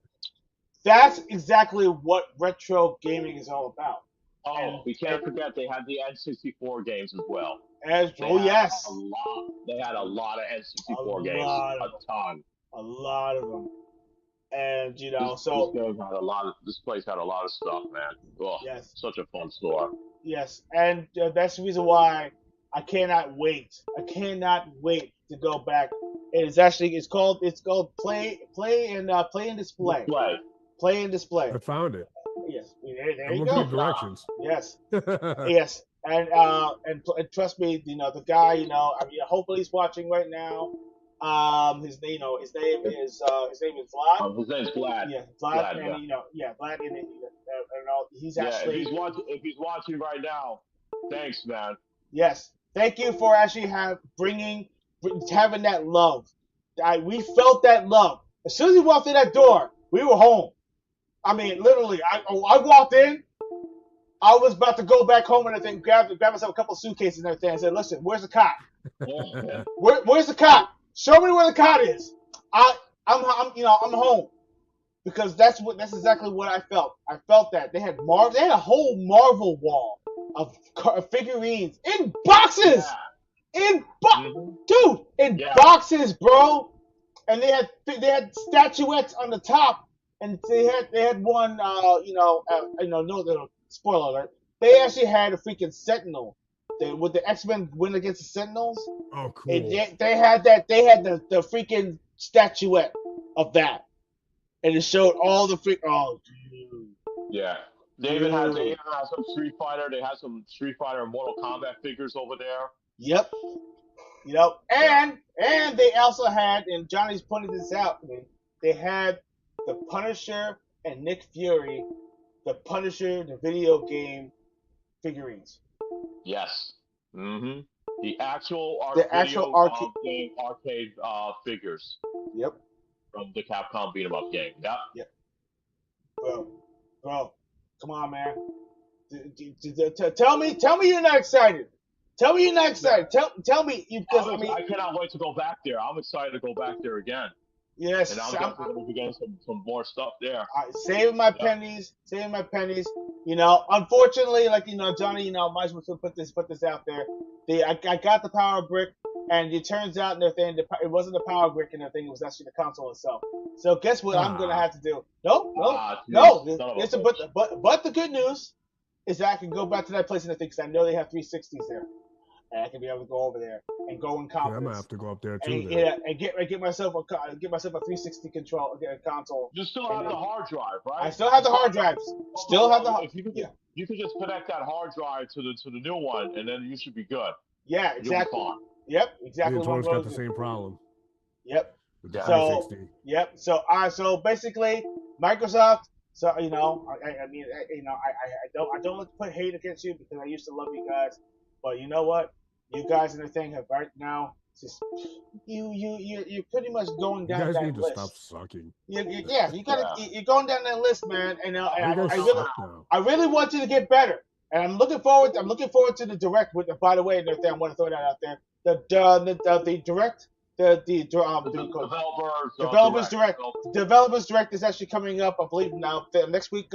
That's exactly what retro gaming is all about. Oh, we can't forget they had the N64 games as well. Yes. They had a lot of N64 games, a ton. A lot of them. And this place had a lot of stuff, man. Oh, yes. Such a fun store. Yes, and that's the reason why I cannot wait. I cannot wait to go back. It's called Play and Display. Play and Display. I found it. Yes, there you go. Directions. Yes, yes, and trust me, the guy, hopefully he's watching right now. His name is Vlad. His name's Vlad. Yeah, Vlad, Vlad, and Vlad, and he's yeah. actually If he's watching right now, thanks, man. yes. Thank you for actually having that love. We felt that love as soon as we walked in that door. We were home. I mean, literally, I walked in. I was about to go back home and everything, grab myself a couple of suitcases and everything. I said, "Listen, where's the cot? Where's the cot? Show me where the cot is. I'm home." Because that's exactly what I felt. I felt that they had a whole Marvel wall of figurines in boxes, dude, in boxes, bro. And they had statuettes on the top, and they had one, no spoiler alert. They actually had a freaking Sentinel. With the X-Men win against the Sentinels. Oh, cool. They had that. They had the freaking statuette of that. And it showed all the Oh, dude. Yeah. They even had some Street Fighter. They had some Street Fighter and Mortal Kombat figures over there. Yep. And they also had, and Johnny's pointed this out, man, they had the Punisher and Nick Fury, the Punisher, the video game figurines. Yes. Mm-hmm. The actual arcade figures. Yep. From the Capcom beat 'em up game. Yep. Bro, come on, man. Tell me you're not excited. Tell me you're not excited. Tell me because I cannot wait to go back there. I'm excited to go back there again. Yes, and I'm definitely going to be getting some more stuff there. Saving my pennies. Unfortunately, Johnny, might as well put this out there. I got the power brick, and it turns out and everything, it wasn't the power brick and everything. It was actually the console itself. So guess what I'm gonna have to do? No. But the good news is that I can go back to that place and everything because I know they have 360s there. And I can be able to go over there and go in confidence. Yeah, I'm gonna have to go up there too. And get myself a 360 console. You still have the hard drive, right? I still have the hard drives. You could just connect that hard drive to the new one, and then you should be good. Yeah, exactly. Yep, exactly. Yeah, Torrance got the same problem. Yep. With the 360. Yep. So basically, Microsoft. So I don't like to put hate against you because I used to love you guys, but you know what? You guys and everything have right now just you're pretty much going down that list. You guys need to stop sucking. You're going down that list, man. And I really want you to get better. And I'm looking forward to the direct. By the way, I want to throw that out there. The direct. The Developers Direct is actually coming up, I believe, now next week.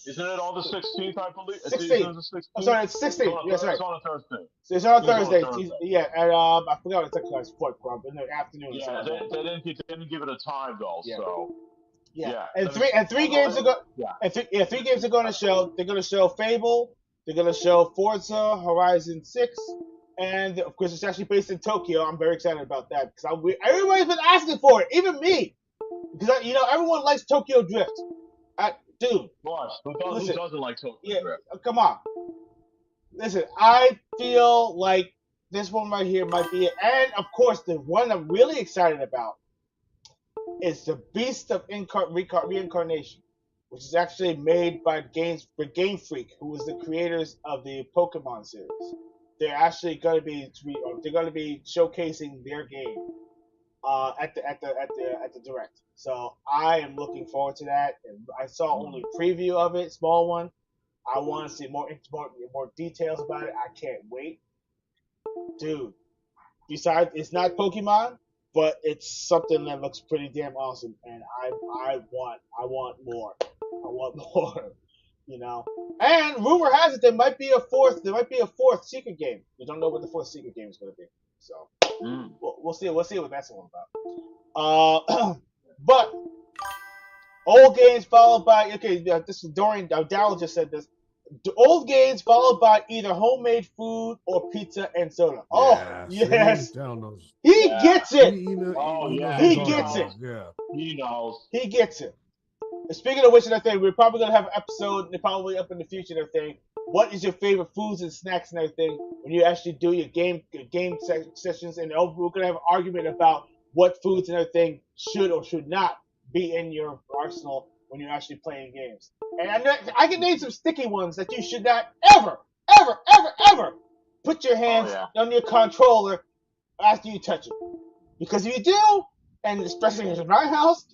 Isn't it on the 16th, I believe? 16th. I'm sorry, it's 16th. Yes, right. It's on a Thursday. It's on a Thursday. Yeah, and I forgot what it's like sport club in the afternoon. Yeah, they didn't give it a time though. Yeah. So. Yeah. And three games are going. Yeah. And 3 games are going to show. They're going to show Fable. They're going to show Forza Horizon 6. And of course, it's actually based in Tokyo. I'm very excited about that because everybody's been asking for it, even me, because everyone likes Tokyo Drift. Dude, who doesn't like Tokyo Drift? Come on. Listen, I feel like this one right here might be it. And of course, the one I'm really excited about is the Beast of Reincarnation, which is actually made by Game Freak, who was the creators of the Pokemon series. They're actually going to be showcasing their game at the direct. So I am looking forward to that. And I saw only a preview of it, small one. I want to see more details about it. I can't wait, dude. Besides, it's not Pokemon, but it's something that looks pretty damn awesome, and I want more. I want more. And rumor has it there might be a fourth secret game. We don't know what the fourth secret game is going to be. So we'll see what that's all about. But old games followed by this is Dorian Darryl just said this. Old games followed by either homemade food or pizza and soda. Oh yes, he gets it. He gets it. Yeah, he knows. He gets it. Speaking of which, we're probably gonna have an episode, probably up in the future, what is your favorite foods and snacks and everything when you actually do your sessions. And we're gonna have an argument about what foods and everything should or should not be in your arsenal when you're actually playing games. And I can name some sticky ones that you should not ever, ever, ever, ever put your hands on your controller after you touch it. Because if you do, and especially in my house,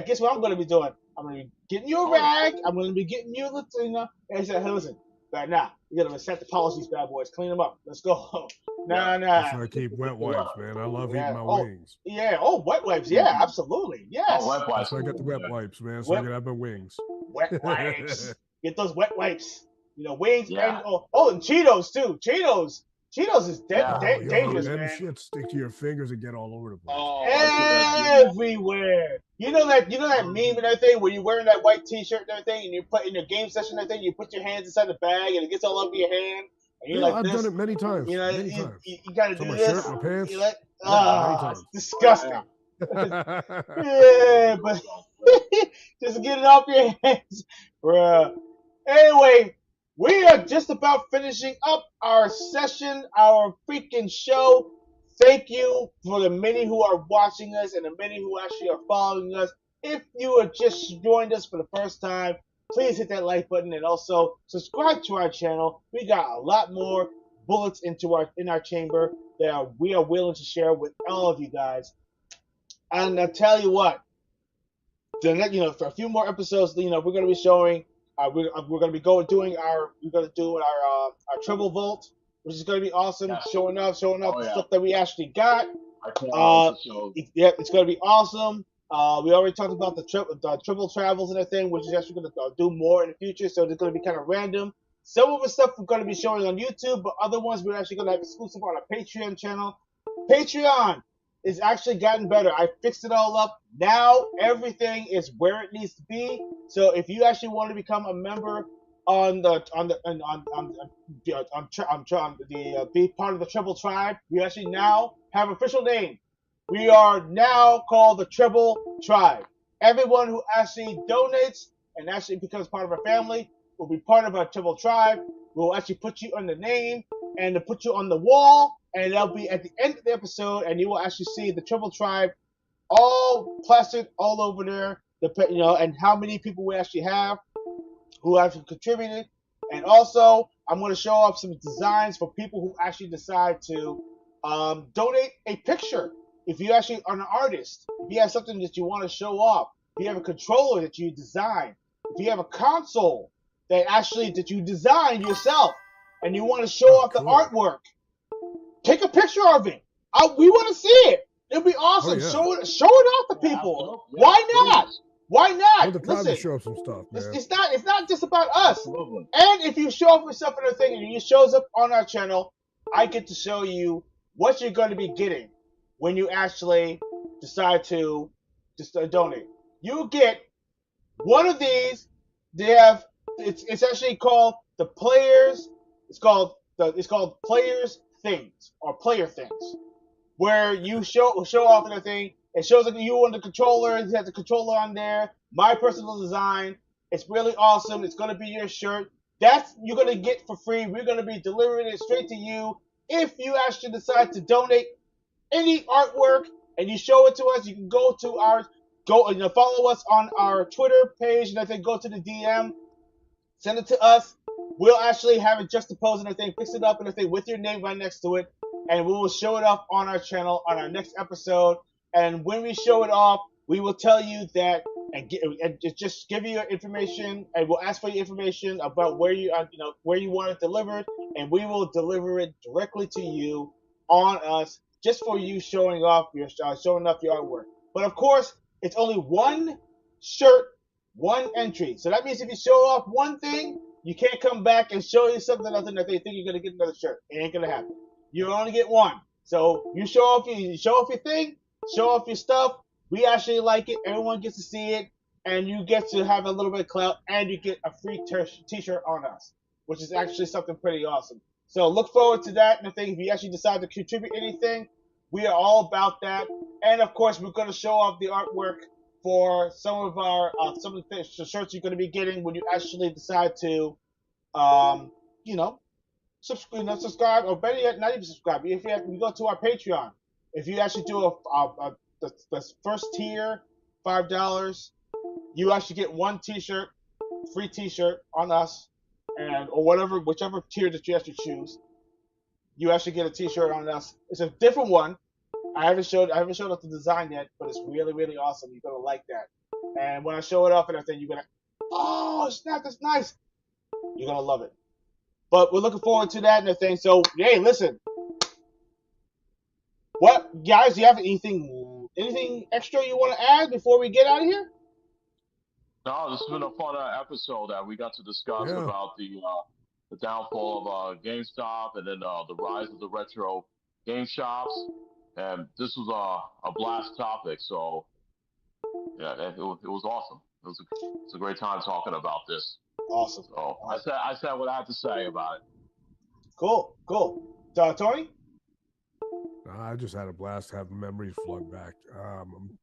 guess what I'm going to be doing? I'm going to be getting you a rag. I'm going to be getting you a and I said, hey, listen, but nah, you got to set the polish these bad boys, clean them up. Let's go. Nah. That's why I keep wet wipes, man. I love eating my wings. Yeah. Oh, wet wipes. Yeah, absolutely. Yes. Oh, wet wipes. That's why I got the wet wipes, man. So I can have my wings. Wet wipes. Get those wet wipes. Wings and and Cheetos too. Cheetos is dangerous, man. Man. Shit stick to your fingers and get all over the place. Oh, everywhere. You know that meme and everything where you're wearing that white T-shirt and everything, and you put in your game session and everything, you put your hands inside the bag and it gets all over your hand. And you're I've done it many times. You gotta do my this. Shirt, my pants. You're it's disgusting. But just get it off your hands, bruh. Anyway. We are just about finishing up our session, our freaking show. Thank you for the many who are watching us and the many who actually are following us. If you have just joined us for the first time, please hit that like button and also subscribe to our channel. We got a lot more bullets in our chamber that we are willing to share with all of you guys. And I'll tell you what, for a few more episodes, we're going to be showing. We're going to be doing our Treble Vault, which is going to be awesome. Yeah. Showing off the stuff that we actually got. It's going to be awesome. We already talked about the Treble travels and everything, which is actually going to do more in the future. So it's going to be kind of random. Some of the stuff we're going to be showing on YouTube, but other ones we're actually going to have exclusive on our Patreon channel. Patreon is actually gotten better. I fixed it all up. Now everything is where it needs to be. So if you actually want to become a member be part of the Treble tribe, we actually now have an official name. We are now called the Treble Tribe. Everyone who actually donates and actually becomes part of our family will be part of our Treble Tribe. We'll actually put you on the name and to put you on the wall. And that'll be at the end of the episode, and you will actually see the Treble Tribe all plastered all over there, and how many people we actually have who have contributed. And also, I'm going to show off some designs for people who actually decide to donate a picture. If you actually are an artist, if you have something that you want to show off, if you have a controller that you design, if you have a console that you designed yourself, and you want to show off the artwork, take a picture of it. We want to see it. It'll be awesome. Show it off to people. Why not? Why not? Listen, show up some stuff, man. It's not just about us. Absolutely. And if you show up with stuff in a thing and it shows up on our channel, I get to show you what you're going to be getting when you actually decide to just donate. You get one of these. It's actually called the players. It's called players things or player things, where you show off in a thing. It shows like you on the controller. It has the controller on there. My personal design. It's really awesome. It's gonna be your shirt. You're gonna get for free. We're gonna be delivering it straight to you. If you actually decide to donate any artwork and you show it to us, you can go follow us on our Twitter page and I think go to the DM, send it to us. We'll actually have it juxtaposed and everything, fix it up and everything with your name right next to it, and we will show it off on our channel on our next episode. And when we show it off, we will tell you that and just give you your information, and we'll ask for your information about where you want it delivered, and we will deliver it directly to you on us, just for you showing off your artwork. But of course, it's only one shirt, one entry. So that means if you show off one thing, you can't come back and show you something other that they think you're gonna get another shirt. It ain't gonna happen. You only get one. So you show off your thing, show off your stuff. We actually like it. Everyone gets to see it, and you get to have a little bit of clout, and you get a free t-shirt on us, which is actually something pretty awesome. So look forward to that. And I think if you actually decide to contribute anything, we are all about that. And of course, we're going to show off the artwork for some of the shirts you're going to be getting when you actually decide to subscribe, or better yet, not even subscribe. If you go to our Patreon, if you actually do the first tier, $5, you actually get one T-shirt, free T-shirt on us, or whichever tier that you actually choose. You actually get a T-shirt on us. It's a different one. I haven't showed off the design yet, but it's really, really awesome. You're gonna like that. And when I show it off and everything, you're gonna, oh snap, that's nice. You're gonna love it. But we're looking forward to that and everything. So hey, listen. What guys? Do you have anything extra you want to add before we get out of here? No, this has been a fun episode that we got to discuss Yeah. about the downfall of GameStop and then the rise of the retro game shops. And this was a blast topic. So yeah, it was awesome. It was a great time talking about this. Awesome. So I said what I had to say about it. Cool. Tony? I just had a blast having memories flood back.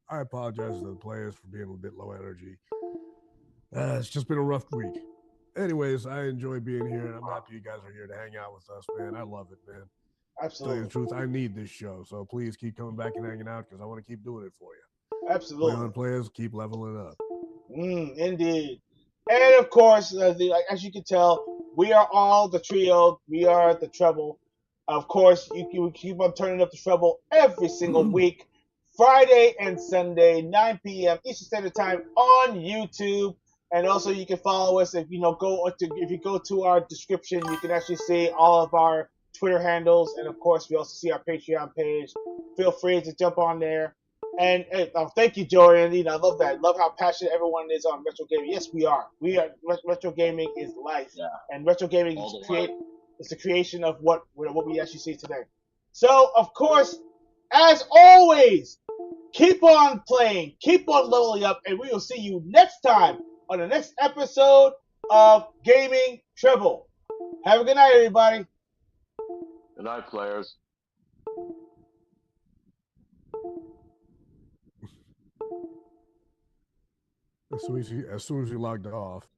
I apologize to the players for being a bit low energy. It's just been a rough week. Anyways, I enjoy being here, and I'm happy you guys are here to hang out with us, man. I love it, man. Absolutely. To tell you the truth, I need this show, so please keep coming back and hanging out because I want to keep doing it for you. Absolutely. Play on players, keep leveling up. Indeed. And of course, as you can tell, we are all the trio. We are the treble. Of course, you keep on turning up the treble every single week, Friday and Sunday, 9 p.m. Eastern Standard Time on YouTube. And also, you can follow us if you go to our description. You can actually see all of our Twitter handles, and of course, we also see our Patreon page. Feel free to jump on there. And thank you, Jorian. I love that. Love how passionate everyone is on retro gaming. Yes, we are. Retro gaming is life, and retro gaming is the creation of what we actually see today. So, of course, as always, keep on playing, keep on leveling up, and we will see you next time on the next episode of Gaming Treble. Have a good night, everybody. Good night, players. As soon as he logged off.